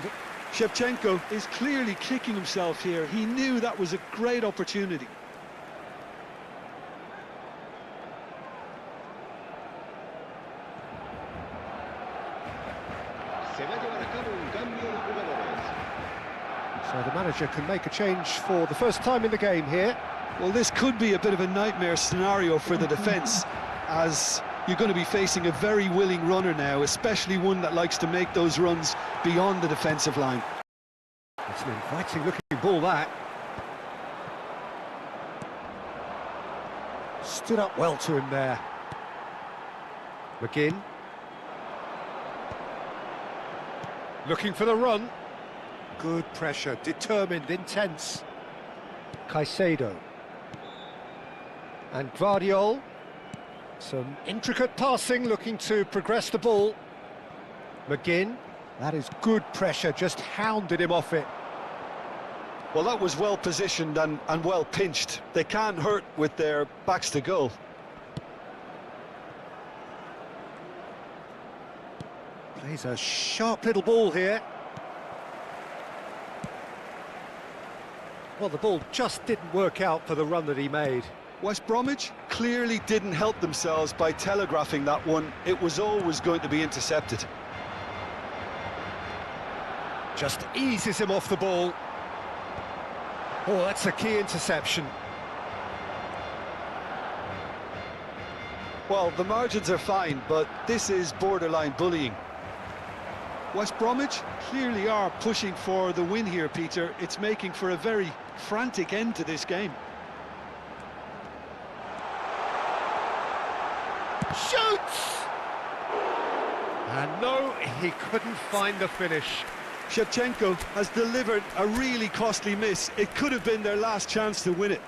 Shevchenko is clearly kicking himself here. He knew that was a great opportunity. So the manager can make a change for the first time in the game here. Well, this could be a bit of a nightmare scenario for the defence, as you're going to be facing a very willing runner now, especially one that likes to make those runs beyond the defensive line. It's an inviting-looking ball, that. Stood up well to him there. McGinn. Looking for the run. Good pressure, determined, intense. Caicedo. And Guardiol. Some intricate passing, looking to progress the ball. McGinn. That is good pressure, just hounded him off it. Well, that was well positioned and well pinched. They can't hurt with their backs to goal. Plays a sharp little ball here. Well, the ball just didn't work out for the run that he made. West Bromwich clearly didn't help themselves by telegraphing that one. It was always going to be intercepted. Just eases him off the ball. Oh, that's a key interception. Well, the margins are fine, but this is borderline bullying. West Bromwich clearly are pushing for the win here, Peter. It's making for a very frantic end to this game. Shoots! And no, he couldn't find the finish. Shevchenko has delivered a really costly miss. It could have been their last chance to win it.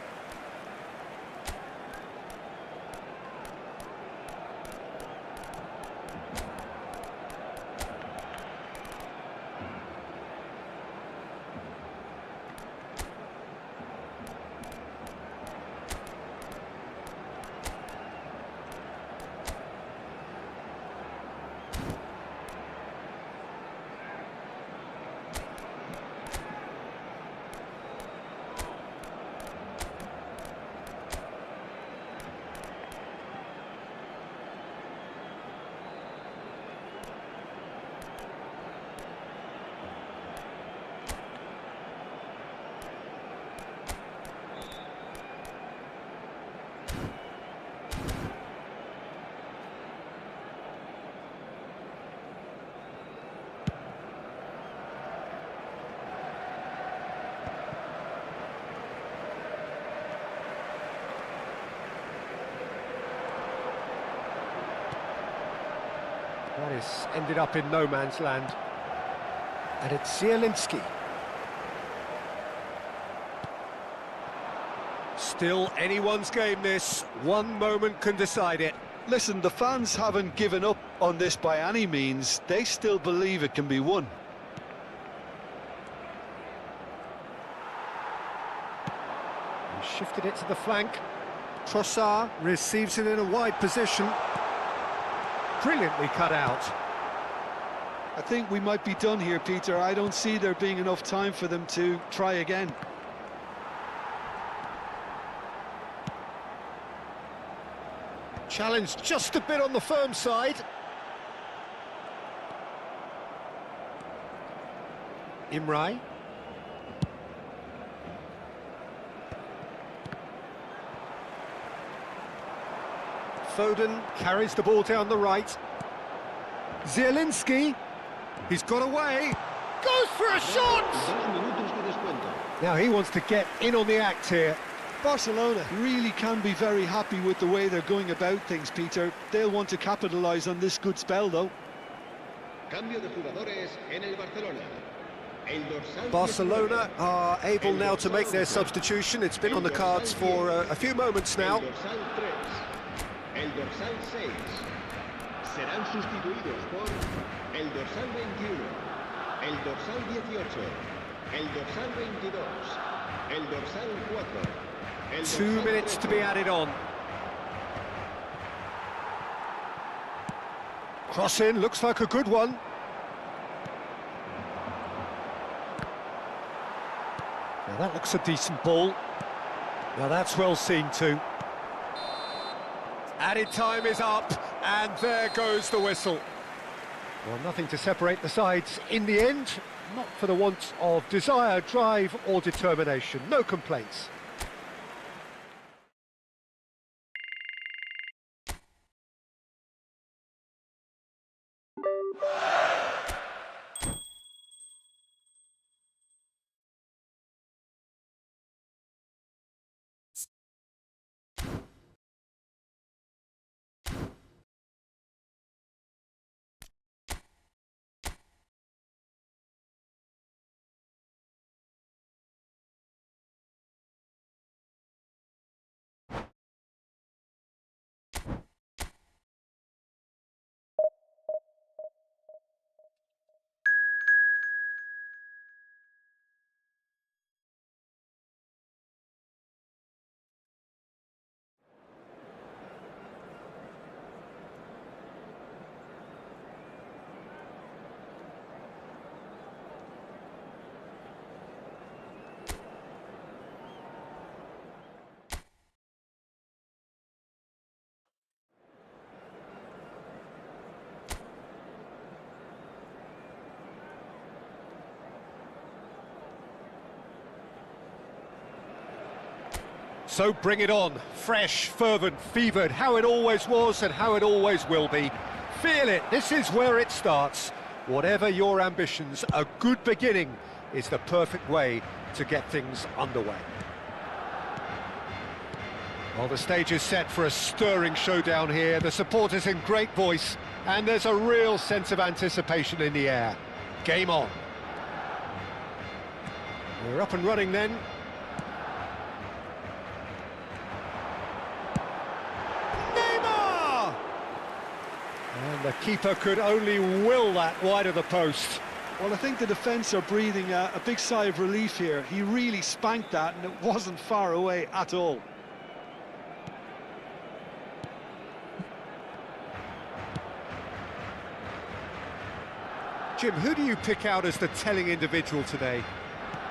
That is ended up in no man's land. And it's Zielinski. Still anyone's game, this. One moment can decide it. Listen, the fans haven't given up on this by any means. They still believe it can be won. He shifted it to the flank. Trossard receives it in a wide position. Brilliantly cut out. I think we might be done here, Peter. I don't see there being enough time for them to try again. Challenge just a bit on the firm side. Imrai. Foden carries the ball down the right. Zielinski, he's got away, goes for a shot! 2 minutos de descuento. Now he wants to get in on the act here. Barcelona really can be very happy with the way they're going about things, Peter. They'll want to capitalise on this good spell, though. Cambio de jugadores en el Barcelona. El dorsal Barcelona 19. are able now to make their substitution. It's been on the cards for a few moments now. El dorsal 3. El dorsal 6. Serán sustituidos por el dorsal 21. El dorsal 18. El dorsal 22. El dorsal 4. El 2 dorsal minutes to be 13. added on. Cross in, looks like a good one. Now that looks a decent ball. Now that's well seen too. Added time is up, and there goes the whistle. Well, nothing to separate the sides in the end, not for the want of desire, drive or determination. No complaints. So bring it on, fresh, fervent, fevered, how it always was and how it always will be. Feel it, this is where it starts. Whatever your ambitions, a good beginning is the perfect way to get things underway. Well, the stage is set for a stirring showdown here. The supporters in great voice, and there's a real sense of anticipation in the air. Game on. We're up and running then. And the keeper could only will that wide of the post. Well, I think the defence are breathing a big sigh of relief here. He really spanked that, and it wasn't far away at all. Jim, who do you pick out as the telling individual today?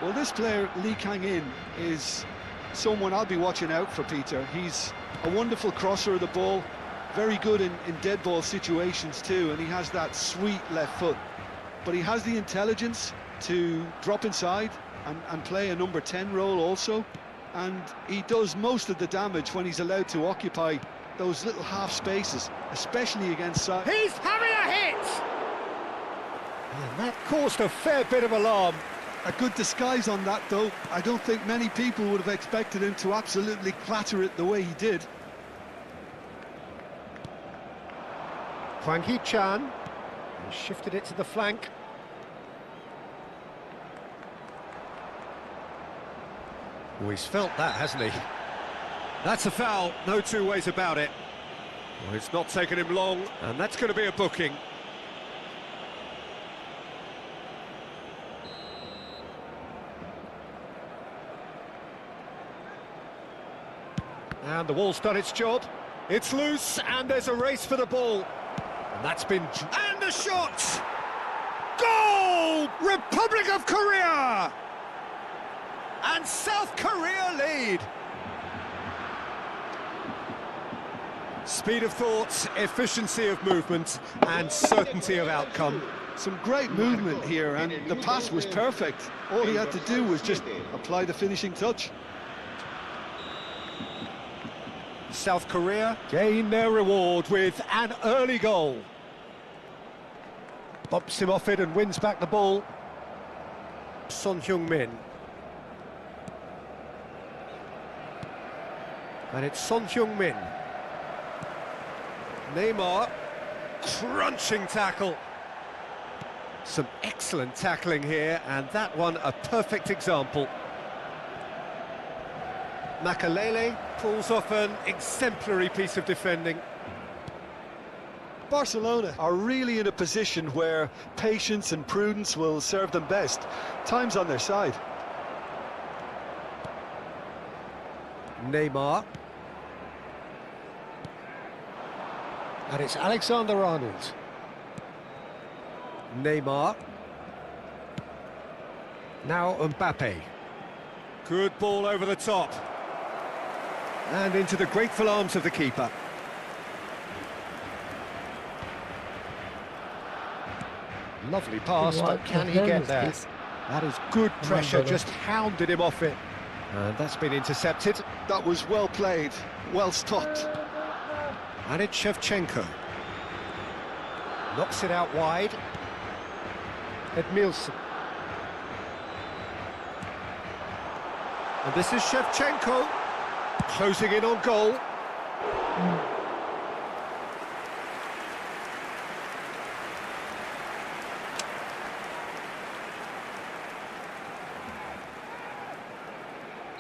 Well, this player, Lee Kang-in, is someone I'll be watching out for, Peter. He's a wonderful crosser of the ball, very good in dead ball situations too, and he has that sweet left foot. But he has the intelligence to drop inside and play a number 10 role also, and he does most of the damage when he's allowed to occupy those little half spaces, especially against side. He's having a hit! And that caused a fair bit of alarm. A good disguise on that, though. I don't think many people would have expected him to absolutely clatter it the way he did. Hwang Hee-chan shifted it to the flank. Oh, he's felt that, hasn't he? That's a foul, no two ways about it. Well, it's not taken him long, and that's going to be a booking. And the wall's done its job. It's loose, and there's a race for the ball. And that's been... And a shot! Goal! Republic of Korea! And South Korea lead. Speed of thought, efficiency of movement, and certainty of outcome. Some great movement here, and the pass was perfect. All he had to do was just apply the finishing touch. South Korea gain their reward with an early goal. Bumps him off it and wins back the ball. Son Heung-min. And it's Son Heung-min. Neymar, crunching tackle. Some excellent tackling here, and that one a perfect example. Makalele pulls off an exemplary piece of defending. Barcelona are really in a position where patience and prudence will serve them best. Time's on their side. Neymar. And it's Alexander-Arnold. Neymar. Now Mbappe. Good ball over the top. And into the grateful arms of the keeper. Lovely pass, but can he get there? That is good pressure, just hounded him off it. And that's been intercepted. That was well played, well stopped. And it's Shevchenko. Knocks it out wide. Edmilson. And this is Shevchenko. Closing in on goal.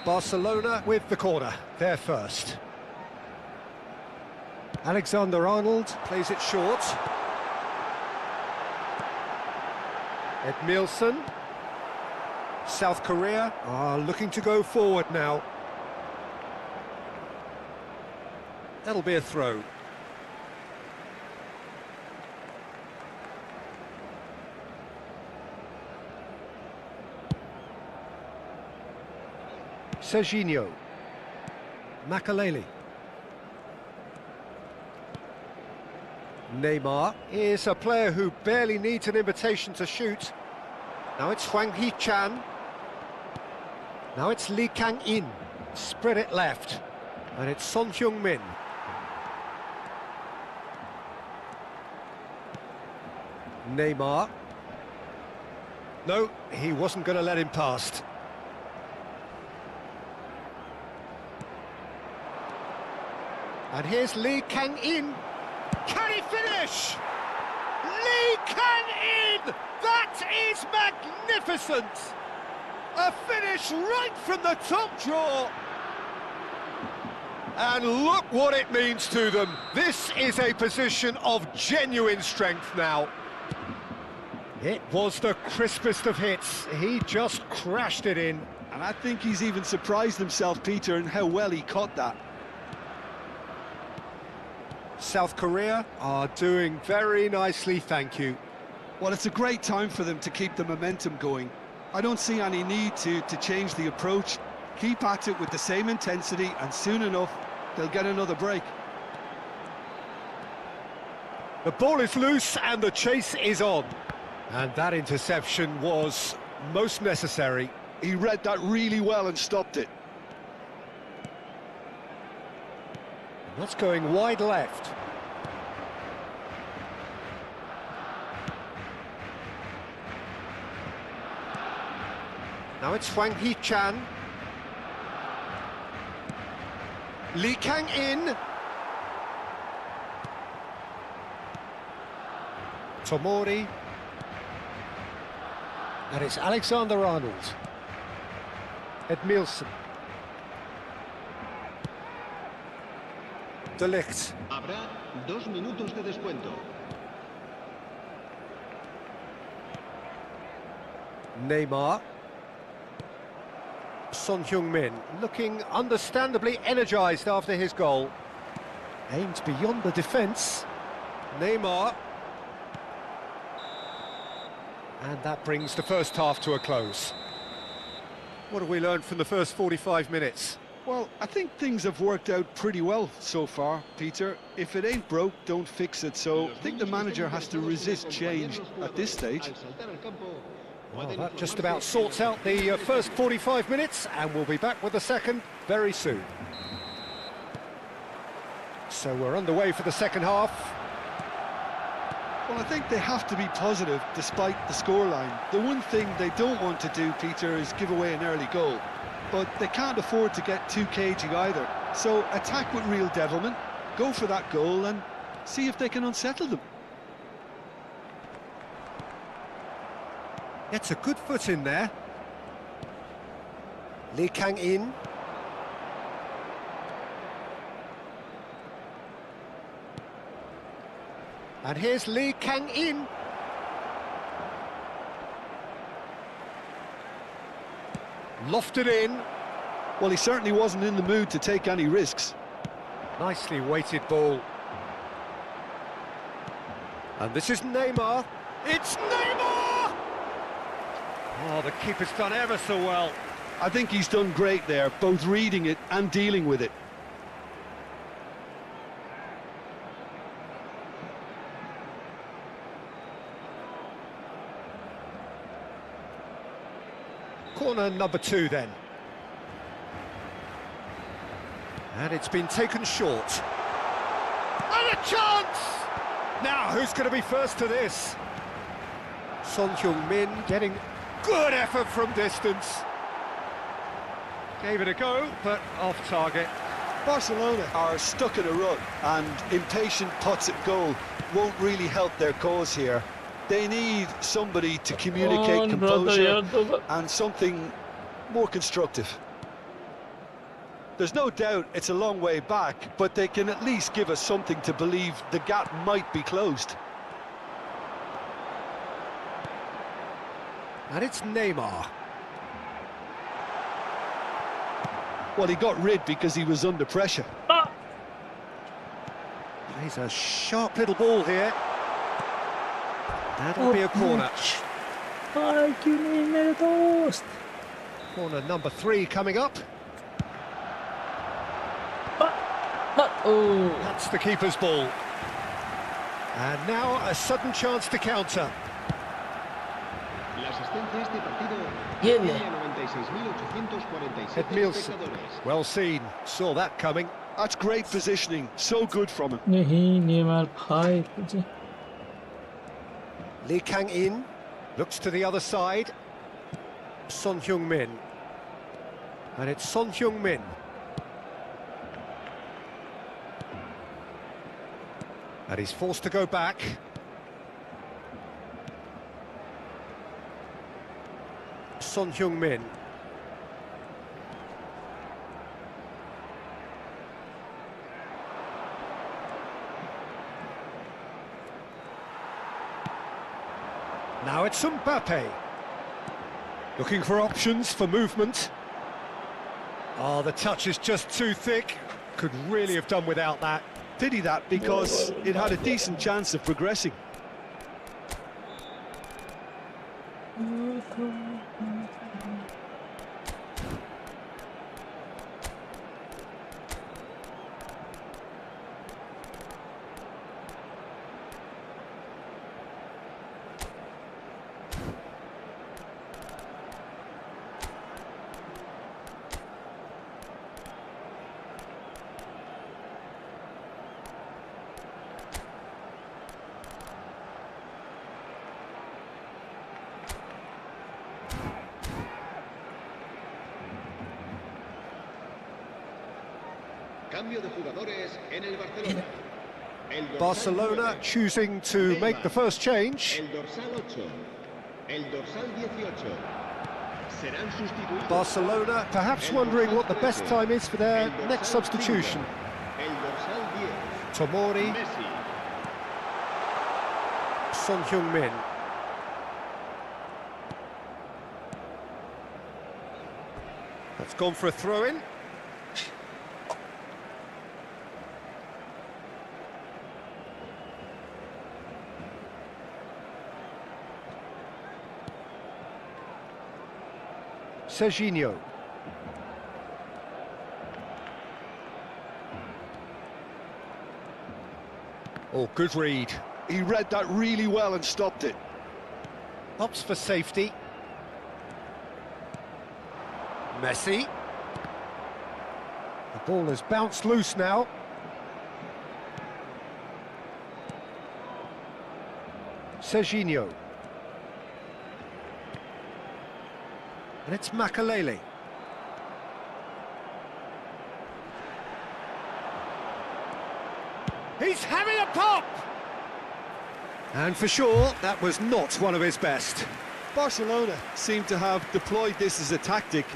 Barcelona with the corner, they're first. Alexander-Arnold plays it short. Edmilson. South Korea are looking to go forward now. That'll be a throw. Serginho. Makalele. Neymar is a player who barely needs an invitation to shoot. Now it's Hwang Hee-chan. Now it's Lee Kang-in. Spread it left. And it's Son Heung-min. Neymar. No, he wasn't going to let him past. And here's Lee Kang-in. Can he finish? Lee Kang-in! That is magnificent! A finish right from the top drawer. And look what it means to them. This is a position of genuine strength now. It was the crispest of hits. He just crashed it in. And I think he's even surprised himself, Peter, in how well he caught that. South Korea are doing very nicely, thank you. Well, it's a great time for them to keep the momentum going. I don't see any need to change the approach. Keep at it with the same intensity, and soon enough, they'll get another break. The ball is loose and the chase is on. And that interception was most necessary. He read that really well and stopped it. That's going wide left. Now it's Hwang Hee-chan. Lee Kang-in. Tomori. And it's Alexander-Arnold. Edmilson. De Ligt. Habrá 2 minutos de descuento. Neymar. Son Heung-min looking understandably energised after his goal. Aimed beyond the defence. Neymar. And that brings the first half to a close. What have we learned from the first 45 minutes? Well, I think things have worked out pretty well so far, Peter. If it ain't broke, don't fix it. So I think the manager has to resist change at this stage. Well, that just about sorts out the first 45 minutes, and we'll be back with the second very soon. So we're underway for the second half. Well, I think they have to be positive despite the scoreline. The one thing they don't want to do, Peter, is give away an early goal. But they can't afford to get too cagey either. So attack with real devilment, go for that goal and see if they can unsettle them. Gets a good foot in there. Lee Kang-in. And here's Lee Kang-in. Lofted in. Well, he certainly wasn't in the mood to take any risks. Nicely weighted ball. And this is Neymar. It's Neymar! Oh, the keeper's done ever so well. I think he's done great there, both reading it and dealing with it. Corner number 2 then. And it's been taken short. And a chance! Now, who's going to be first to this? Son Heung-min getting good effort from distance. Gave it a go, but off target. Barcelona are stuck in a rut, and impatient pots at goal won't really help their cause here. They need somebody to communicate composure and something more constructive. There's no doubt it's a long way back, but they can at least give us something to believe the gap might be closed. And it's Neymar. Well, he got rid because he was under pressure. Plays a sharp little ball here. That'll be a corner. Corner number 3 coming up. That's the keeper's ball. And now a sudden chance to counter. Edmilson, well seen, saw that coming. That's great positioning, so good from him. Lee Kang-in looks to the other side. Son Heung-min. And it's Son Heung-min. And he's forced to go back. Son Heung-min. Now it's Mbappe. Looking for options for movement. Oh, the touch is just too thick. Could really have done without that. Pity that, because it had a decent chance of progressing. Cambio de jugadores en el Barcelona. Barcelona choosing to make the first change. El dorsal 8. El dorsal 18. Serán sustituidos. Barcelona perhaps wondering what the best time is for their next substitution. El dorsal 10. Tomori, Messi. Son Heung-min. That's gone for a throw-in. Serginho. Oh, good read. He read that really well and stopped it. Opts for safety. Messi. The ball has bounced loose now. Serginho. And it's Makalele. He's having a pop! And for sure, that was not one of his best. Barcelona seem to have deployed this as a tactic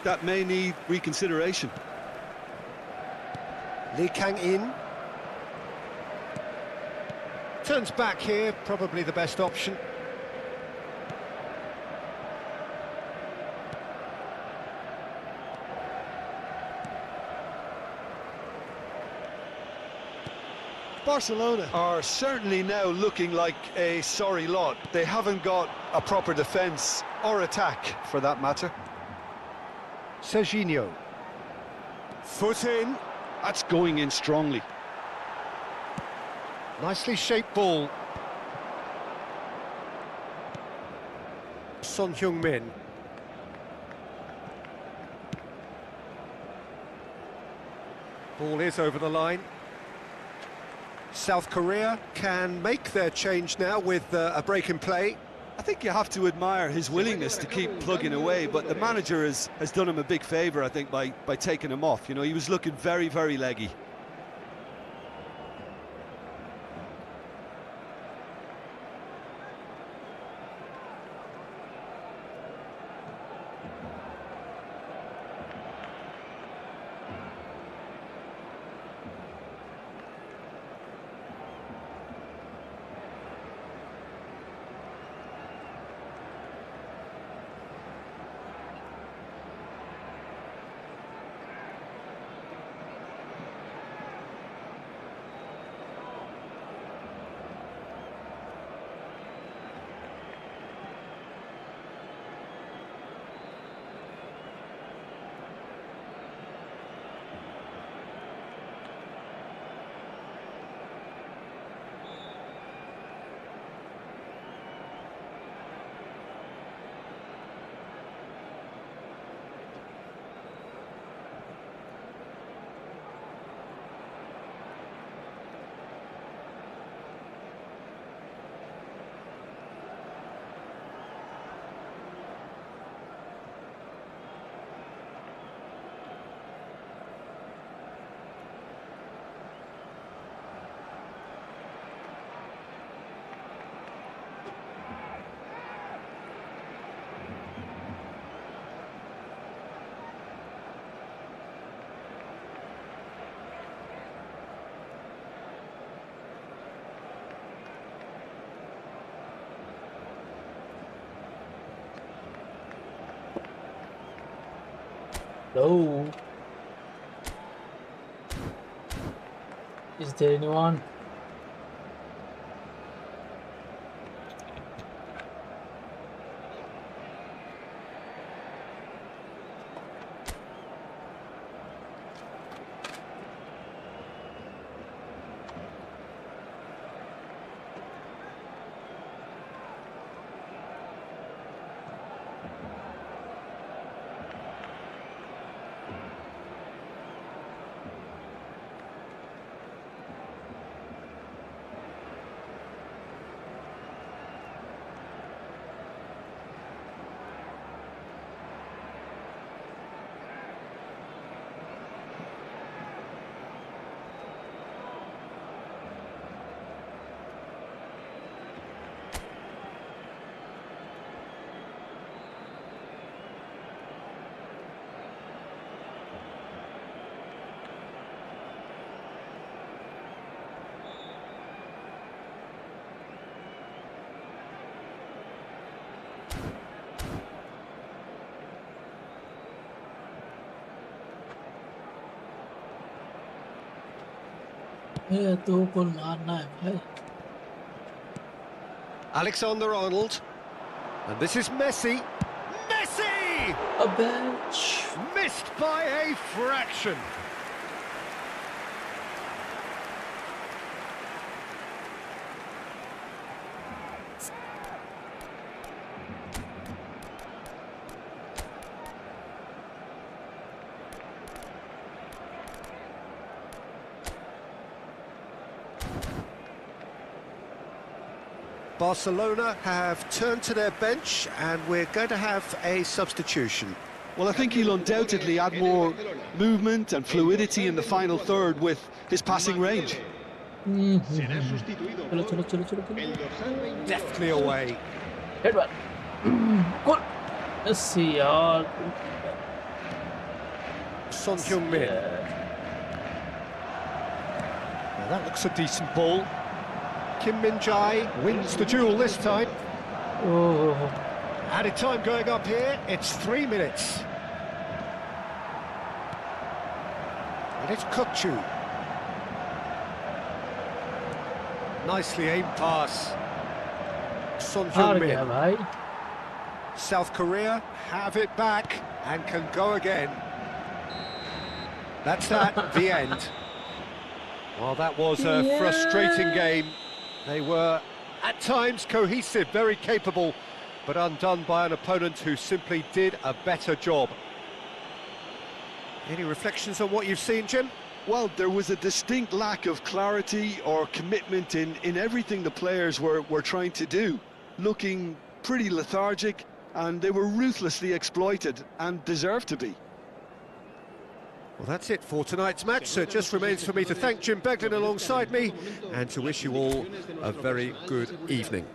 that may need reconsideration. Lee Kang-in. Turns back here, probably the best option. Barcelona are certainly now looking like a sorry lot. They haven't got a proper defence or attack, for that matter. Serginho. Foot in. That's going in strongly. Nicely shaped ball. Son Heung-min. Ball is over the line. South Korea can make their change now with a break in play. I think you have to admire his willingness to keep plugging away, but the manager has done him a big favour, I think, by taking him off. You know, he was looking very, very leggy. Hello. Is there anyone? ये तो गोल मारना है भाई. Alexander-Arnold. And this is Messi. Messi! away! A bench. Missed by a fraction. Barcelona have turned to their bench and we're going to have a substitution. Well, I think he'll undoubtedly add more movement and fluidity in the final third with his passing range. Será sustituido Chalo, por chalo, chalo, chalo, chalo. el dorsal 22. Deftly away. Headbutt. Good. Let's see, yaar. Son Heung-min. Now that looks a decent ball. Kim Min-jae wins the duel this time. Oh, Added time going up here, it's 3 minutes. And it's Kukchu. Nicely aimed pass. Son हार गया Heung-min. भाई. South Korea have it back and can go again. That's that, the end. Well, that was a frustrating game. They were, at times, cohesive, very capable, but undone by an opponent who simply did a better job. Any reflections on what you've seen, Jim? Well, there was a distinct lack of clarity or commitment in everything the players were trying to do. Looking pretty lethargic, and they were ruthlessly exploited and deserved to be. Well, that's it for tonight's match, so it just remains for me to thank Jim Beglin alongside me and to wish you all a very good evening.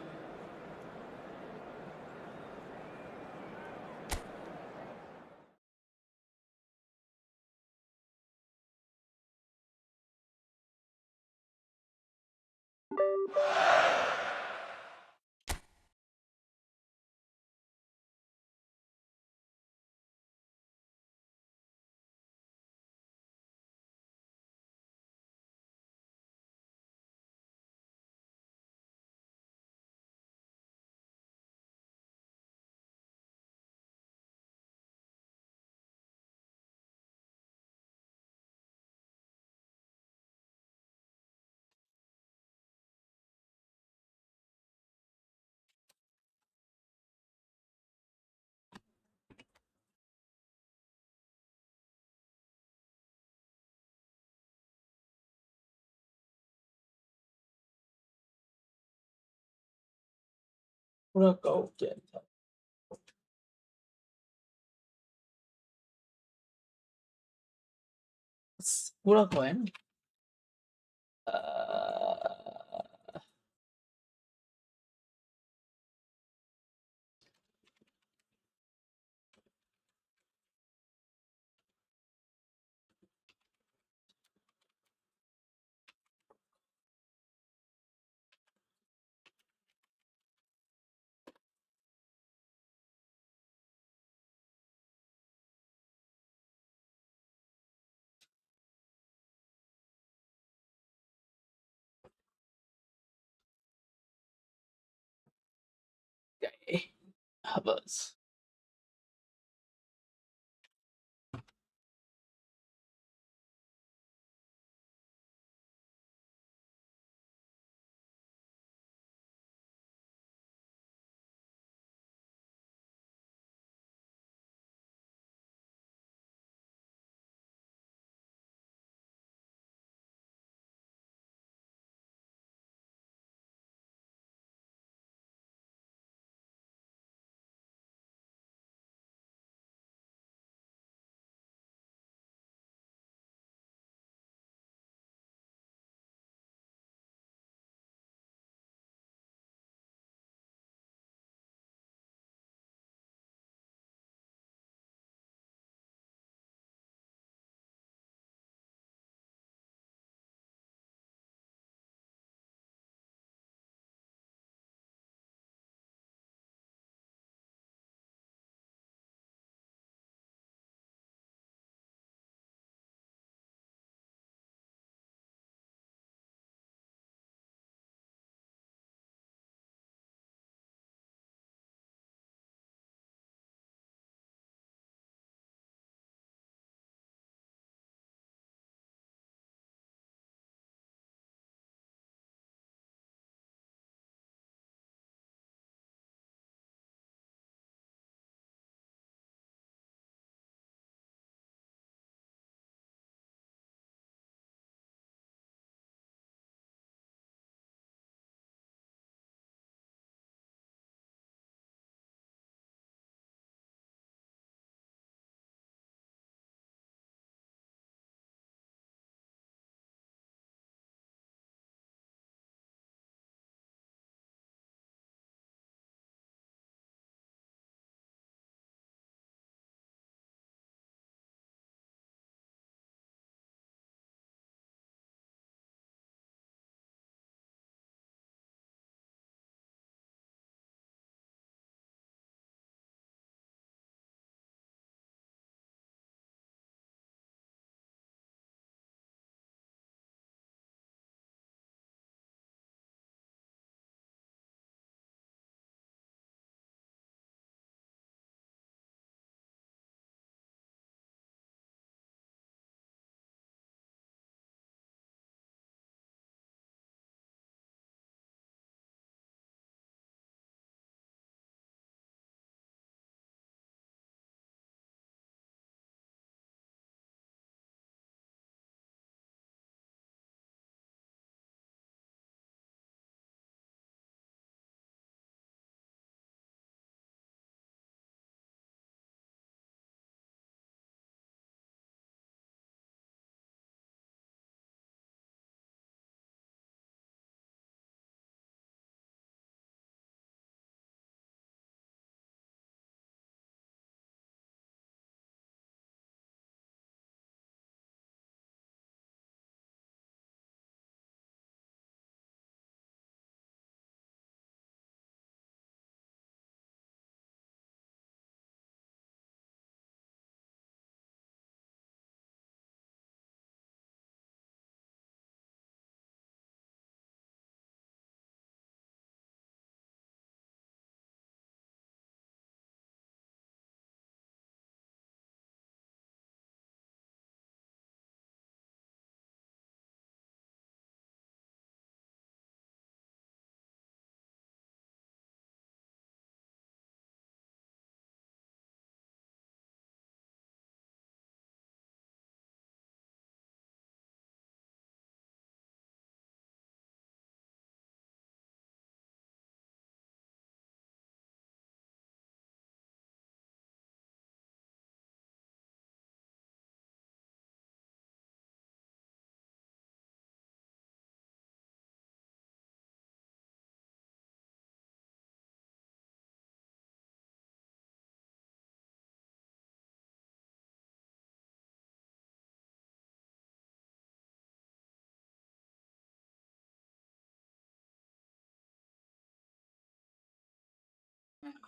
पूरा cout किया था. पूरा coin. Okay. Habas.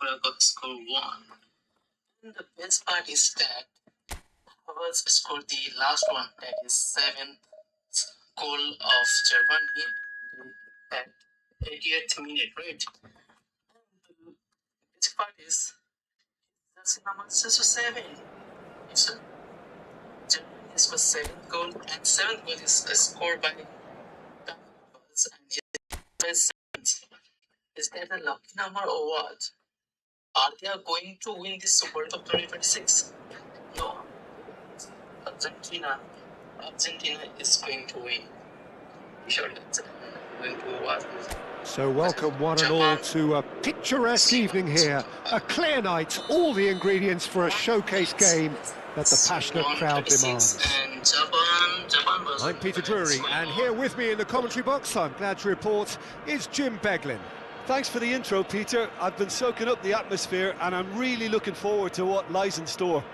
Morocco scored 1. And the best part is that Havertz scored the last one, that is 7th goal of Germany at 88th minute, right? And the best part is that's number 7. It's Germany is for 7th goal, and 7th goal is scored by Havertz, and it's 7th. Is that a lucky number or what? Are they going to win this Super Cup 2026? No. Argentina is going to win. Sure, that's going to watch this. So welcome one and all to a picturesque evening here. A clear night, all the ingredients for a showcase game that the passionate crowd demands. And Japan was I'm Peter Drury, and here with me in the commentary box, I'm glad to report, is Jim Beglin. Thanks for the intro, Peter. I've been soaking up the atmosphere and I'm really looking forward to what lies in store.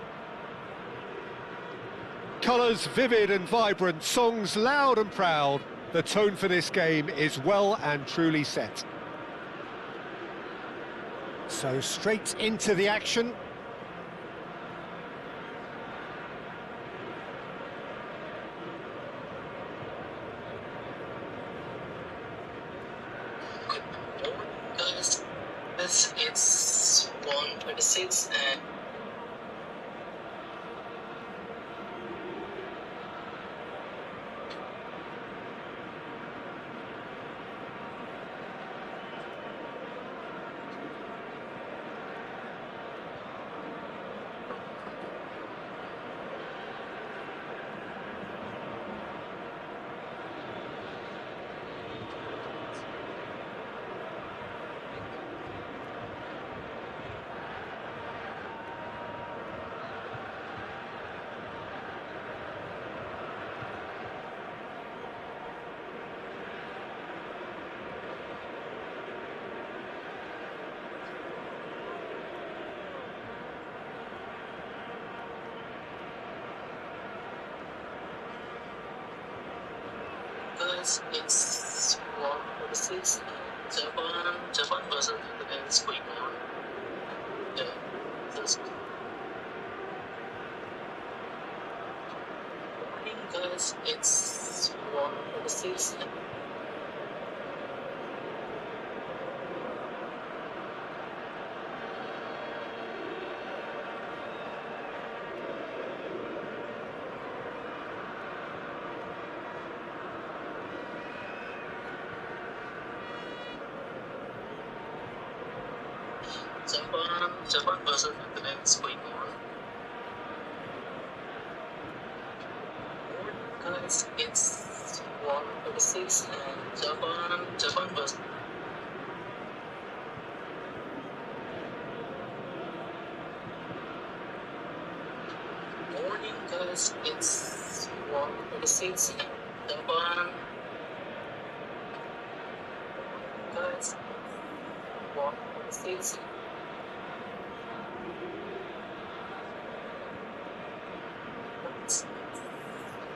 Colours vivid and vibrant, songs loud and proud. The tone for this game is well and truly set. So straight into the action. guys, this it's 1:26 and guys, it's 1:46 and Japan versus Netherlands is going on. Yeah, just morning guys, it's 1:46 and Japan versus Netherlands is going on. Morning guys, it's 1:46 and Japan versus morning guys, it's 1:46 and Japan guys 1:46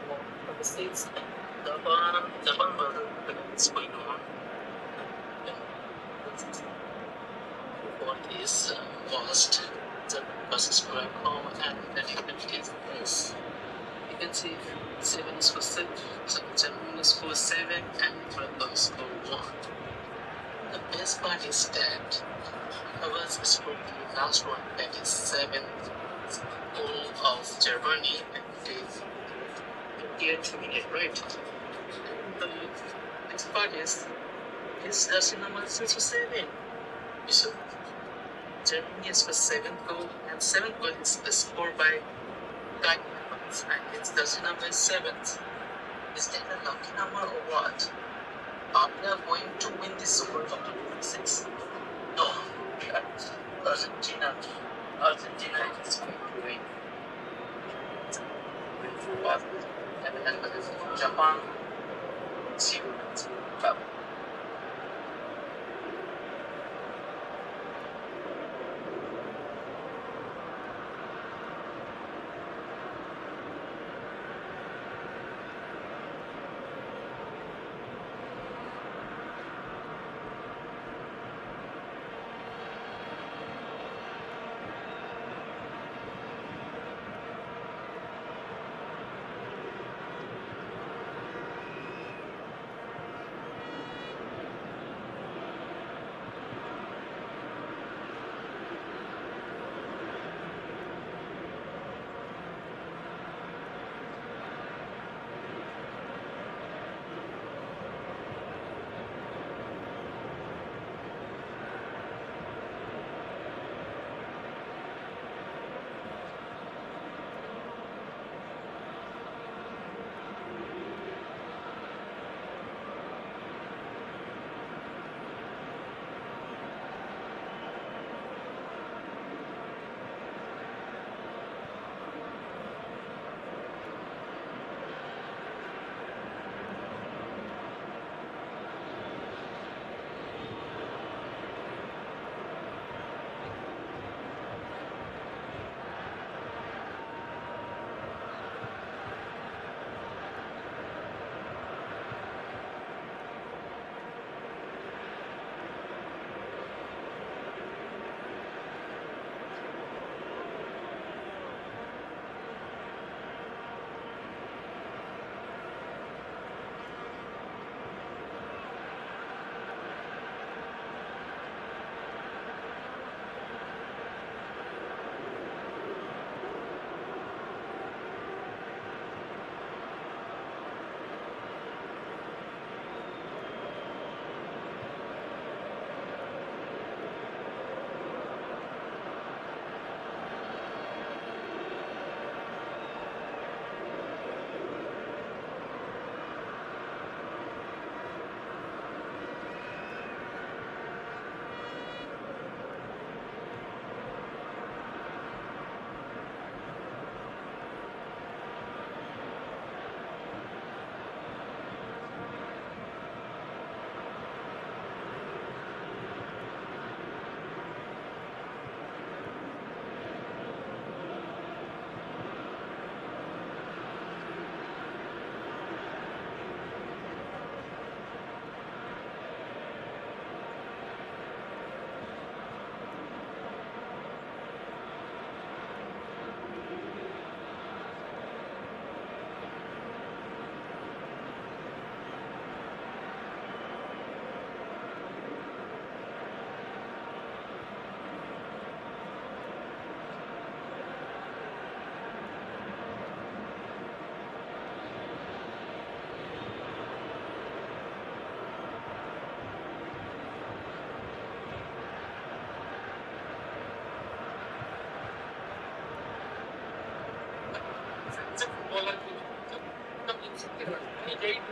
1:46 Japan versus going on. What is lost? Japan versus Morocco, and the difference is this. You can see 7 scores 7, so Germany scores 7 and Morocco scores 1. The best part is that Havertz scored the last one, that is 7th goal of Germany, and it is 58th minute, right? And the next part is jersey number 67. So Germany is for 7th goal, and 7th goal is scored by Kai Havertz, and its jersey number is 7th. Is that a lucky number or what? Are we going to win this Super Cup 2026? No. Argentina is going to win. And Japan, see Cup.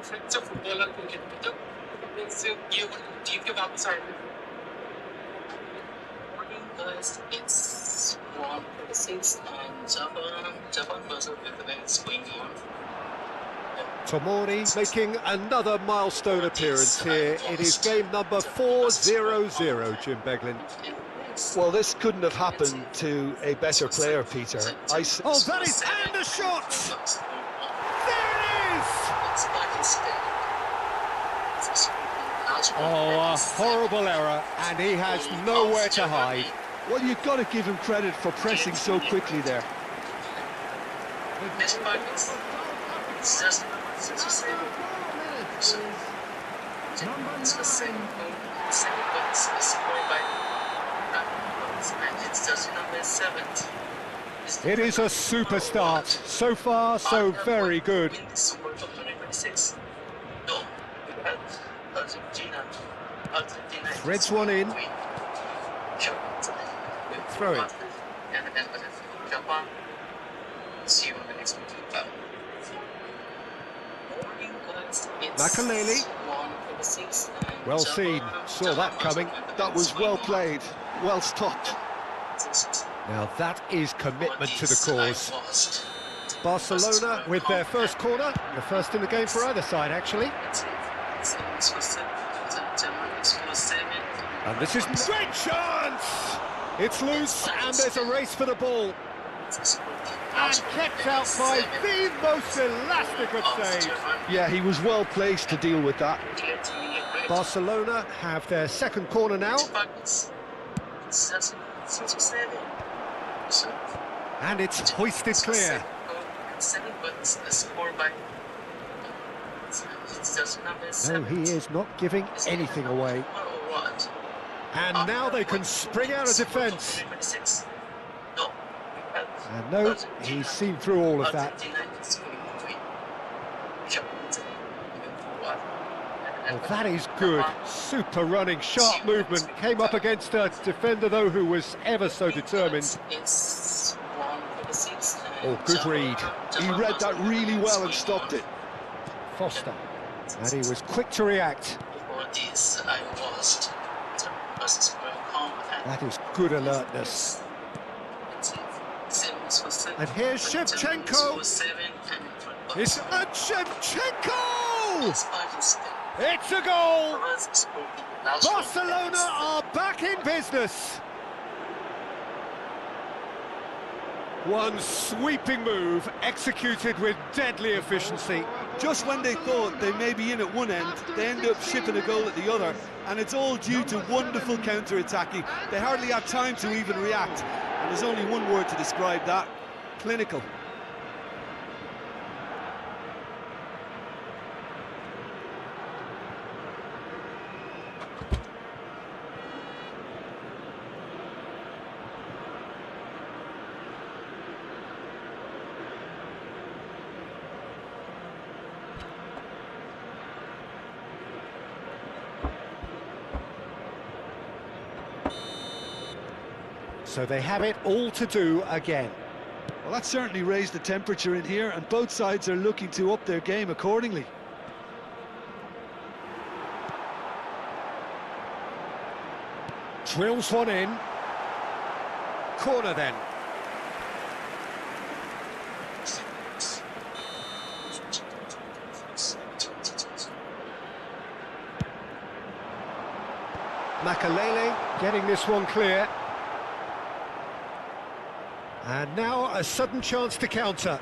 Fracture footballer को खेलते means ये team के वापस आए guys, it's 1:46 and Japan versus Netherlands going on. Tomori making another milestone appearance here. It is game number 4-0, Jim Beglin. Well, this couldn't have happened to a better player, Peter. Oh, that is and a shot! There it is! Oh, a horrible error, and he has nowhere to hide. Well, you've got to give him credit for pressing so quickly there. Best part is it's just so it's the same points scored by and it's just number 7. It is a super start. So far, so very good. Win this World Cup 2026. No, Argentina. Threads one in. Throw it. And then Japan. See you on the next video. Makaleli. Well seen. Saw that coming. That was well played, well stopped. Now that is commitment to the cause. Barcelona with their first corner. The first in the game for either side, actually. And this is great chance! It's loose and there's a race for the ball. And kept out by the most elastic of saves. Yeah, he was well placed to deal with that. Barcelona have their second corner now. And it's hoisted clear. No, he is not giving anything away. And now they can spring out of defence. And no, he's seen through all of that. Well, that is good. Super running, sharp movement. Came up against a defender, though, who was ever so determined. Oh, good read. He read that really well and stopped it. Foster. And he was quick to react. That is good alertness. And here's Shevchenko. It's Shevchenko! It's a goal! Barcelona are back in business. One sweeping move executed with deadly efficiency. Just when they thought they may be in at one end, they end up shipping a goal at the other, and it's all due to wonderful counter-attacking. They hardly had time to even react, and there's only one word to describe that: clinical. So they have it all to do again. Well, that certainly raised the temperature in here, and both sides are looking to up their game accordingly. Drills one in. Corner then. Makaleli getting this one clear. And now a sudden chance to counter.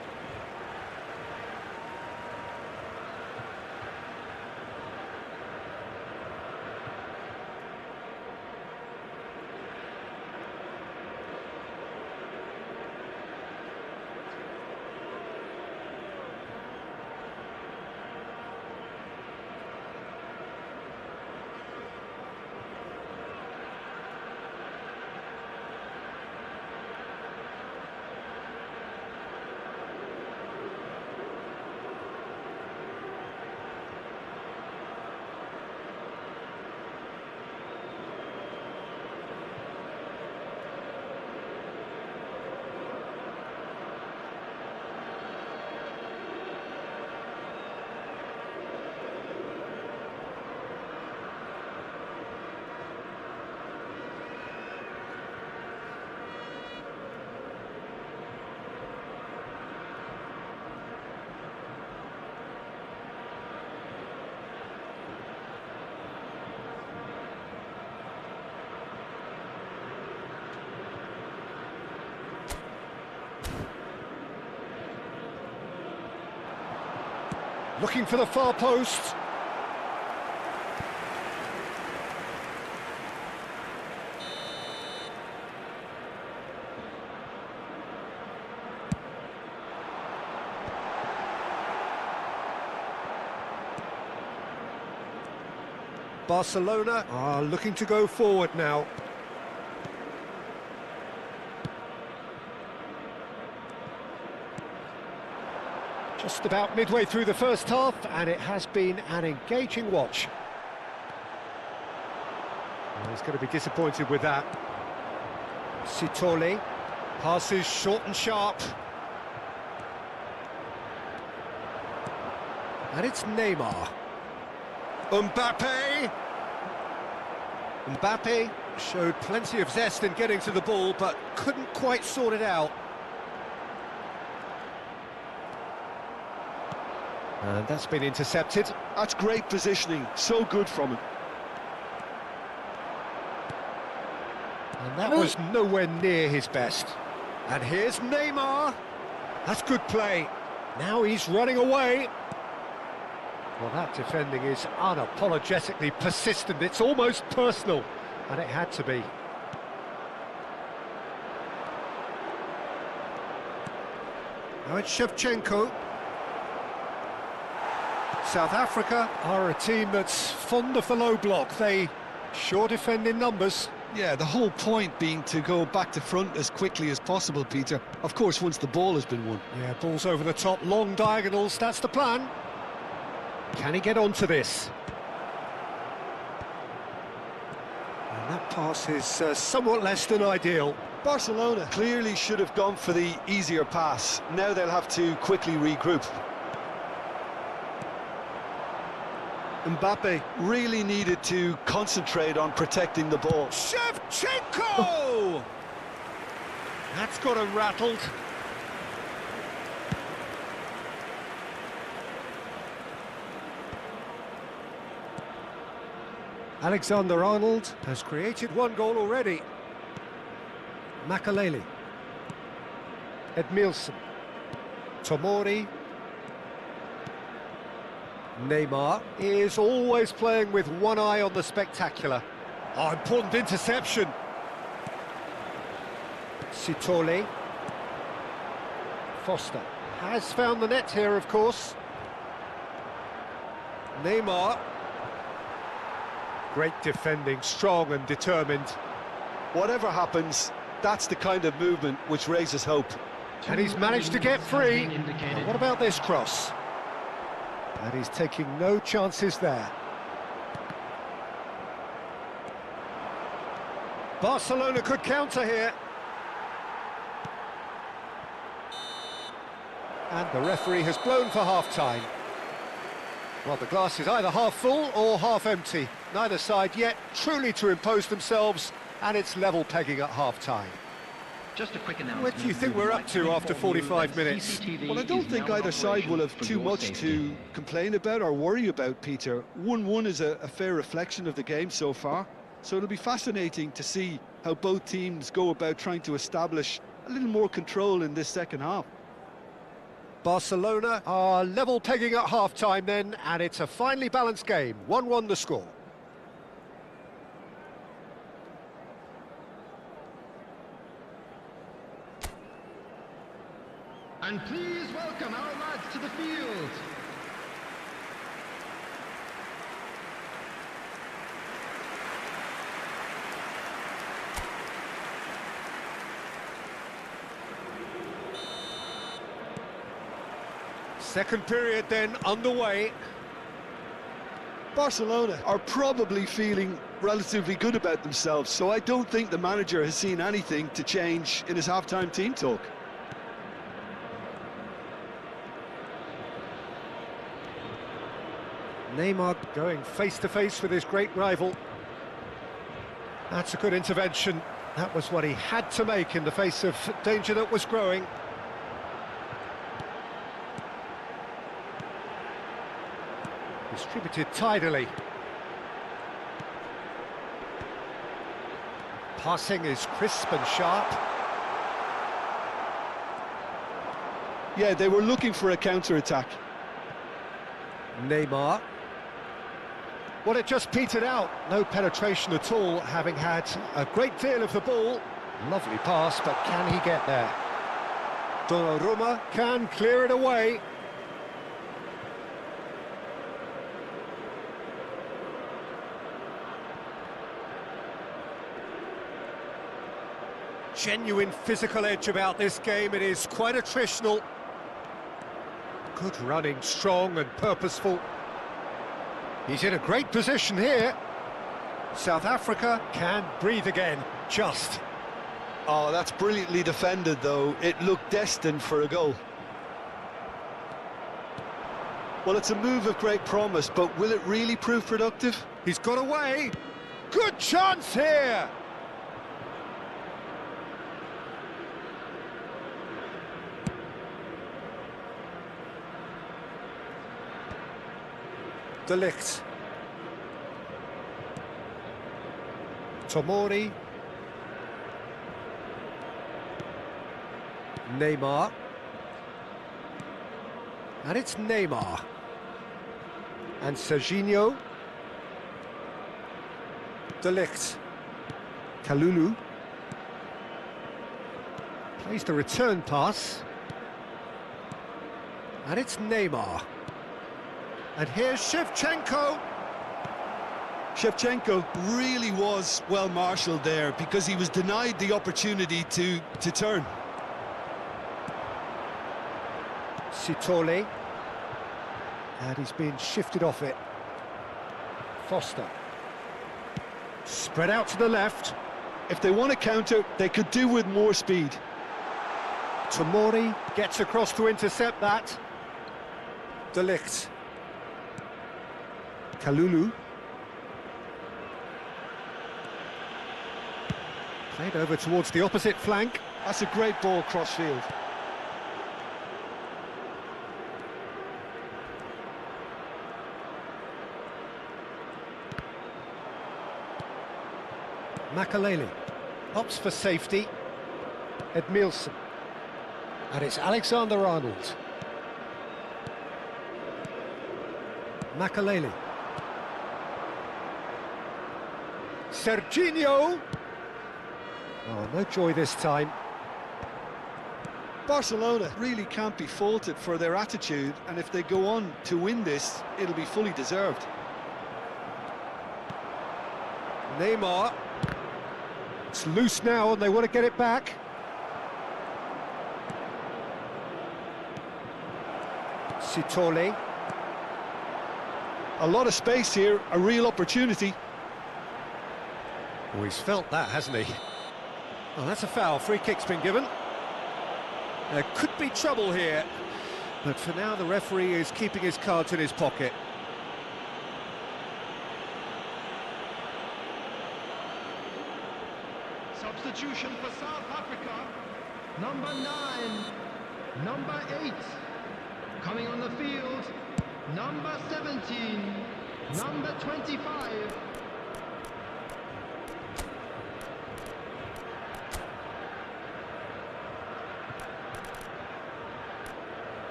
Looking for the far post. Barcelona are looking to go forward now. Just about midway through the first half, and it has been an engaging watch. Well, he's going to be disappointed with that. Sitole passes short and sharp. And it's Neymar. Mbappe! Mbappe showed plenty of zest in getting to the ball, but couldn't quite sort it out. And that's been intercepted. That's great positioning, so good from him. And that was nowhere near his best. And here's Neymar. That's good play. Now he's running away. Well, that defending is unapologetically persistent. It's almost personal, and it had to be. Now it's Shevchenko. South Africa are a team that's fond of the low block. They sure defend in numbers. Yeah, the whole point being to go back to front as quickly as possible, Peter. Of course, once the ball has been won. Yeah, balls over the top, long diagonals, that's the plan. Can he get onto this? And that pass is somewhat less than ideal. Barcelona clearly should have gone for the easier pass. Now they'll have to quickly regroup. Mbappe really needed to concentrate on protecting the ball. Shevchenko! That's got him rattled. Alexander-Arnold has created one goal already. Makaleli. Edmilson. Tomori. Neymar is always playing with one eye on the spectacular. Oh, important interception. Sitole. Foster has found the net here, of course. Neymar. Great defending, strong and determined. Whatever happens, that's the kind of movement which raises hope. And he's managed to get free. And what about this cross? And he's taking no chances there. Barcelona could counter here. And the referee has blown for half-time. Well, the glass is either half full or half empty. Neither side yet truly to impose themselves, and it's level pegging at half-time. Just a quick announcement. What do you think we're up to after 45 minutes? Well, I don't think either side will have too much to complain about or worry about, Peter. 1-1 is a fair reflection of the game so far, so it'll be fascinating to see how both teams go about trying to establish a little more control in this second half. Barcelona are level pegging at half-time then, and it's a finely balanced game. 1-1 the score. And please welcome our lads to the field. Second period then underway. Barcelona are probably feeling relatively good about themselves, so I don't think the manager has seen anything to change in his half-time team talk. Neymar going face-to-face with his great rival. That's a good intervention. That was what he had to make in the face of danger that was growing. Distributed tidily. Passing is crisp and sharp. Yeah, they were looking for a counter-attack. Neymar. Well, it just petered out. No penetration at all, having had a great deal of the ball. Lovely pass, but can he get there? Donnarumma can clear it away. Genuine physical edge about this game. It is quite attritional. Good running, strong and purposeful. He's in a great position here. South Africa can breathe again, just. Oh, that's brilliantly defended, though. It looked destined for a goal. Well, it's a move of great promise, but will it really prove productive? He's got away. Good chance here. De Ligt. Tomori. Neymar. And it's Neymar. And Serginho. De Ligt. Kalulu. Plays the return pass. And it's Neymar. And here's Shevchenko. Shevchenko really was well marshalled there because he was denied the opportunity to turn. Sitole. And he's been shifted off it. Foster. Spread out to the left. If they want to counter, they could do with more speed. Tomori gets across to intercept that. De Ligt. Kalulu. Played over towards the opposite flank. That's a great ball cross-field. Makalele opts for safety. Edmilson. And it's Alexander-Arnold. Makalele. Serginho. Oh, no joy this time. Barcelona really can't be faulted for their attitude, and if they go on to win this, it'll be fully deserved. Neymar. It's loose now and they want to get it back. Sitole. A lot of space here, a real opportunity. Oh, he's felt that, hasn't he? Oh, that's a foul. Free kick's been given. There could be trouble here, but for now the referee is keeping his cards in his pocket. Substitution for South Africa. Number 9, number 8. Coming on the field, number 17, number 25.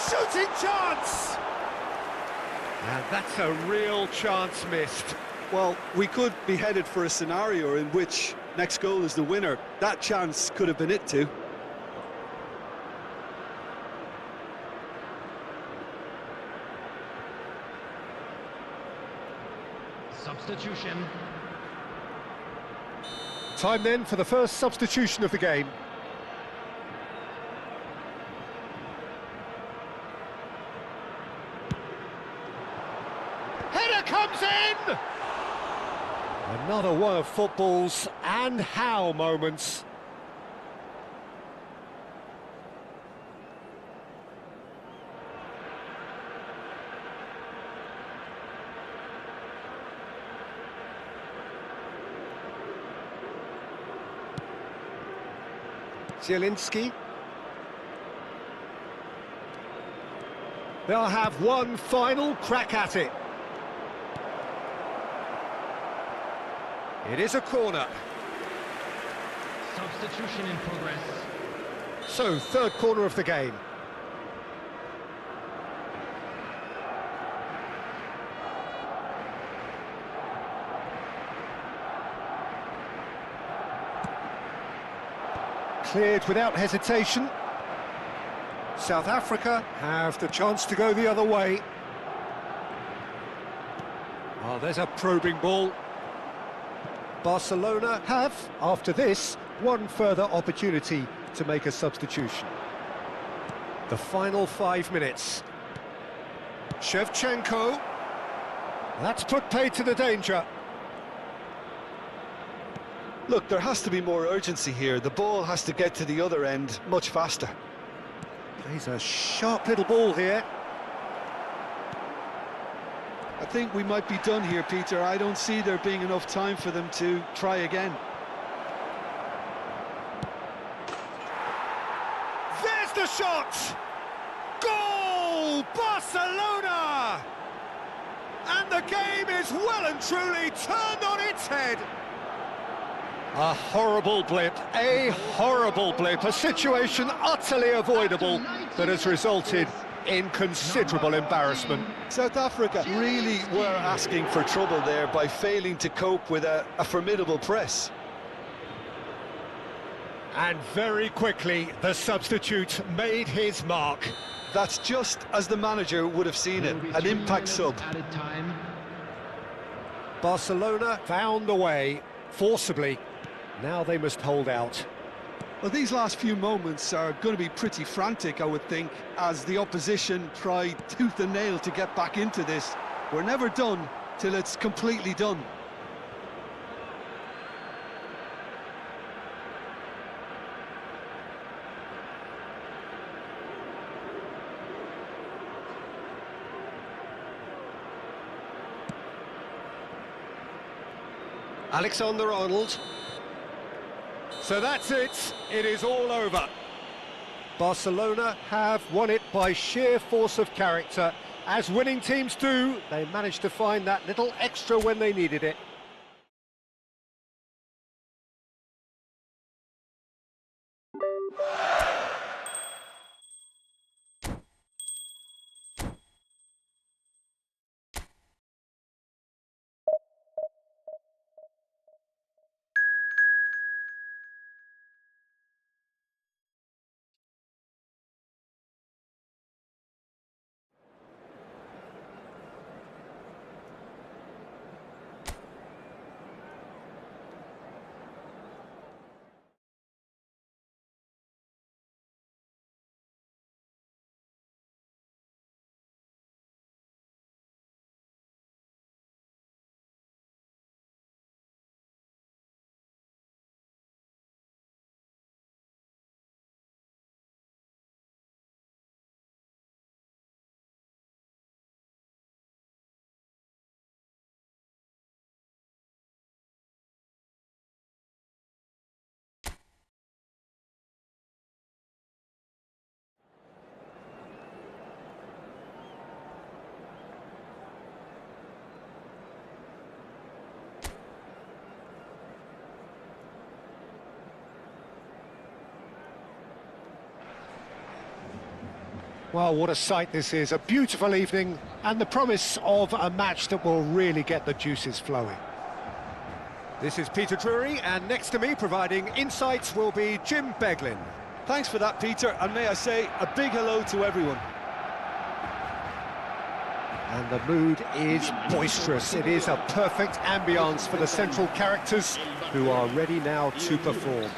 Shooting chance! And that's a real chance missed. Well, we could be headed for a scenario in which next goal is the winner. That chance could have been it too. Substitution. Time then for the first substitution of the game. Header comes in! Another one of football's and how moments. Zielinski. They'll have one final crack at it. It is a corner. Substitution in progress. So, third corner of the game. Cleared without hesitation. South Africa have the chance to go the other way. Oh, there's a probing ball. Barcelona have, after this, one further opportunity to make a substitution. The final 5 minutes. Shevchenko. That's put paid to the danger. Look, there has to be more urgency here. The ball has to get to the other end much faster. Plays a sharp little ball here. I think we might be done here, Peter. I don't see there being enough time for them to try again. There's the shot! Goal! Barcelona! And the game is well and truly turned on its head. A horrible blip, a situation utterly avoidable that has resulted in considerable embarrassment. South Africa really were asking for trouble there by failing to cope with a formidable press. And very quickly, the substitute made his mark. That's just as the manager would have seen it, an impact sub. Added time. Barcelona found the way, forcibly. Now they must hold out. Well, these last few moments are going to be pretty frantic, I would think, as the opposition try tooth and nail to get back into this. We're never done till it's completely done. Alexander-Arnold. So that's it. It is all over. Barcelona have won it by sheer force of character. As winning teams do, they managed to find that little extra when they needed it. Well, what a sight this is, a beautiful evening and the promise of a match that will really get the juices flowing. This is Peter Drury, and next to me providing insights will be Jim Beglin. Thanks for that, Peter, and may I say a big hello to everyone. And the mood is boisterous. It is a perfect ambience for the central characters who are ready now to perform.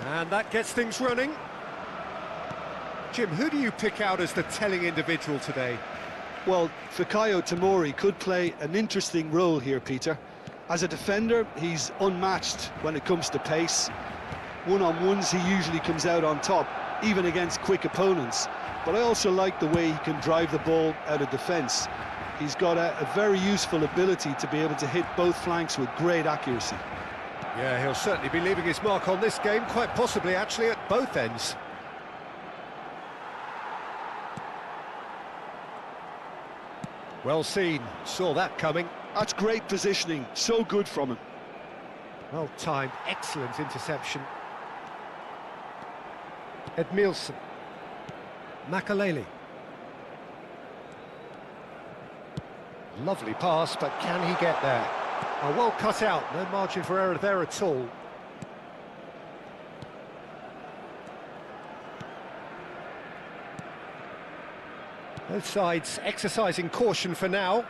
And that gets things running. Jim, who do you pick out as the telling individual today? Well, Fikayo Tomori could play an interesting role here, Peter. As a defender, he's unmatched when it comes to pace. one-on-ones he usually comes out on top, even against quick opponents. But I also like the way he can drive the ball out of defence. He's got a very useful ability to be able to hit both flanks with great accuracy. Yeah, he'll certainly be leaving his mark on this game, quite possibly actually at both ends. Well seen, saw that coming. That's great positioning, so good from him. Well timed, excellent interception. Edmilson. Makaleli. Lovely pass, but can he get there? Oh, well cut out, no margin for error there at all. Both sides exercising caution for now.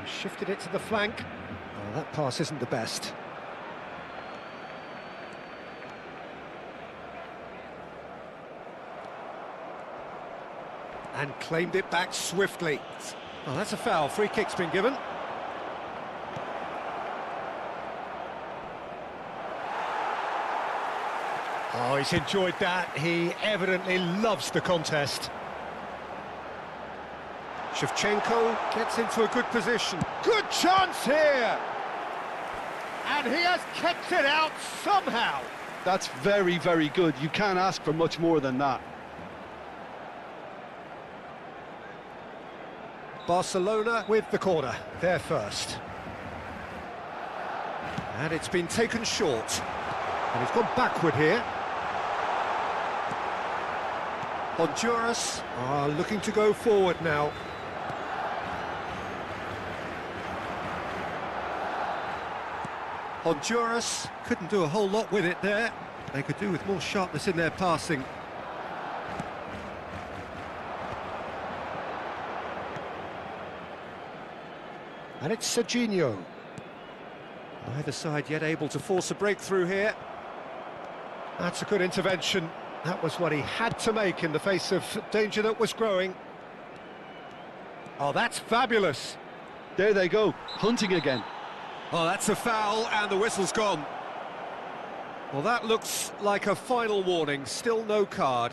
He shifted it to the flank. Oh, that pass isn't the best. And claimed it back swiftly. Oh, that's a foul. Free kick's been given. Oh, he's enjoyed that. He evidently loves the contest. Shevchenko gets into a good position. Good chance here! And he has kept it out somehow. That's very, very good. You can't ask for much more than that. Barcelona with the corner, there first. And it's been taken short. And he's gone backward here. Honduras are looking to go forward now. Honduras couldn't do a whole lot with it there. They could do with more sharpness in their passing. And it's Serginho. Neither side yet able to force a breakthrough here. That's a good intervention. That was what he had to make in the face of danger that was growing. Oh, that's fabulous. There they go, hunting again. Oh, that's a foul, and the whistle's gone. Well, that looks like a final warning. Still no card.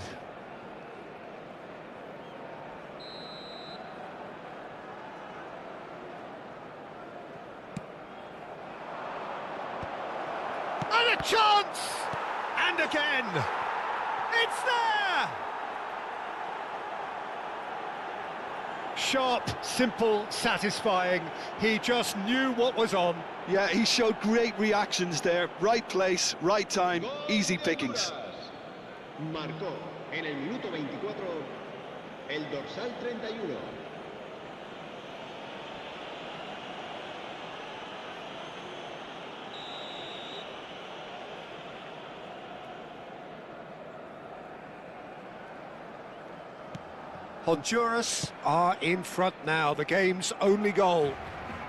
And a chance! And again! It's there! Sharp, simple, satisfying. He just knew what was on. Yeah, he showed great reactions there. Right place, right time, easy pickings. Marcó en el minuto 24 el dorsal 31. Honduras are in front now, the game's only goal.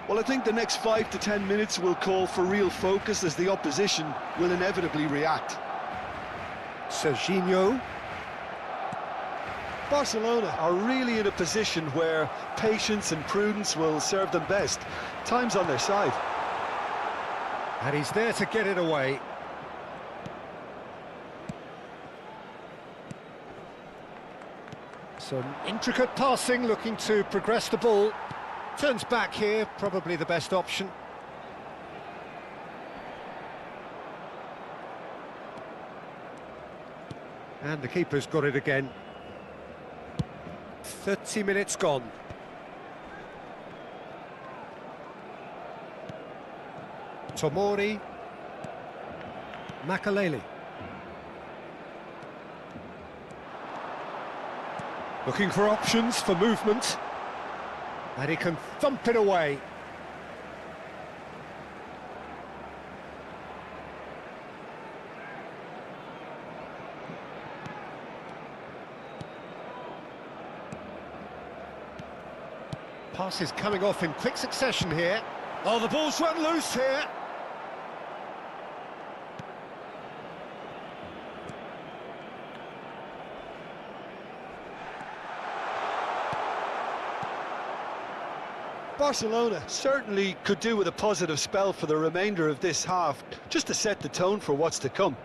Well, I think the next 5 to 10 minutes will call for real focus as the opposition will inevitably react. Serginho. Barcelona are really in a position where patience and prudence will serve them best. Time's on their side. And he's there to get it away. Some intricate passing, looking to progress the ball. Turns back here, probably the best option. And the keeper's got it again. 30 minutes gone. Tomori. Makaleli. Looking for options for movement. And he can thump it away. Passes coming off in quick succession here. Oh, the ball's run loose here. Barcelona certainly could do with a positive spell for the remainder of this half, just to set the tone for what's to come.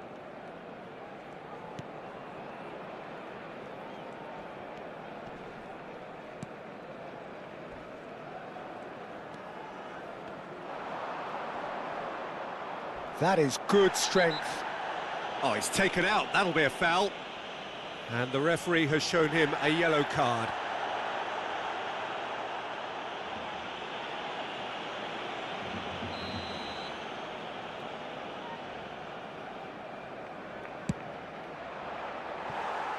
That is good strength. Oh, he's taken out. That'll be a foul. And the referee has shown him a yellow card.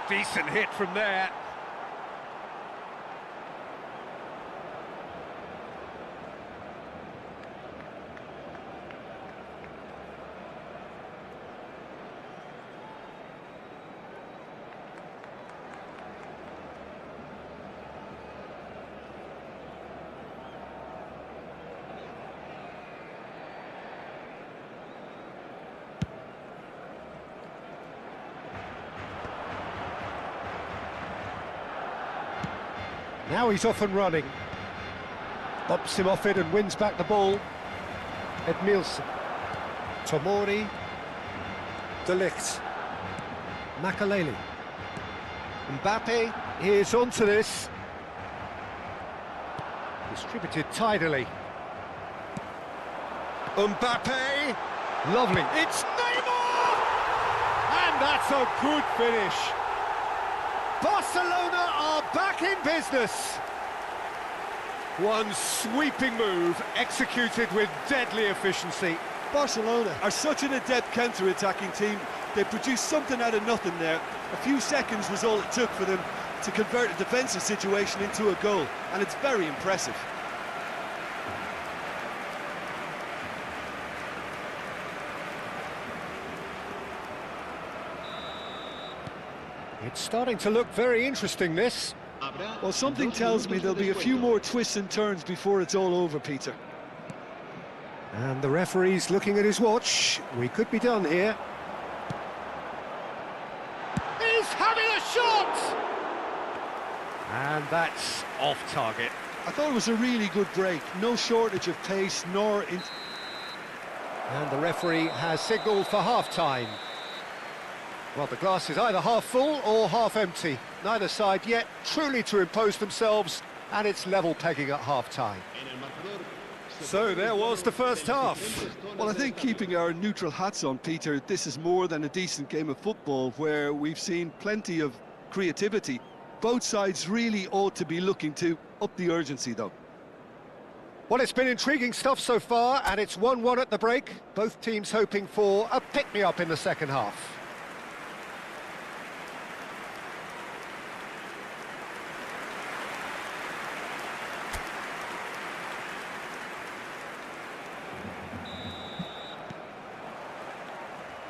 Decent hit from there. Now he's off and running. Bumps him off it and wins back the ball. Edmilson. Tomori. De Ligt. Makaleli. Mbappe is onto this. Distributed tidily. Mbappe. Lovely. It's Neymar! And that's a good finish. Barcelona are back in business. One sweeping move executed with deadly efficiency. Barcelona are such an adept counter-attacking team. They produced something out of nothing there. A few seconds was all it took for them to convert a defensive situation into a goal, and it's very impressive. It's starting to look very interesting, this. Well, something tells me there'll be a few more twists and turns before it's all over, Peter. And the referee's looking at his watch. We could be done here. He's having a shot! And that's off target. I thought it was a really good break. No shortage of pace, nor... And the referee has signalled for half-time. Well, the glass is either half full or half empty. Neither side yet truly to impose themselves, and it's level pegging at half-time. So there was the first half. Well, I think keeping our neutral hats on, Peter, this is more than a decent game of football where we've seen plenty of creativity. Both sides really ought to be looking to up the urgency, though. Well, it's been intriguing stuff so far, and it's 1-1 at the break. Both teams hoping for a pick-me-up in the second half.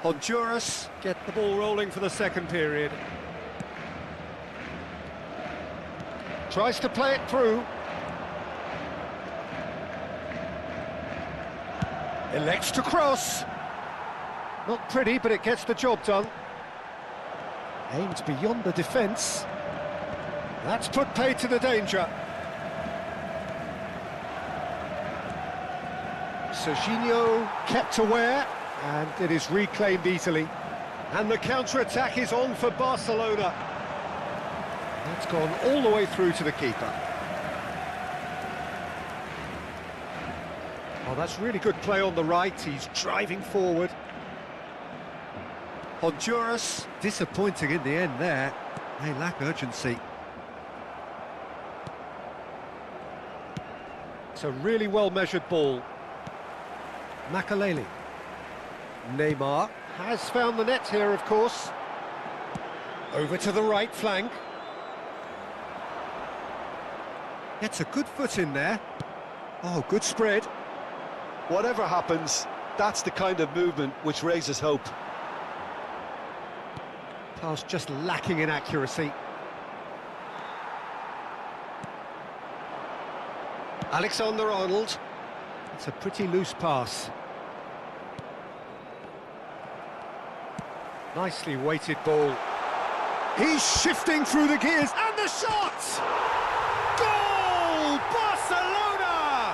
Honduras get the ball rolling for the second period. Tries to play it through. Elects to cross. Not pretty, but it gets the job done. Aimed beyond the defence. That's put paid to the danger. Serginho kept aware. And it is reclaimed easily. And the counter-attack is on for Barcelona. That's gone all the way through to the keeper. Oh, that's really good play on the right. He's driving forward. Honduras, disappointing in the end there. They lack urgency. It's a really well-measured ball. Makaleli. Neymar has found the net here, of course. Over to the right flank. Gets a good foot in there. Oh, good spread. Whatever happens, that's the kind of movement which raises hope. Pass just lacking in accuracy. Alexander-Arnold. It's a pretty loose pass. Nicely weighted ball. He's shifting through the gears, and the shot! Goal! Barcelona!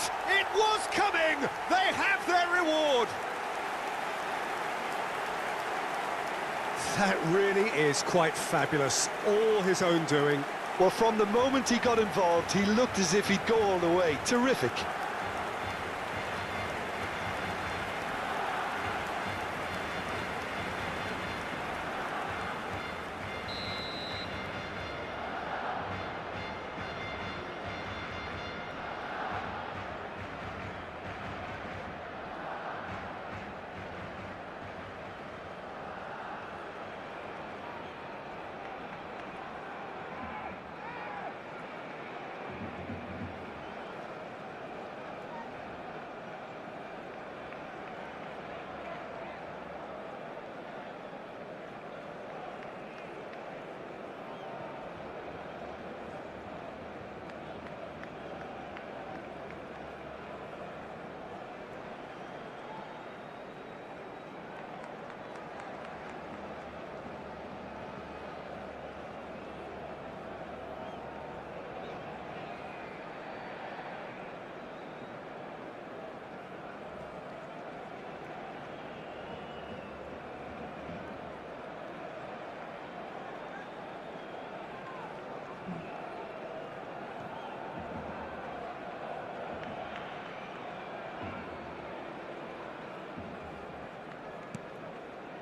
it! It was coming! They have their reward! That really is quite fabulous. All his own doing. Well, from the moment he got involved, he looked as if he'd go all the way. Terrific.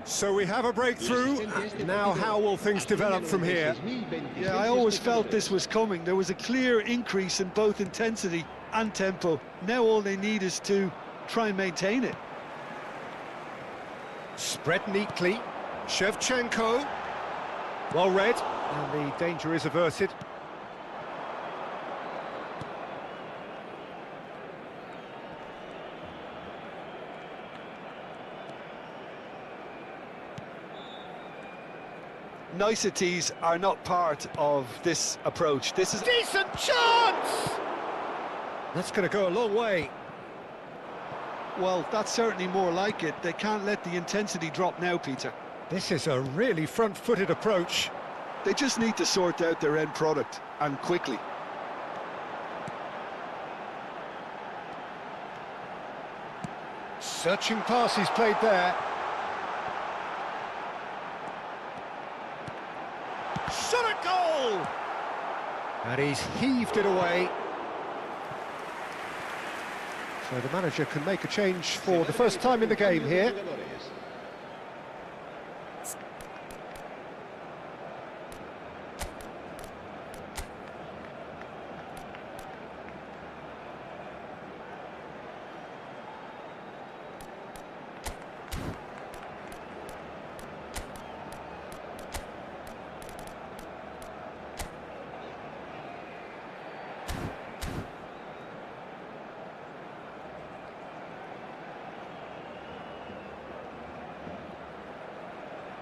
So we have a breakthrough. Now how will things develop from here? Yeah, I always felt this was coming. There was a clear increase in both intensity and tempo. Now all they need is to try and maintain it. Spread neatly. Shevchenko. Well read. And the danger is averted. Niceties are not part of this approach. This is Decent chance! That's going to go a long way. well, that's certainly more like it. They can't let the intensity drop now, Peter. This is a really front-footed approach. They just need to sort out their end product, and quickly. Searching pass he's played there. Shot a goal! And he's heaved it away. So the manager can make a change for the first time in the game here.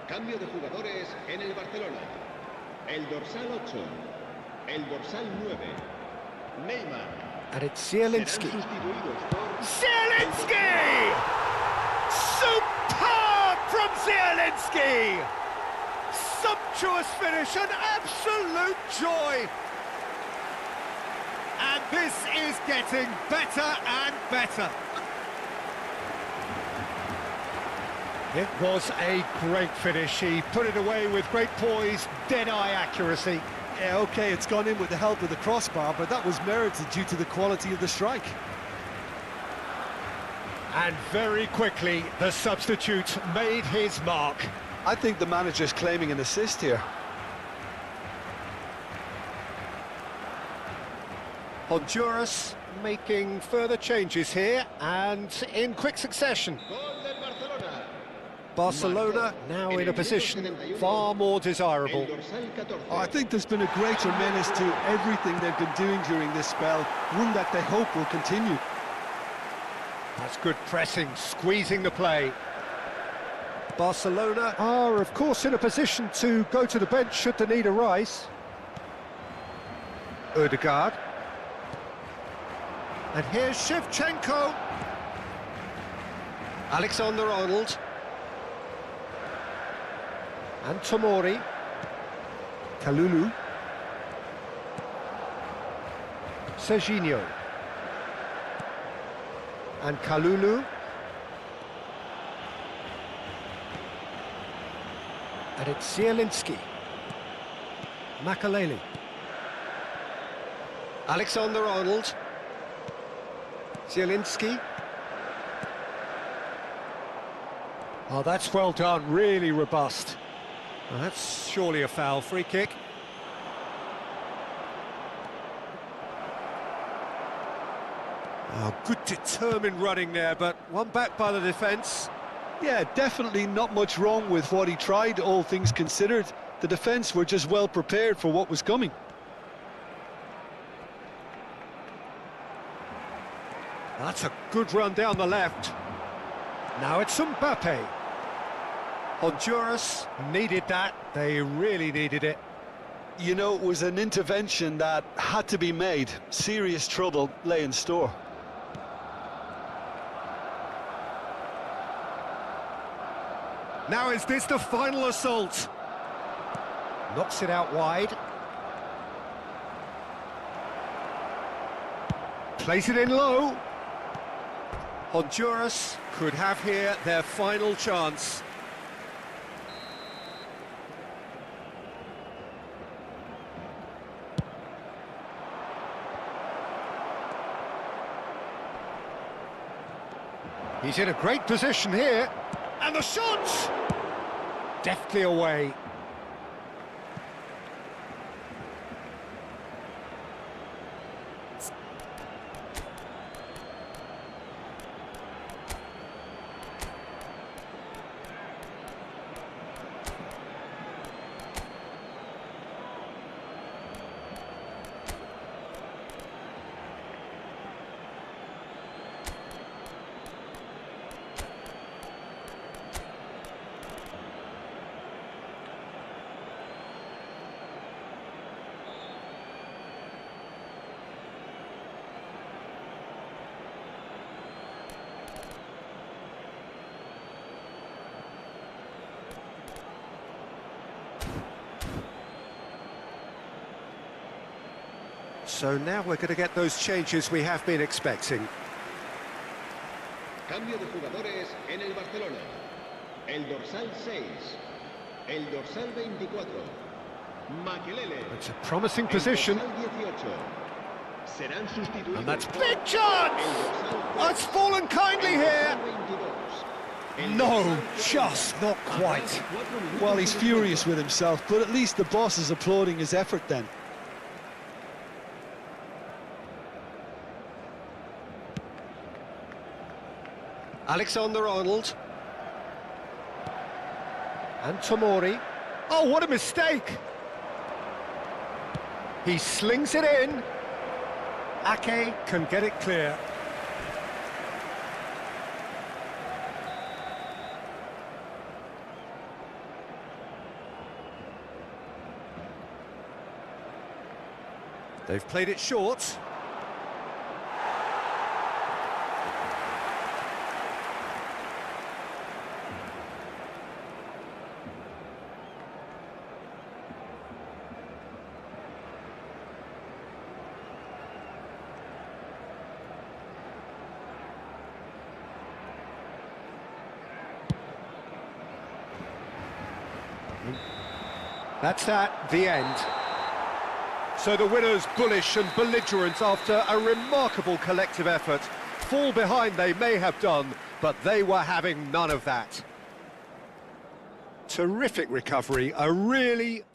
Cambio de jugadores en el Barcelona. El dorsal 8, el dorsal 9, Neymar. And it's Zielinski. Serán sustituidos por Zielinski! Superb from Zielinski! Sumptuous finish, an absolute joy! And this is getting better and better. It was a great finish. He put it away with great poise, dead-eye accuracy. Yeah, OK, it's gone in with the help of the crossbar, but that was merited due to the quality of the strike. And very quickly, the substitute made his mark. I think the manager's claiming an assist here. Honduras making further changes here, and in quick succession. Gol del Barcelona. Barcelona now in a position far more desirable. El dorsal 14. I think there's been a greater menace to everything they've been doing during this spell, one that they hope will continue. That's good pressing, squeezing the play. Barcelona are, of course, in a position to go to the bench should the need arise. Ødegaard. And here's Shevchenko. Alexander-Arnold. And Tomori. Kalulu. Serginho. And Kalulu. And it's Zielinski. Makaleli. Alexander-Arnold. Zielinski. Oh, that's well done, really robust. Well, that's surely a foul, free kick. Oh, good determined running there, but one back by the defence. Yeah, definitely not much wrong with what he tried, all things considered. The defence were just well prepared for what was coming. That's a good run down the left. Now it's Mbappe. Honduras needed that. They really needed it. You know, it was an intervention that had to be made. Serious trouble lay in store. Now is this the final assault? Knocks it out wide. Plays it in low. Honduras could have here their final chance. He's in a great position here. And the shot! Deftly away. So now we're going to get those changes we have been expecting. Cambio de jugadores en el Barcelona. El dorsal 6. El dorsal 24. Makelele. It's a promising position. El dorsal 18. Serán sustituidos. And that's big chance! Oh, it's fallen kindly here. No, just not quite. Well, he's furious with himself, but at least the boss is applauding his effort then. Alexander-Arnold. And Tomori. Oh, what a mistake! He slings it in. Ake can get it clear. They've played it short. That's that, the end. So the winners bullish and belligerent after a remarkable collective effort. Fall behind they may have done, but they were having none of that. Terrific recovery, a really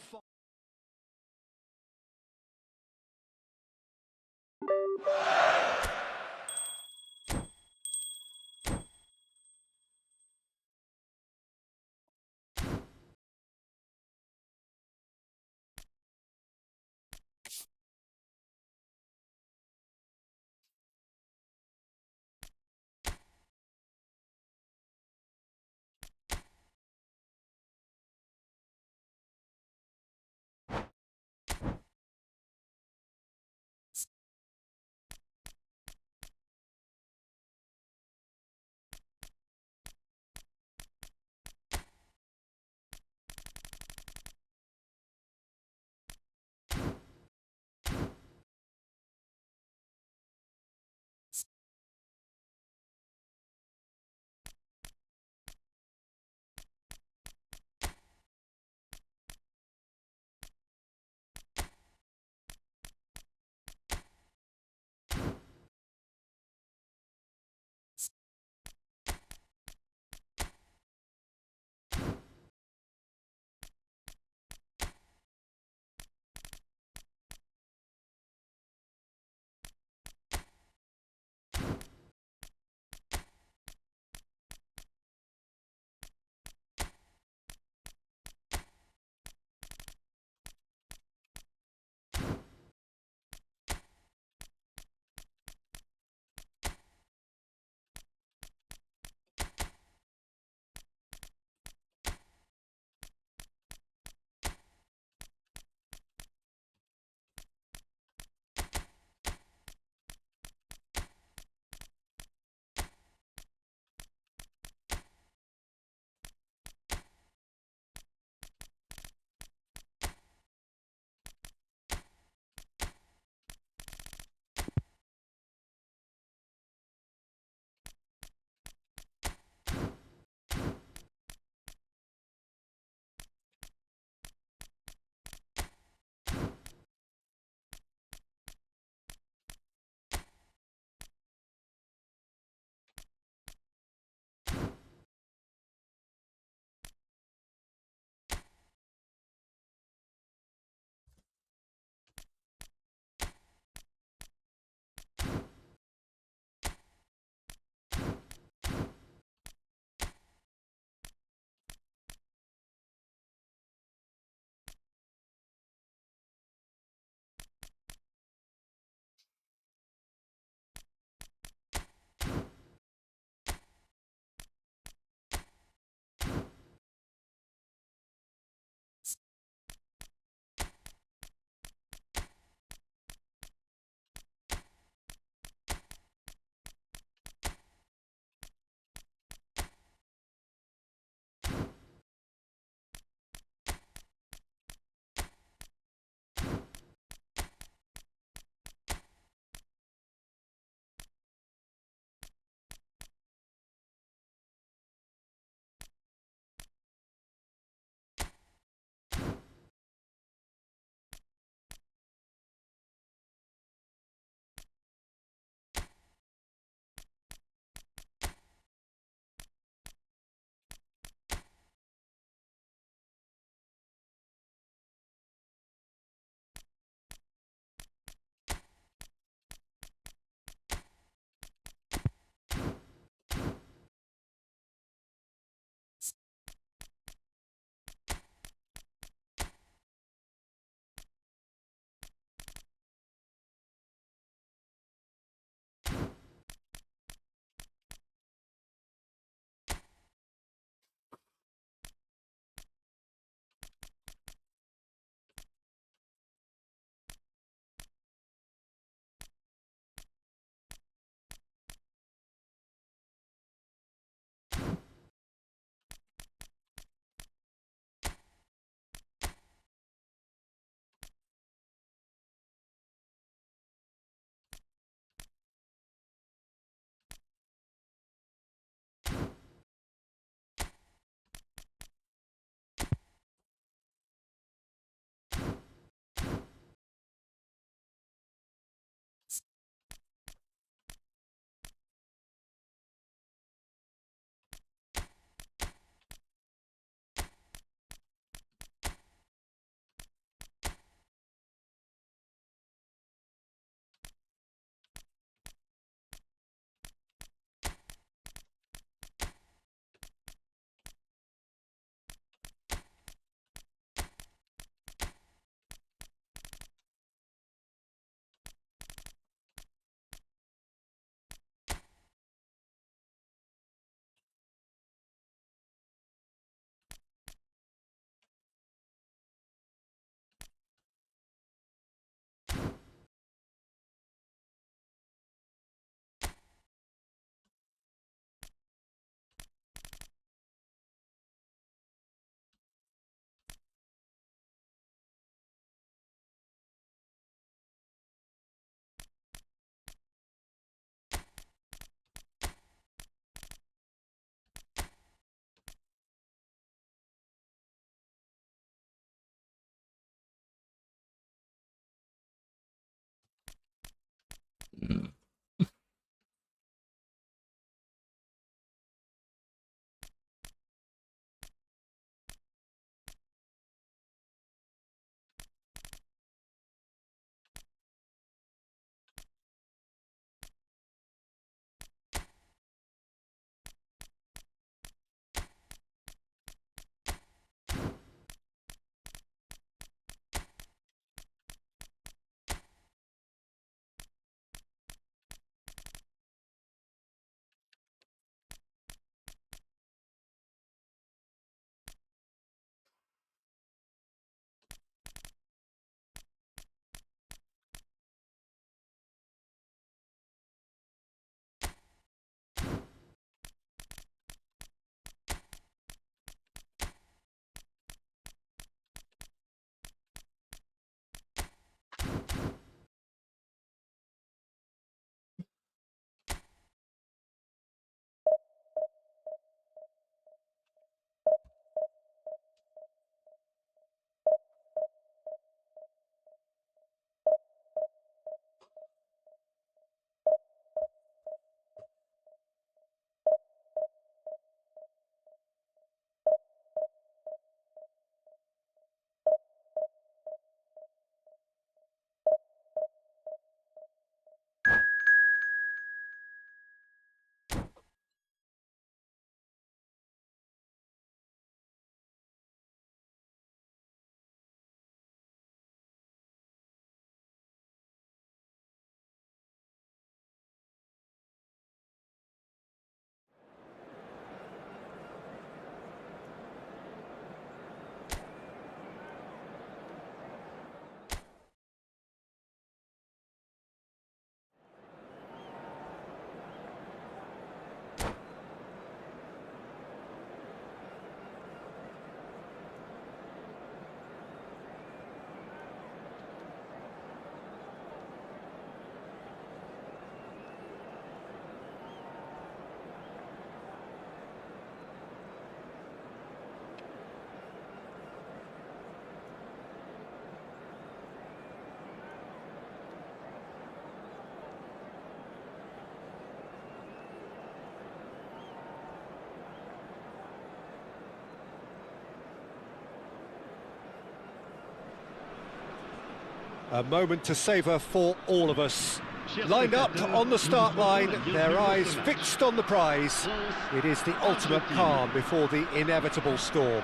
A moment to savour for all of us. Lined up on the start line, their eyes fixed on the prize. It is the ultimate calm before the inevitable storm.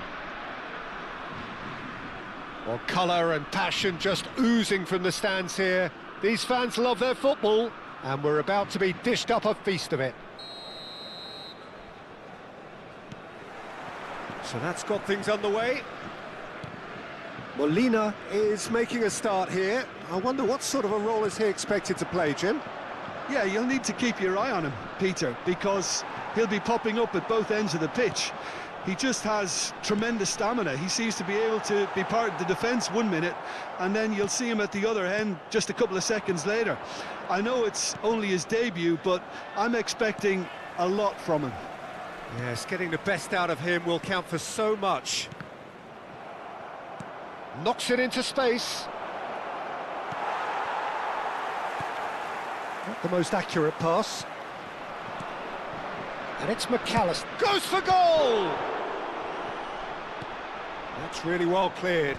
Well, colour and passion just oozing from the stands here. These fans love their football, and we're about to be dished up a feast of it. So that's got things underway. Molina is making a start here. I wonder what sort of a role is he expected to play, Jim? Yeah, you'll need to keep your eye on him, Peter, because he'll be popping up at both ends of the pitch. He just has tremendous stamina. He seems to be able to be part of the defence 1 minute, and then you'll see him at the other end just a couple of seconds later. I know it's only his debut, but I'm expecting a lot from him. Yes, getting the best out of him will count for so much. Knocks it into space. Not the most accurate pass. And it's McAllister. Goes for goal! That's really well cleared.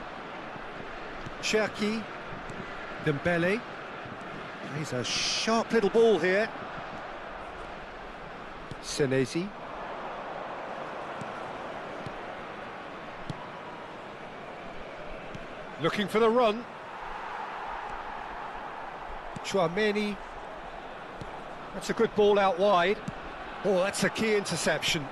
Cherki. Dembele. He's a sharp little ball here. Senesi. Looking for the run. Chouameni. That's a good ball out wide. Oh, that's a key interception.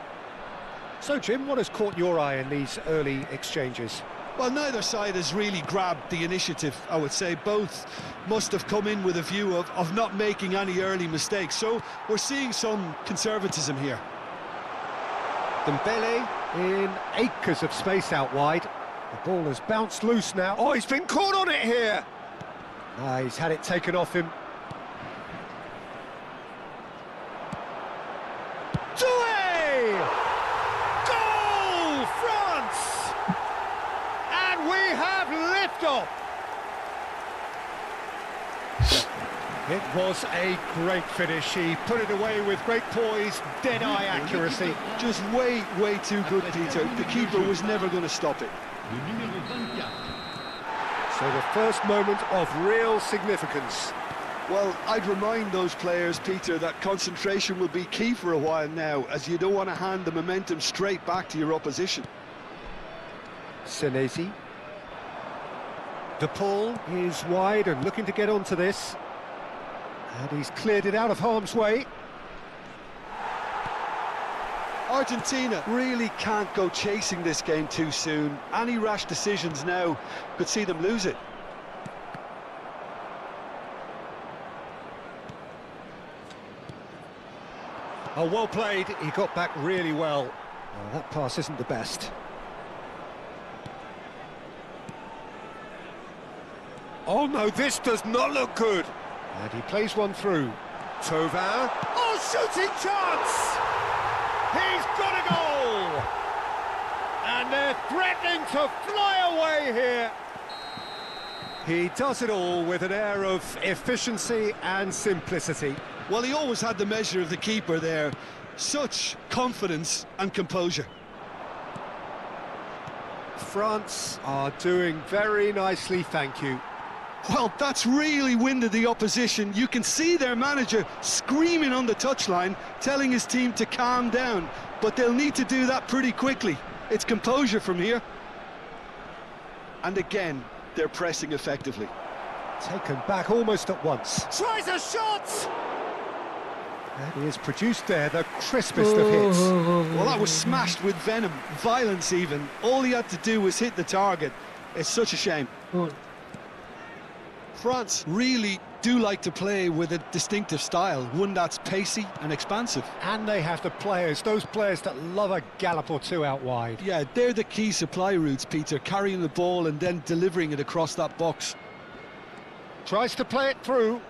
So, Jim, what has caught your eye in these early exchanges? Well, neither side has really grabbed the initiative, I would say. Both must have come in with a view of not making any early mistakes. So we're seeing some conservatism here. Dembele in acres of space out wide. The ball has bounced loose now. Oh, he's been caught on it here. He's had it taken off him. Doué! Goal, France! And we have liftoff. It was a great finish. He put it away with great poise, dead-eye accuracy. Just way too good, Peter. The keeper was never going to stop it. So the first moment of real significance. Well, I'd remind those players, Peter, that concentration will be key for a while now, as you don't want to hand the momentum straight back to your opposition. Senesi. De Paul is wide and looking to get onto this. And he's cleared it out of harm's way. Argentina really can't go chasing this game too soon. Any rash decisions now could see them lose it. Oh, well played. He got back really well. Oh, that pass isn't the best. Oh no, this does not look good. And he plays one through. Thauvin. Oh, shooting chance! He's got a goal! And they're threatening to fly away here. He does it all with an air of efficiency and simplicity. Well, he always had the measure of the keeper there. Such confidence and composure. France are doing very nicely, thank you. Well, that's really winded the opposition. You can see their manager screaming on the touchline, telling his team to calm down. But they'll need to do that pretty quickly. It's composure from here. And again, they're pressing effectively. Taken back almost at once. Tries a shot! And he has produced there the crispest of hits. Well, that was smashed with venom, violence even. All he had to do was hit the target. It's such a shame. France really do like to play with a distinctive style, one that's pacey and expansive. And they have the players, those players that love a gallop or two out wide. Yeah, they're the key supply routes, Peter, carrying the ball and then delivering it across that box. Tries to play it through.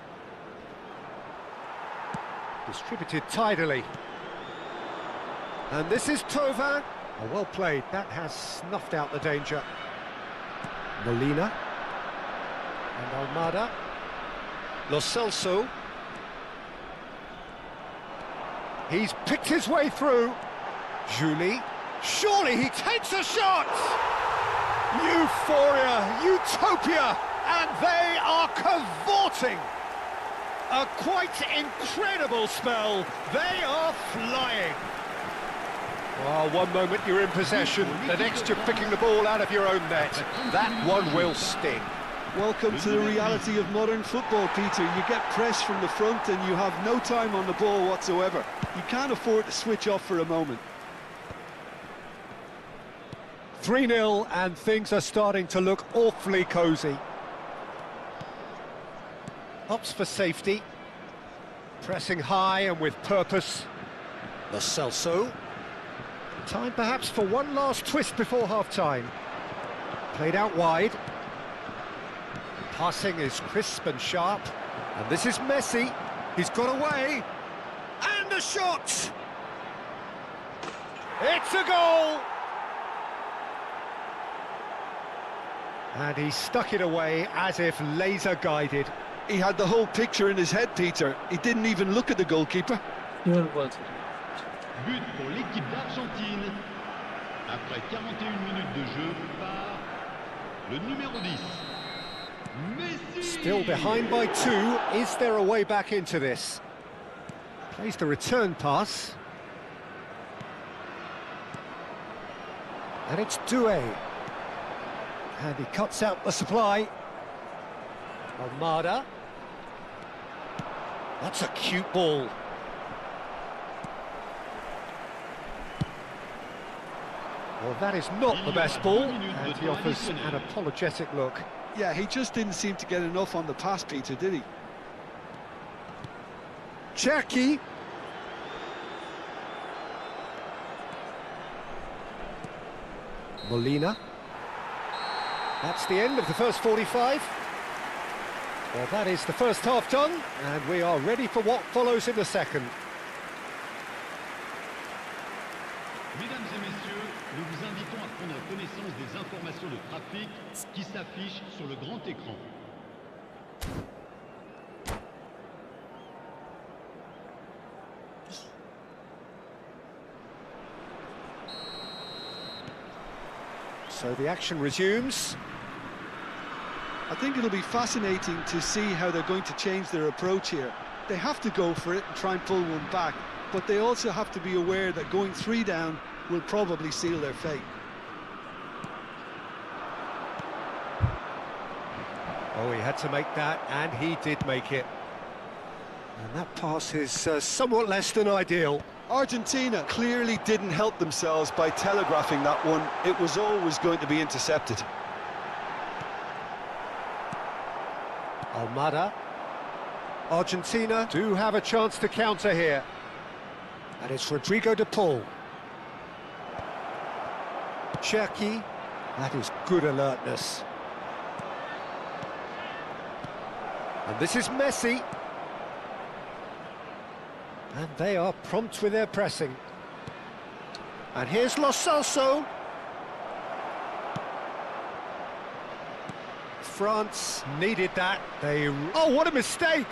Distributed tidily. And this is Thauvin. Oh, well played. That has snuffed out the danger. Molina. And Almada. Lo Celso. He's picked his way through. Julie. Surely he takes a shot! Euphoria, utopia! and they are cavorting. A quite incredible spell. They are flying. Well, one moment you're in possession, the next you're picking the ball out of your own net. That one will sting. Welcome to the reality of modern football, Peter. You get press from the front and you have no time on the ball whatsoever. You can't afford to switch off for a moment. 3-0 and things are starting to look awfully cosy. Opts for safety. Pressing high and with purpose. Lo Celso. Time perhaps for one last twist before half-time. Played out wide. Passing is crisp and sharp. And this is Messi. He's got away. And a shot! It's a goal! And he stuck it away as if laser-guided. He had the whole picture in his head, Peter. He didn't even look at the goalkeeper. But pour l'équipe d'Argentine. Après 41 minutes de jeu par le numéro 10. Messi! Still behind by 2. Is there a way back into this? Plays the return pass. And it's Doué. And he cuts out the supply. Almada. That's a cute ball. Well, that is not the best ball, and he offers an apologetic look. Yeah, he just didn't seem to get enough on the pass, Peter, did he? Cherki. Molina. That's the end of the first 45. Well, that is the first half done, and we are ready for what follows in the second. Mesdames et messieurs, nous vous invitons à prendre connaissance des informations de trafic qui s'affichent sur le grand écran. So the action resumes. I think it'll be fascinating to see how they're going to change their approach here. They have to go for it and try and pull one back, but they also have to be aware that going 3 down will probably seal their fate. Oh, he had to make that, and he did make it. And that pass is somewhat less than ideal. Argentina clearly didn't help themselves by telegraphing that one. It was always going to be intercepted. Almada. Argentina do have a chance to counter here. And it's Rodrigo de Paul. Cherki. That is good alertness. And this is Messi. And they are prompt with their pressing. And here's Lo Celso. France needed that. Oh, what a mistake!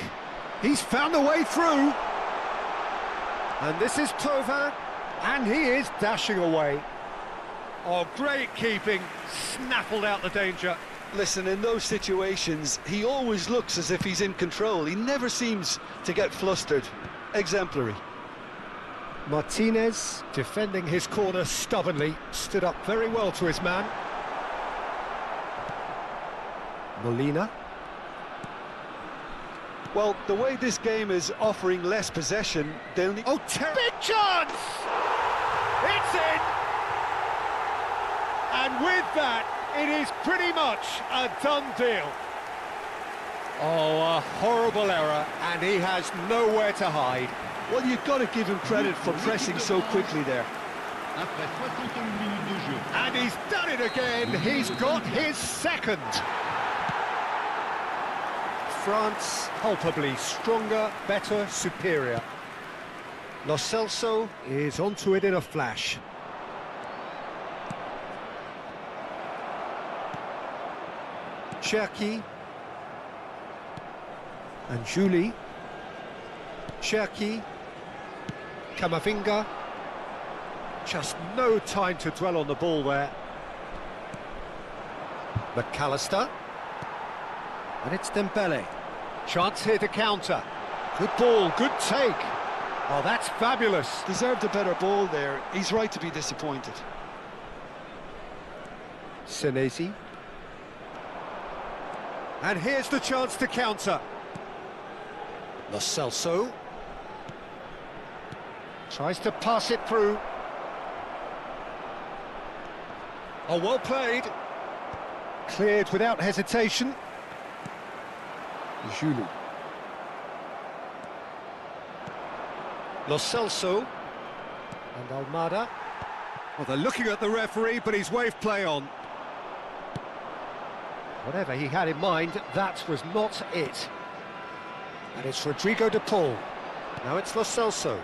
He's found a way through. And this is Tovin, and he is dashing away. Oh, great keeping, snaffled out the danger. Listen, in those situations, he always looks as if he's in control. He never seems to get flustered. Exemplary. Martinez, defending his corner stubbornly, stood up very well to his man. Molina. Well, the way this game is offering less possession, they'll need... Oh, big chance! It's in! And with that, it is pretty much a done deal. Oh, a horrible error, and he has nowhere to hide. Well, you've got to give him credit for pressing so quickly there. Après 61 minutes de jeu. And he's done it again. He's got his second. France, palpably stronger, better, superior. Lo Celso is onto it in a flash. Cherki. And Julie. Cherki. Camavinga. Just no time to dwell on the ball there. McAllister. And it's Dembele. Chance here to counter. Good ball, good take. Oh, that's fabulous. Deserved a better ball there. He's right to be disappointed. Senesi. And here's the chance to counter. Lo Celso. Tries to pass it through. Oh, well played. Cleared without hesitation. Julie. Lo Celso. And Almada. Well, they're looking at the referee, but he's waved play on. Whatever he had in mind, that was not it. And it's Rodrigo de Paul. Now it's Lo Celso.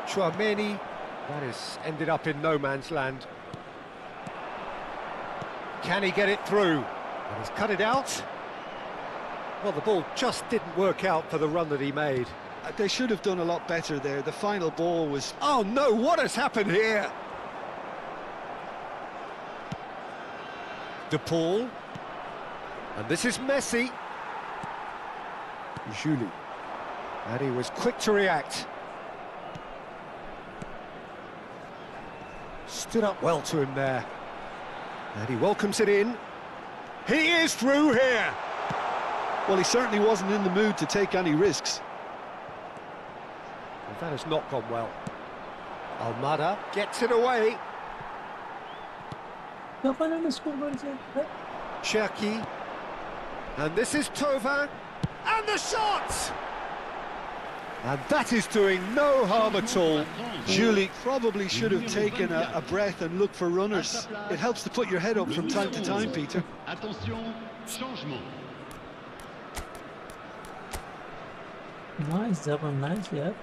Chouameni. That has ended up in no man's land. Can he get it through? And he's cut it out. Well, the ball just didn't work out for the run that he made. They should have done a lot better there. The final ball was... Oh no, what has happened here? De Paul. And this is Messi. Julie. And he was quick to react. Stood up well to him there. And he welcomes it in. He is through here. Well, he certainly wasn't in the mood to take any risks. Well, that has not gone well. Almada gets it away. Cherki. And this is Tova. And the shot! And that is doing no harm at all. Julie probably should have taken a breath and looked for runners. It helps to put your head up from time to time, Peter. Attention, changement. Nice, that one nice, yeah.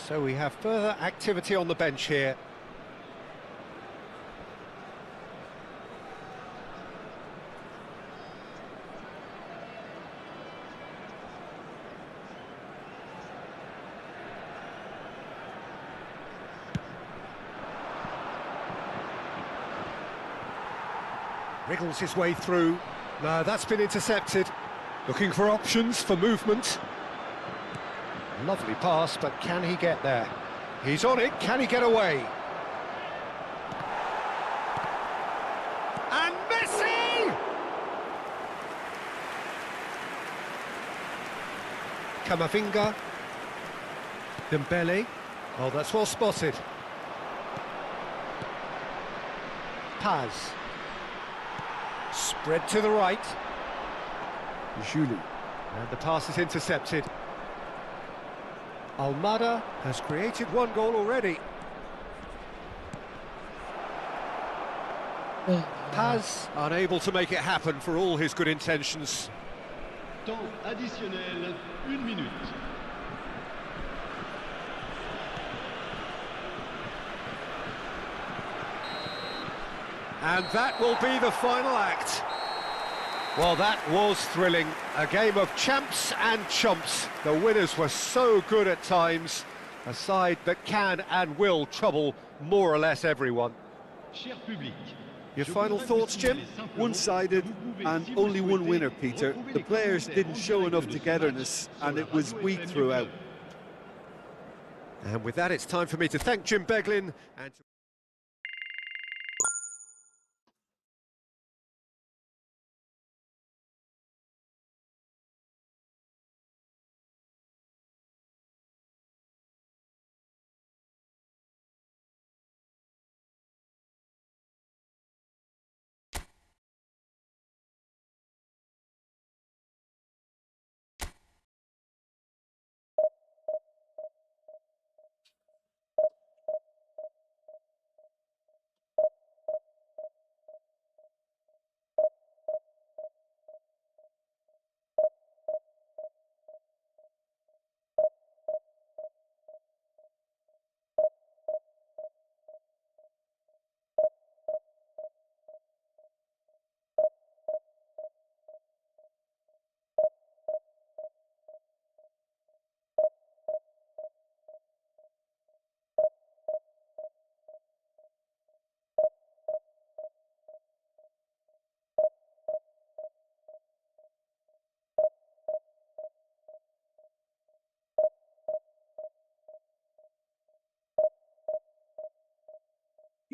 So we have further activity on the bench here. Wriggles his way through. No, that's been intercepted. Looking for options for movement. Lovely pass, but can he get there? He's on it, can he get away? And Messi! Camavinga. Dembele. Oh, that's well spotted. Paz. Spread to the right. Julie. And the pass is intercepted. Almada has created one goal already. Paz unable to make it happen for all his good intentions. Temps additionnel, 1 minute. And that will be the final act. Well, that was thrilling. A game of champs and chumps. The winners were so good at times. A side that can and will trouble more or less everyone. Cher public, Your final thoughts, Jim? One-sided and only one winner, Peter. The players didn't show enough togetherness and it was weak throughout. And with that, it's time for me to thank Jim Beglin and to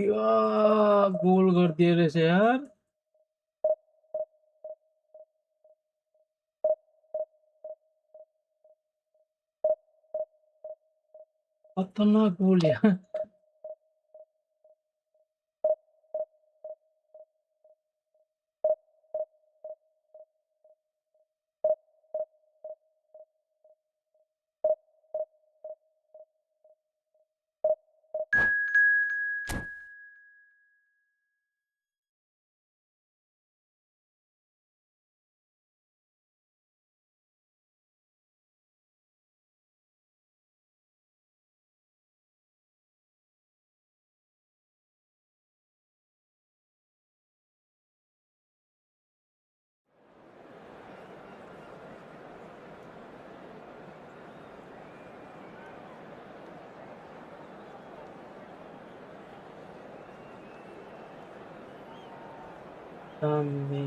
क्या गोल कर दिए रे से यार, खतरनाक गोल यार। सामने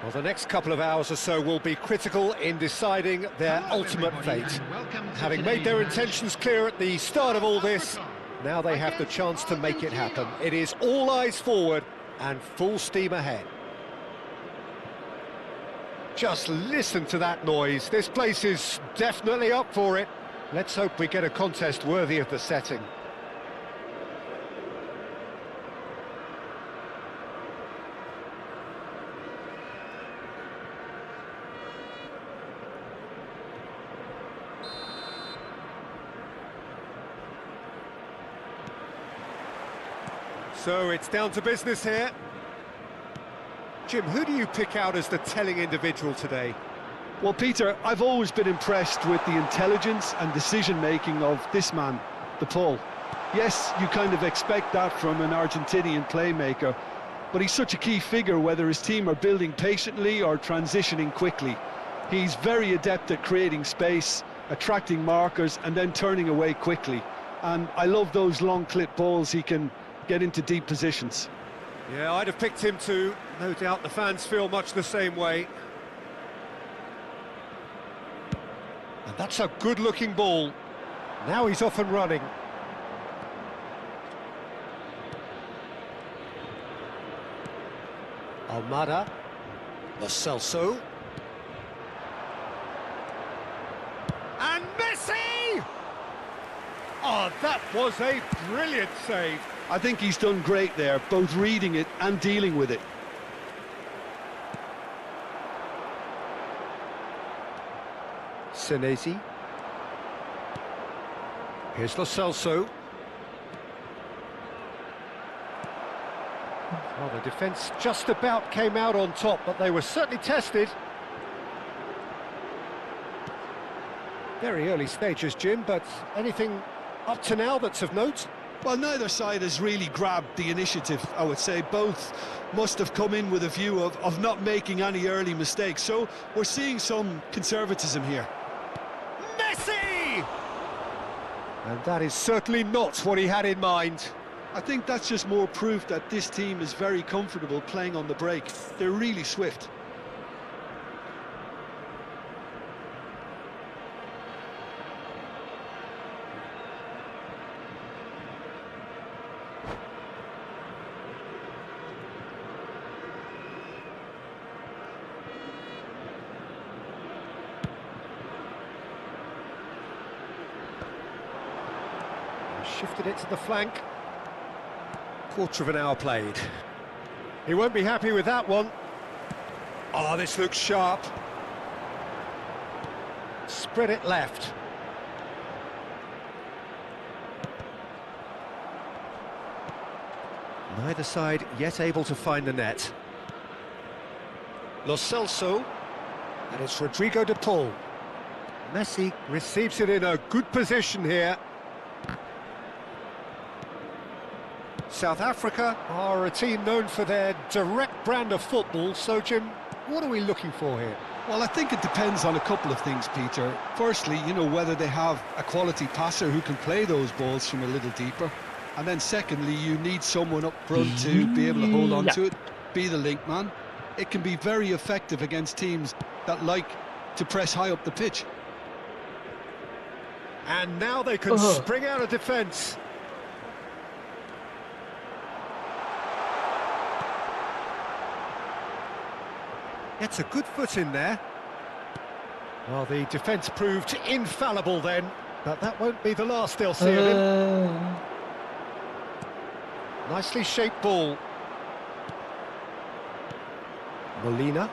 Well, the next couple of hours or so will be critical in deciding their Hello, ultimate everybody, fate. and welcome to Having made today's their match. intentions clear at the start of all this, now they have the chance to make it happen. It is all eyes forward and full steam ahead. Just listen to that noise. This place is definitely up for it. Let's hope we get a contest worthy of the setting. So it's down to business here. Jim, who do you pick out as the telling individual today? Well, Peter, I've always been impressed with the intelligence and decision-making of this man, the Paul. Yes, you kind of expect that from an Argentinian playmaker, but he's such a key figure whether his team are building patiently or transitioning quickly. He's very adept at creating space, attracting markers and then turning away quickly. And I love those long clip balls he can get into deep positions. Yeah, I'd have picked him too. No doubt the fans feel much the same way. And that's a good-looking ball. Now he's off and running. Almada. Lo Celso. And Messi! Oh, that was a brilliant save. I think he's done great there, both reading it and dealing with it. Senesi. Here's Lo Celso. Well, the defence just about came out on top, but they were certainly tested. Very early stages, Jim, but anything up to now that's of note? Well, neither side has really grabbed the initiative, I would say. Both must have come in with a view of not making any early mistakes. So we're seeing some conservatism here. Messi! And that is certainly not what he had in mind. I think that's just more proof that this team is very comfortable playing on the break. They're really swift. Shifted it to the flank. Quarter of an hour played. He won't be happy with that one. Oh, this looks sharp. Spread it left. Neither side yet able to find the net. Lo Celso, and it's Rodrigo de Paul. Messi receives it in a good position here. South Africa are a team known for their direct brand of football, so Jim, what are we looking for here? Well, I think it depends on a couple of things, Peter. Firstly, whether they have a quality passer who can play those balls from a little deeper. And then secondly, you need someone up front to be able to hold on to it, be the link man. It can be very effective against teams that like to press high up the pitch. And now they can spring out of defence. Gets a good foot in there. Well, the defence proved infallible then, but that won't be the last they'll see of him. Nicely shaped ball. Molina.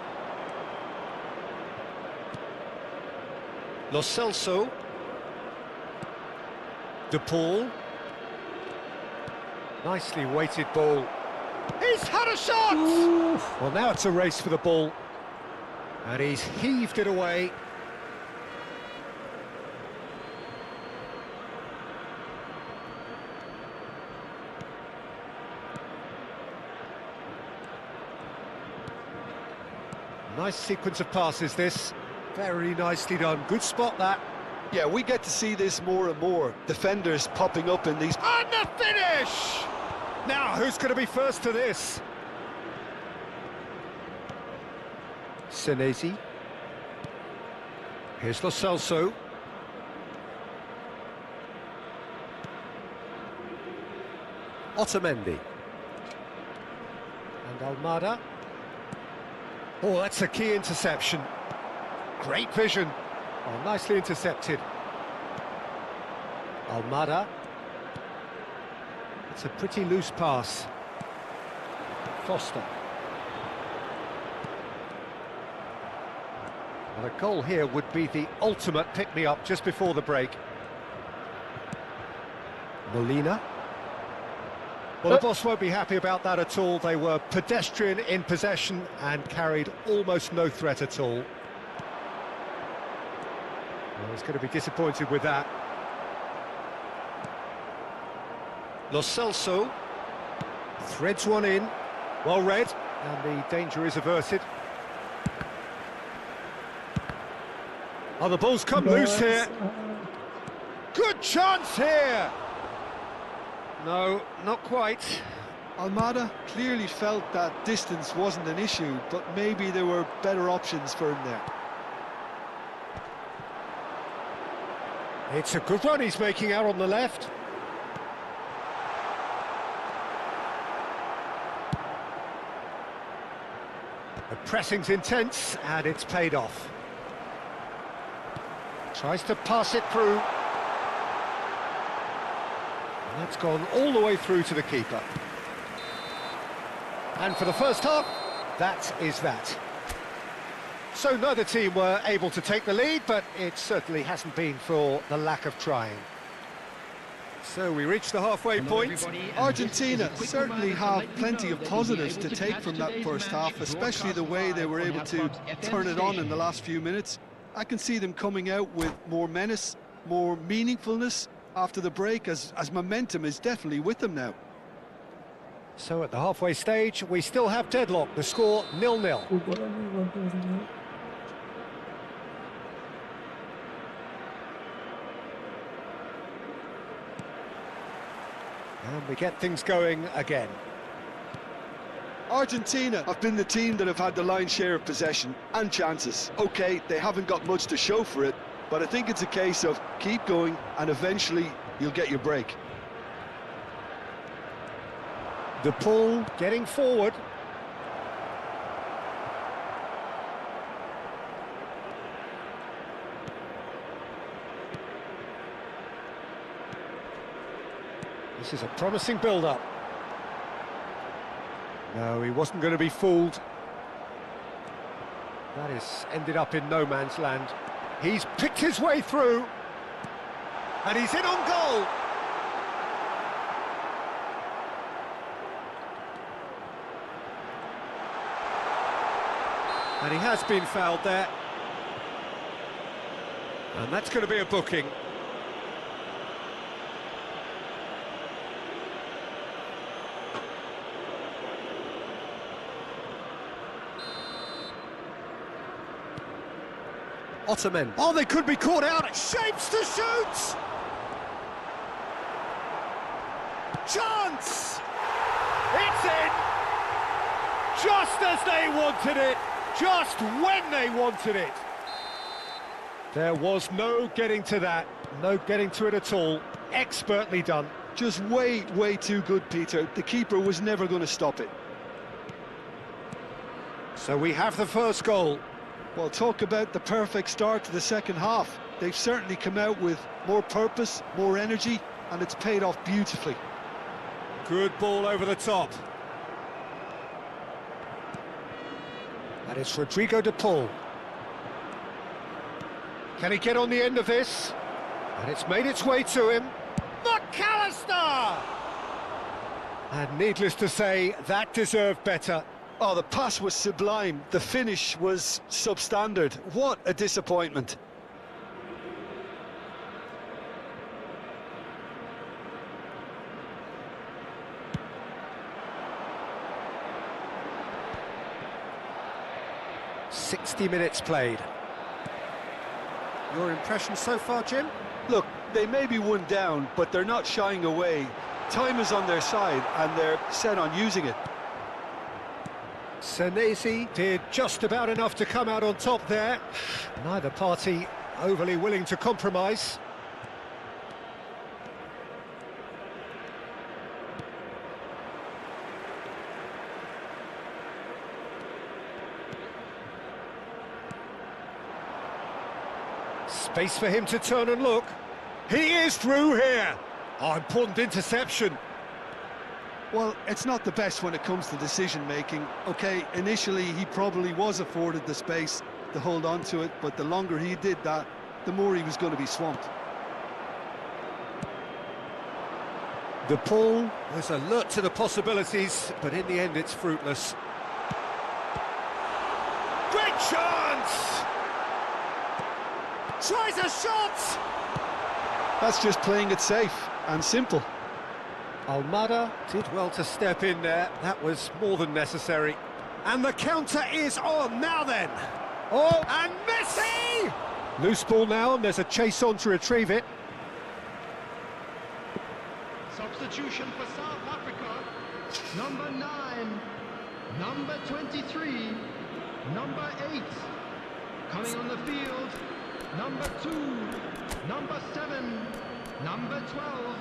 Lo Celso. De Paul. Nicely weighted ball. He's had a shot! Oof. Well, now it's a race for the ball. And he's heaved it away. Nice sequence of passes, this. Very nicely done. Good spot, that. Yeah, we get to see this more and more. Defenders popping up in these... And the finish! Now, who's going to be first to this? Senesi. Here's Lo Celso. Otamendi. And Almada. Oh, that's a key interception. Great vision. Oh, nicely intercepted. Almada. It's a pretty loose pass. Foster. Well, a goal here would be the ultimate pick-me-up just before the break. Molina. Well, the boss won't be happy about that at all. They were pedestrian in possession and carried almost no threat at all. Well, he's going to be disappointed with that. Lo Celso threads one in, well read, and the danger is averted. Oh, the ball's come loose here. Good chance here. No, not quite. Almada clearly felt that distance wasn't an issue, but maybe there were better options for him there. It's a good run he's making out on the left. The pressing's intense, and it's paid off. Tries to pass it through. And that's gone all the way through to the keeper. And for the first half, that is that. So neither team were able to take the lead, but it certainly hasn't been for the lack of trying. So we reached the halfway point. Argentina certainly have plenty of positives to take from that first half, especially the way they were able to turn it on in the last few minutes. I can see them coming out with more menace, more meaningfulness after the break, as momentum is definitely with them now. So at the halfway stage, we still have deadlock. The score 0-0. And we get things going again. Argentina have been the team that have had the lion's share of possession and chances. OK, they haven't got much to show for it, but I think it's a case of keep going and eventually you'll get your break. De Paul getting forward. This is a promising build-up. No, he wasn't going to be fooled. That has ended up in no man's land. He's picked his way through. And he's in on goal. And he has been fouled there. And that's going to be a booking. Ottoman. Oh, they could be caught out. Shapes to shoot! Chance! It's in! Just as they wanted it, just when they wanted it. There was no getting to that, no getting to it at all. Expertly done. Just way too good, Peter. The keeper was never going to stop it. So we have the first goal. Well, talk about the perfect start to the second half. They've certainly come out with more purpose, more energy, and it's paid off beautifully. Good ball over the top. And it's Rodrigo de Paul. Can he get on the end of this? And it's made its way to him. McAllister! And needless to say, that deserved better. Oh, the pass was sublime. The finish was substandard. What a disappointment. "60 minutes played. Your impression so far, Jim? Look, they may be one down, but they're not shying away. Time is on their side, and they're set on using it. Senesi did just about enough to come out on top there. Neither party overly willing to compromise. Space for him to turn and look. He is through here. Oh, important interception. Well, it's not the best when it comes to decision-making. OK, initially he probably was afforded the space to hold on to it, but the longer he did that, the more he was going to be swamped. De Paul was alert to the possibilities, but in the end it's fruitless. Great chance! Tries a shot! That's just playing it safe and simple. Almada did well to step in there. That was more than necessary. And the counter is on now then. Oh, and Messi! Loose ball now, and there's a chase on to retrieve it. Substitution for South Africa. Number 9, number 23, number 8. Coming on the field, number 2, number 7, number 12.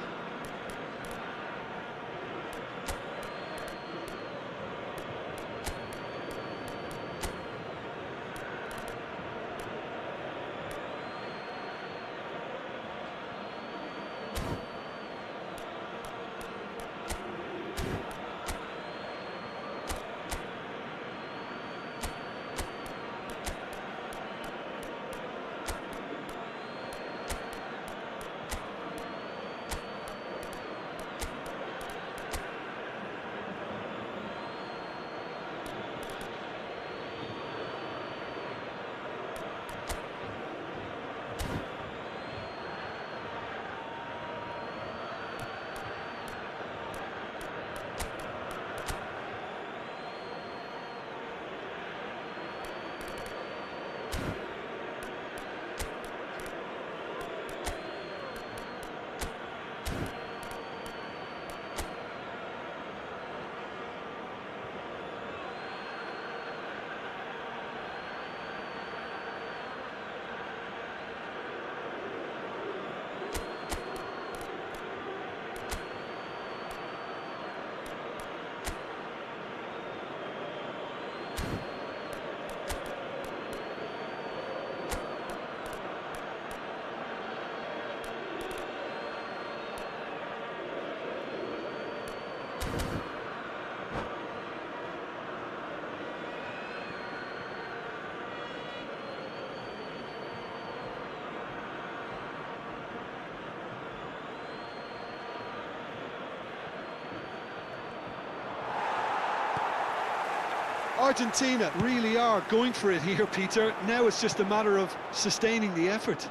Argentina really are going for it here, Peter. Now it's just a matter of sustaining the effort.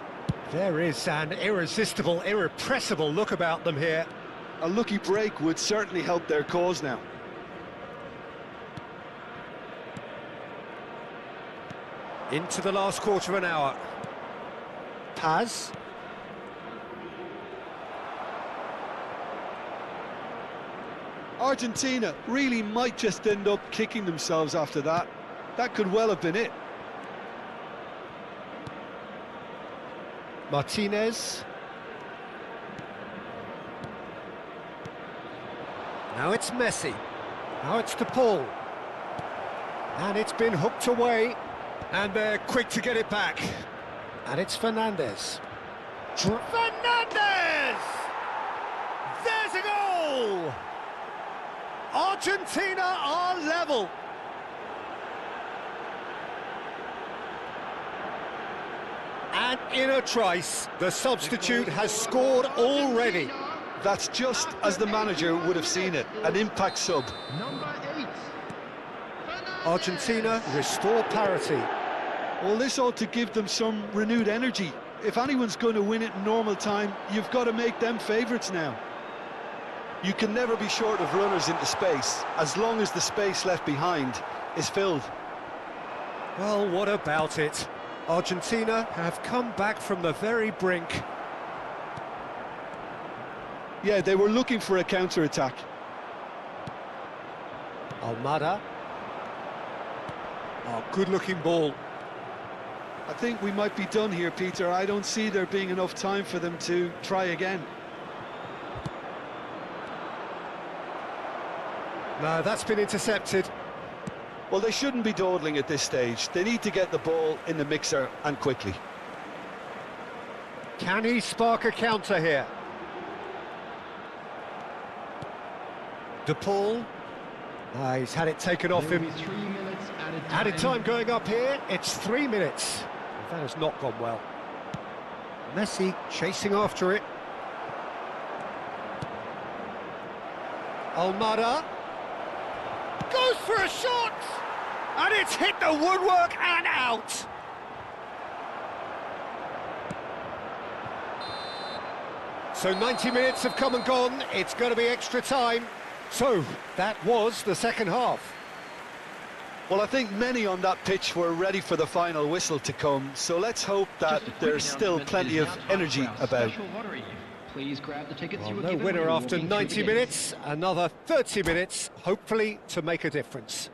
There is an irresistible, irrepressible look about them here. A lucky break would certainly help their cause now. Into the last quarter of an hour. Paz. Argentina really might just end up kicking themselves after that. That could well have been it. Martinez. Now it's Messi. Now it's De Paul. And it's been hooked away. And they're quick to get it back. And it's Fernandez. Fernandez! There's a goal! Argentina are level. And in a trice, the substitute has scored already. That's just as the manager would have seen it, an impact sub. Number 8. Argentina restore parity. Well, this ought to give them some renewed energy. If anyone's going to win it in normal time, you've got to make them favourites now. You can never be short of runners into space, as long as the space left behind is filled. Well, what about it? Argentina have come back from the very brink. Yeah, they were looking for a counter-attack. Almada. Oh, good-looking ball. I think we might be done here, Peter. I don't see there being enough time for them to try again. No, that's been intercepted. Well, they shouldn't be dawdling at this stage. They need to get the ball in the mixer and quickly. Can he spark a counter here? De Paul. He's had it taken off him. 3 minutes Added time going up here. It's 3 minutes. That has not gone well. Messi chasing after it. Almada. Goes for a shot! And it's hit the woodwork and out! So 90 minutes have come and gone. It's going to be extra time. So, that was the second half. Well, I think many on that pitch were ready for the final whistle to come, so let's hope that there's still plenty of energy about. Please grab the tickets. Well, no winner after 90 minutes, another 30 minutes, hopefully to make a difference.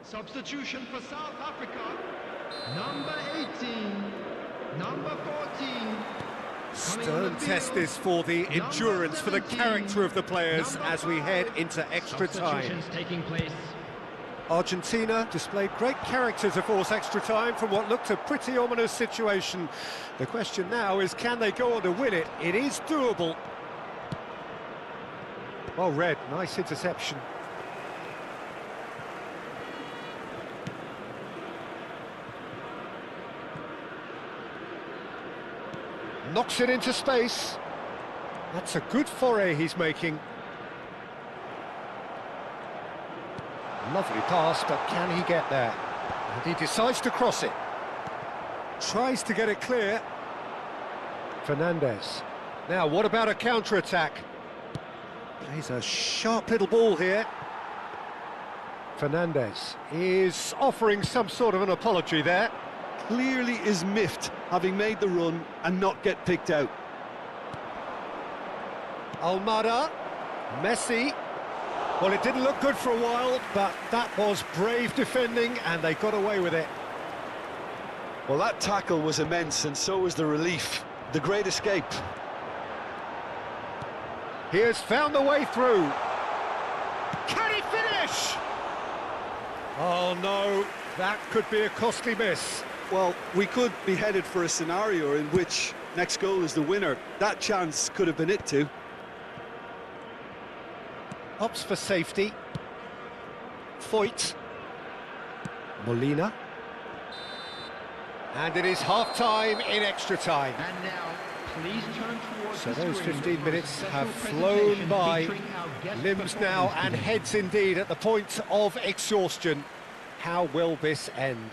Substitution for South Africa. Number 18. Number 14. Stern test this for the endurance, for the character of the players as we head into extra time. Taking place. Argentina displayed great character to force extra time from what looked a pretty ominous situation. The question now is, can they go on to win it? It is doable. Well read, nice interception. Knocks it into space. That's a good foray he's making. Lovely pass, but can he get there? And he decides to cross it. Tries to get it clear. Fernandez. Now, what about a counter-attack? Plays a sharp little ball here. Fernandez is offering some sort of an apology there. Clearly is miffed, having made the run and not get picked out. Almada. Messi. Well, it didn't look good for a while, but that was brave defending, and they got away with it. Well, that tackle was immense, and so was the relief. The great escape. He has found a way through. Can he finish? Oh no, that could be a costly miss. Well, we could be headed for a scenario in which next goal is the winner. That chance could have been it too. Opts for safety. Foyt. Molina. And it is half-time in extra time. And now, please turn towards So the those screen 15 for minutes special have presentation flown by. featuring our guest Limbs now performers and today. heads indeed at the point of exhaustion. How will this end?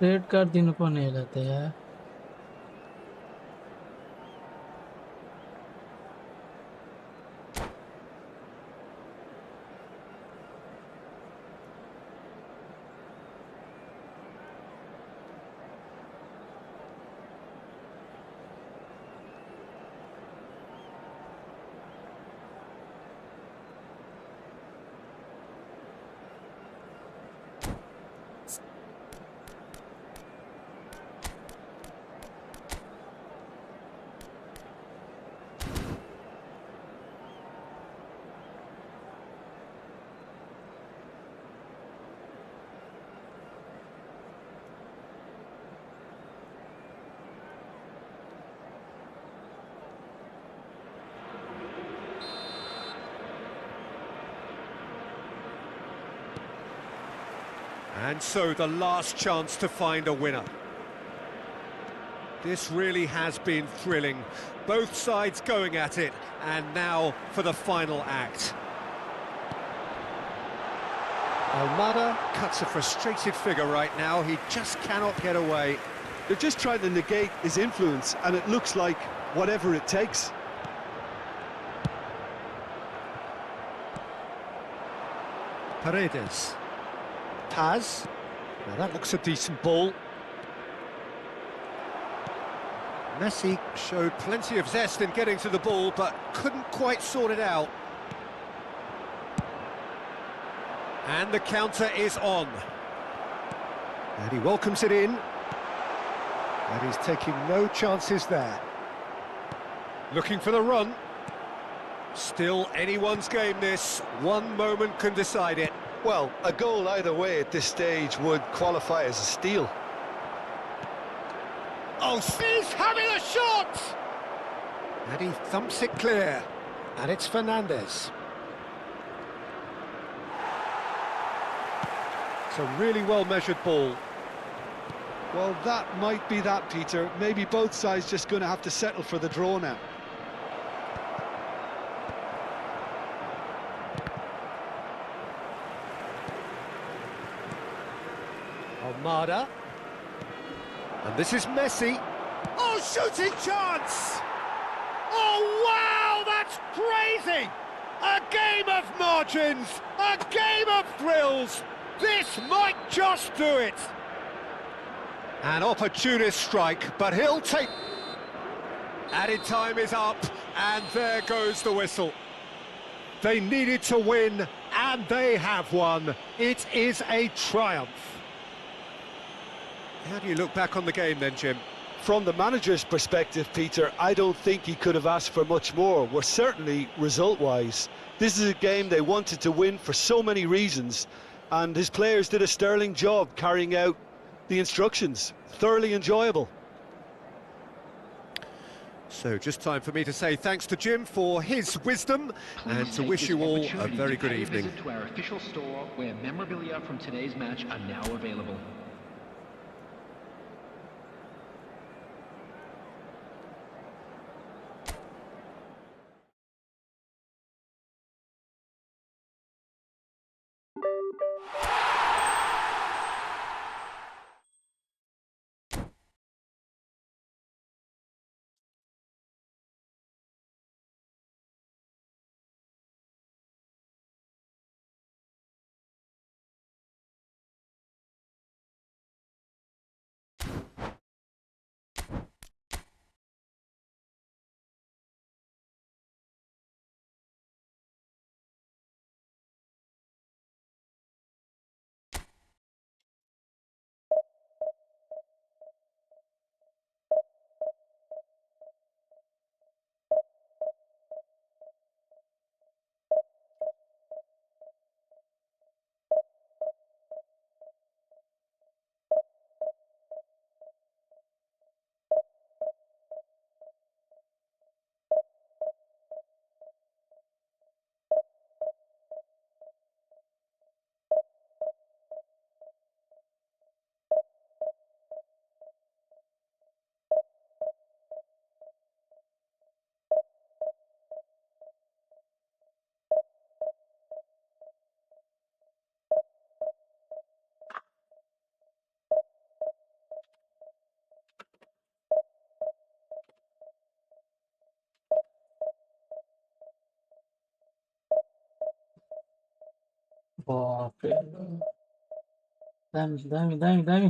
Red card दिनु पर्ने होला त यार And so the last chance to find a winner. This really has been thrilling. Both sides going at it, and now for the final act. Almada cuts a frustrated figure right now. He just cannot get away. They're just trying to negate his influence, and it looks like whatever it takes. Paredes. Paz. Now that looks a decent ball. Messi showed plenty of zest in getting to the ball, but couldn't quite sort it out. And the counter is on. And he welcomes it in. And he's taking no chances there. Looking for the run. Still anyone's game this. One moment can decide it. Well, a goal either way at this stage would qualify as a steal. Oh, he's having a shot! And he thumps it clear. And it's Fernandez. It's a really well-measured ball. Well, that might be that, Peter. Maybe both sides just going to have to settle for the draw now. Almada. And this is Messi. Oh, shooting chance! Oh, wow, that's crazy! A game of margins, a game of thrills. This might just do it. An opportunist strike, but he'll take... Added time is up, and there goes the whistle. They needed to win, and they have won. It is a triumph. How do you look back on the game then, Jim? From the manager's perspective, Peter, I don't think he could have asked for much more. Well, certainly result-wise. This is a game they wanted to win for so many reasons, and his players did a sterling job carrying out the instructions. Thoroughly enjoyable. So just time for me to say thanks to Jim for his wisdom and to wish you all a very good evening. Visit to our official store where memorabilia from today's match are now available. बाप रे, दामी दामी दामी दामी।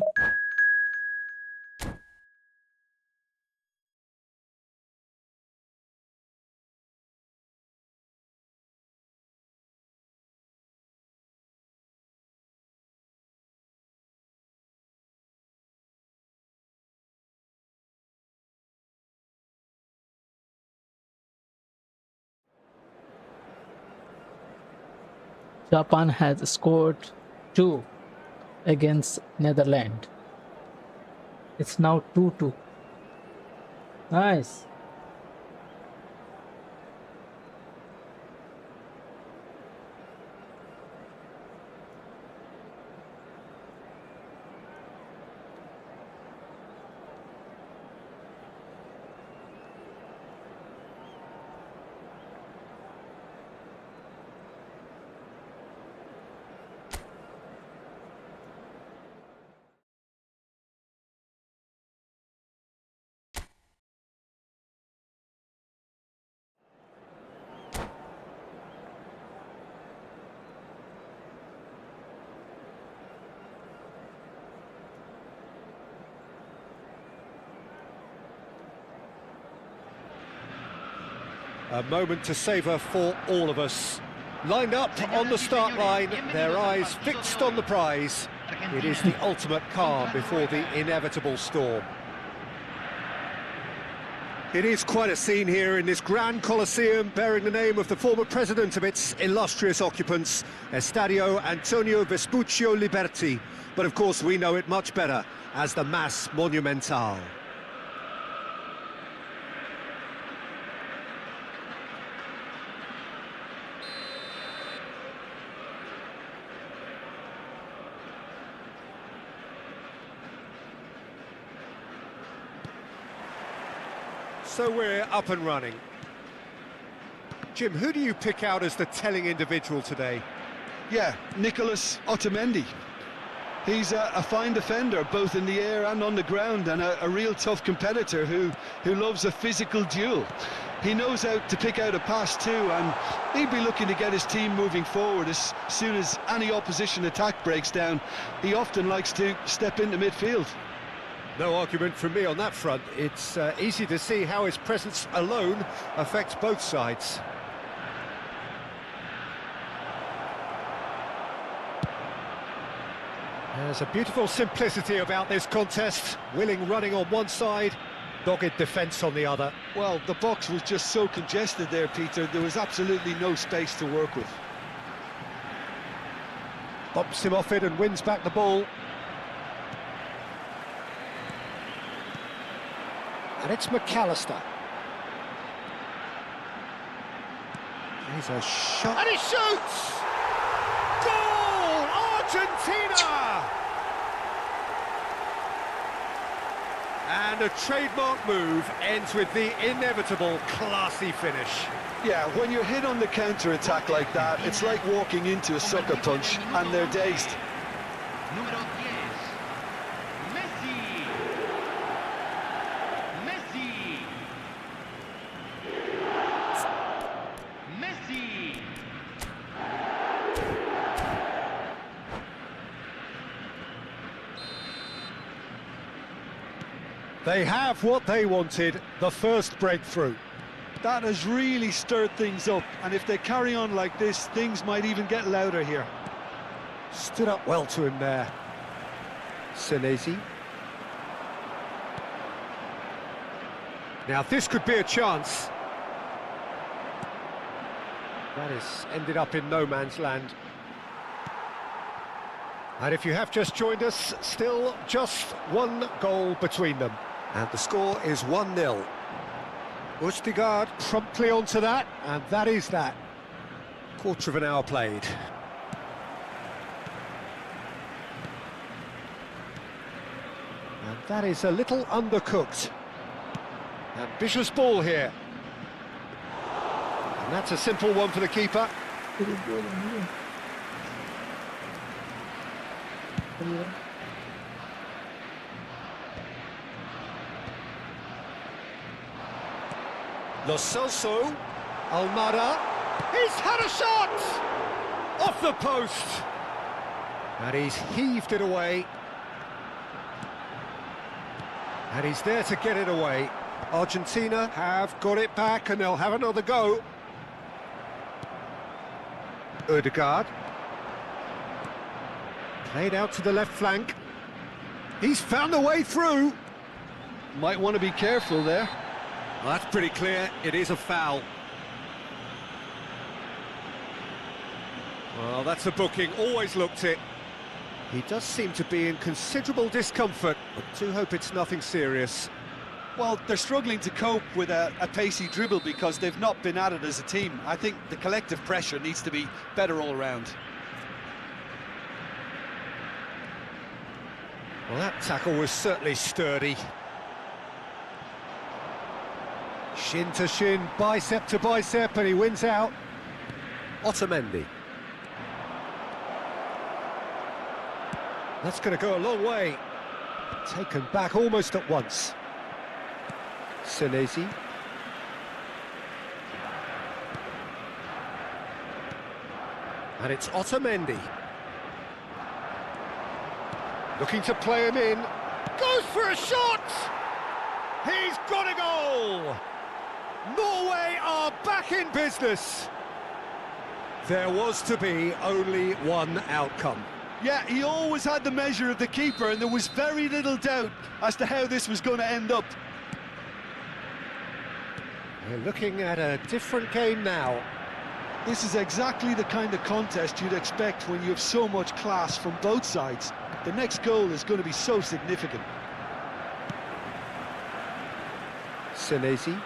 Japan has scored 2 against Netherlands. It's now 2-2. Nice. A moment to savour for all of us. Lined up on the start line, their eyes fixed on the prize. It is the ultimate calm before the inevitable storm. It is quite a scene here in this grand Colosseum, bearing the name of the former president of its illustrious occupants, Estadio Antonio Vespuccio Liberti. But of course we know it much better as the Mas Monumental. So we're up and running. Jim, who do you pick out as the telling individual today? Yeah, Nicolas Otamendi. He's a fine defender, both in the air and on the ground, and a real tough competitor who loves a physical duel. He knows how to pick out a pass too, and he'd be looking to get his team moving forward as soon as any opposition attack breaks down. He often likes to step into midfield. No argument from me on that front. It's easy to see how his presence alone affects both sides. There's a beautiful simplicity about this contest. Willing running on one side, dogged defence on the other. Well, the box was just so congested there, Peter. There was absolutely no space to work with. Bumps him off it and wins back the ball. And it's McAllister. Here's a shot. And he shoots! Goal! Argentina! And a trademark move ends with the inevitable classy finish. Yeah, when you're hit on the counter-attack like that, it's like walking into a sucker punch, and they're dazed. Número 10. Messi. Messi. They have what they wanted, the first breakthrough. That has really stirred things up, and if they carry on like this, things might even get louder here. Stood up well to him there. Senesi. Now this could be a chance. That has ended up in no man's land. And if you have just joined us, still just one goal between them. And the score is 1-0. Østigard promptly onto that, and that is that. Quarter of an hour played. And that is a little undercooked. Ambitious ball here. And that's a simple one for the keeper. Lo Celso, Almada, he's had a shot! Off the post! And he's heaved it away. And he's there to get it away. Argentina have got it back and they'll have another go. Ødegaard. Played out to the left flank. He's found a way through. Might want to be careful there. Well, that's pretty clear. It is a foul. Well, that's a booking. Always looked it. He does seem to be in considerable discomfort, but do hope it's nothing serious. Well, they're struggling to cope with a pacey dribble because they've not been at it as a team. I think the collective pressure needs to be better all round. Well, that tackle was certainly sturdy. Shin to shin, bicep to bicep, and he wins out. Otamendi. That's going to go a long way. Taken back almost at once. Senesi. And it's Otamendi. Looking to play him in. Goes for a shot! He's got a goal! Norway are back in business. There was to be only one outcome. Yeah, he always had the measure of the keeper, and there was very little doubt as to how this was going to end up. We're looking at a different game now. This is exactly the kind of contest you'd expect when you have so much class from both sides. The next goal is going to be so significant. Senesi.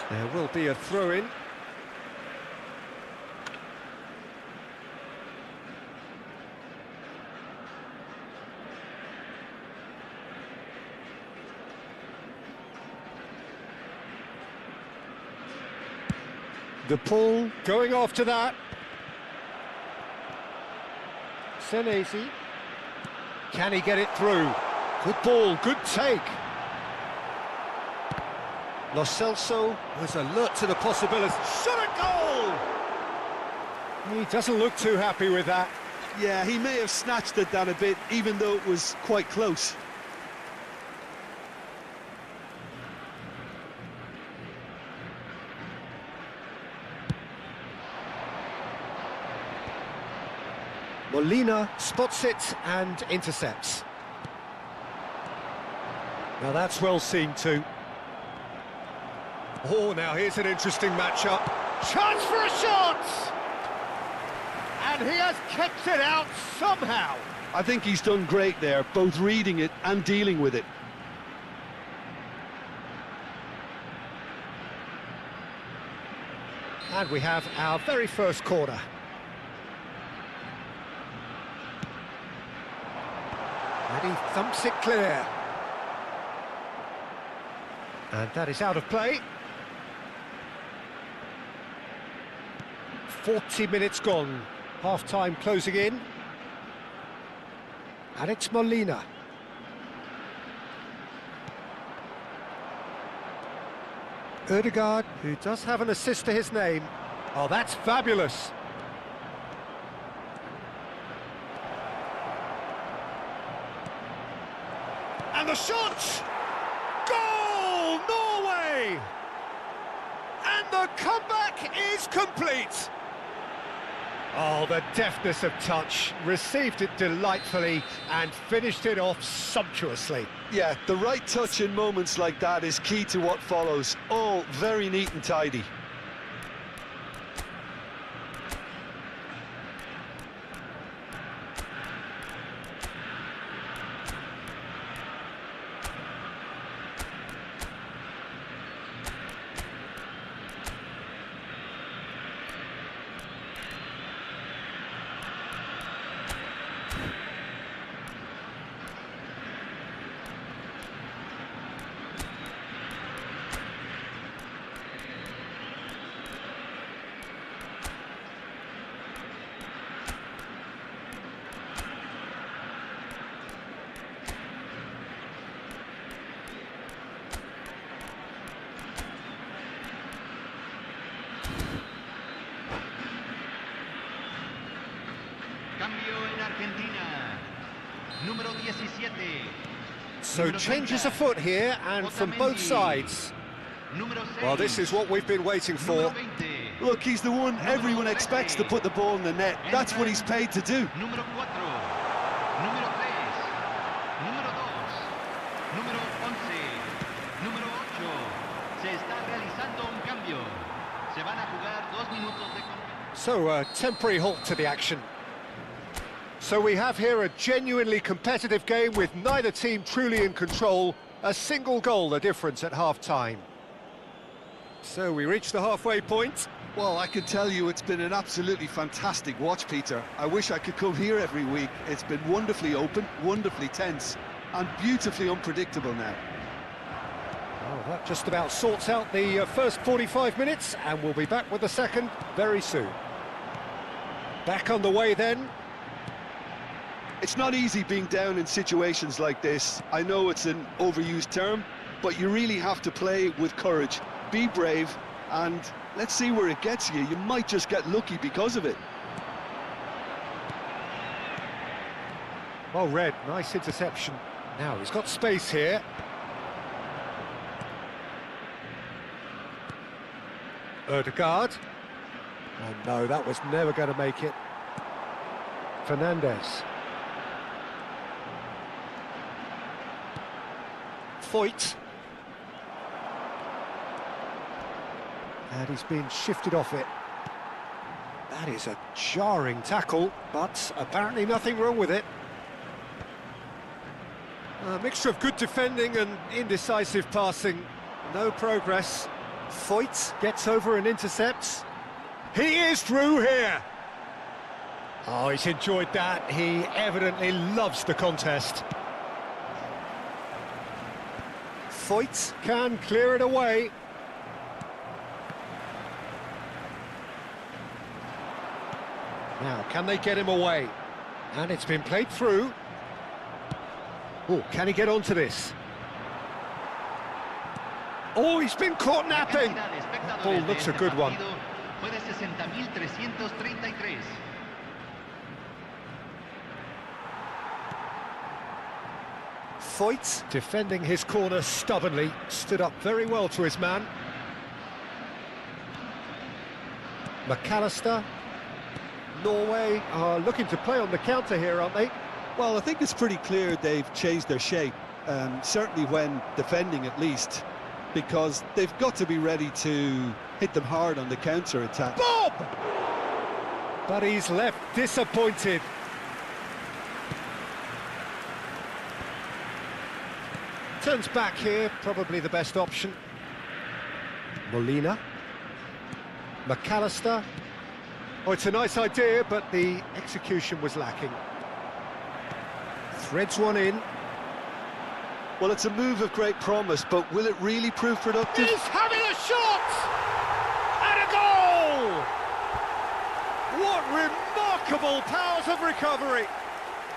There will be a throw-in. The pull, going after that. Senesi. Can he get it through? Good ball, good take. Lo Celso was alert to the possibility. Shot a goal! He doesn't look too happy with that. Yeah, he may have snatched at that a bit, even though it was quite close. Molina spots it and intercepts. Now that's well seen too. Oh, now here's an interesting matchup. Chance for a shot! And he has kept it out somehow. I think he's done great there, both reading it and dealing with it. And we have our very first corner. And he thumps it clear. And that is out of play. 40 minutes gone. Half-time closing in. And it's Molina. Ødegaard, who does have an assist to his name. Oh, that's fabulous. And the shot! Goal, Norway! And the comeback is complete. Oh, the deftness of touch, received it delightfully and finished it off sumptuously. Yeah, the right touch in moments like that is key to what follows. All very neat and tidy. Cambio en Argentina. Número 17. So changes afoot here, and from both sides. Well, this is what we've been waiting for. Look, he's the one everyone expects to put the ball in the net. That's what he's paid to do. Número 4. Número 3. Número 2. Número 11. Número 8. Se está realizando un cambio. Se van a jugar 2 minutos de competición. So, a temporary halt to the action. So we have here a genuinely competitive game with neither team truly in control. A single goal the difference at half-time. So we reach the halfway point. Well, I can tell you it's been an absolutely fantastic watch, Peter. I wish I could come here every week. It's been wonderfully open, wonderfully tense, and beautifully unpredictable now. Well, that just about sorts out the first 45 minutes, and we'll be back with the second very soon. Back on the way then. It's not easy being down in situations like this. I know it's an overused term, but you really have to play with courage. Be brave, and let's see where it gets you. You might just get lucky because of it. Well read, nice interception. Now he's got space here. Erdegaard. Oh no, that was never going to make it. Fernandez. Foyt. And he's been shifted off it. That is a jarring tackle, but apparently nothing wrong with it. A mixture of good defending and indecisive passing. No progress. Foyt gets over and intercepts. He is through here. Oh, he's enjoyed that. He evidently loves the contest. Foyt can clear it away. Now, can they get him away? And it's been played through. Oh, can he get onto this? Oh, he's been caught napping. That ball looks a good one. Foyt, defending his corner stubbornly, stood up very well to his man. McAllister. Norway are looking to play on the counter here, aren't they? Well, I think it's pretty clear they've changed their shape, certainly when defending at least, because they've got to be ready to hit them hard on the counter-attack. Bob! But he's left disappointed. Turns back here, probably the best option. Molina. McAllister. Oh, it's a nice idea, but the execution was lacking. Threads one in. Well, it's a move of great promise, but will it really prove productive? He's having a shot! And a goal! What remarkable powers of recovery!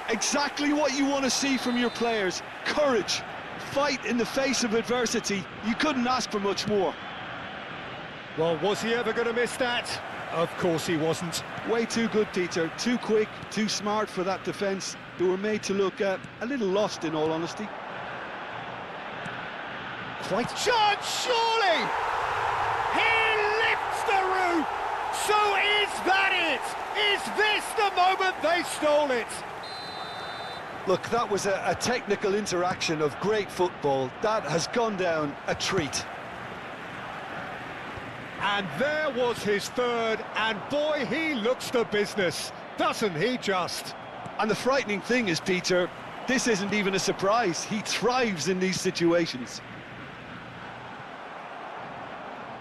Exactly what you want to see from your players. Courage, fight in the face of adversity. You couldn't ask for much more. Well, was he ever going to miss that? Of course he wasn't. Way too good, Peter. Too quick, too smart for that defence. They were made to look a little lost, in all honesty. Quite chance, surely! He lifts the roof! So is that it? Is this the moment they stole it? Look, that was a technical interaction of great football. That has gone down a treat. And there was his third, and boy, he looks the business, doesn't he just? And the frightening thing is, Peter, this isn't even a surprise. He thrives in these situations.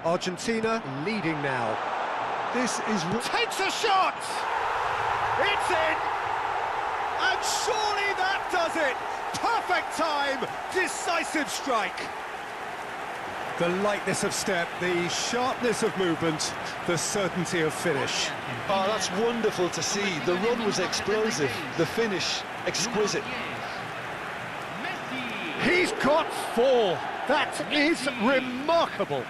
Argentina leading now. This is... Takes a shot! It's in! And surely that does it! Perfect time! Decisive strike! The lightness of step, the sharpness of movement, the certainty of finish. Oh, that's wonderful to see. The run was explosive, the finish exquisite. He's got 4. That is remarkable.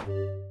you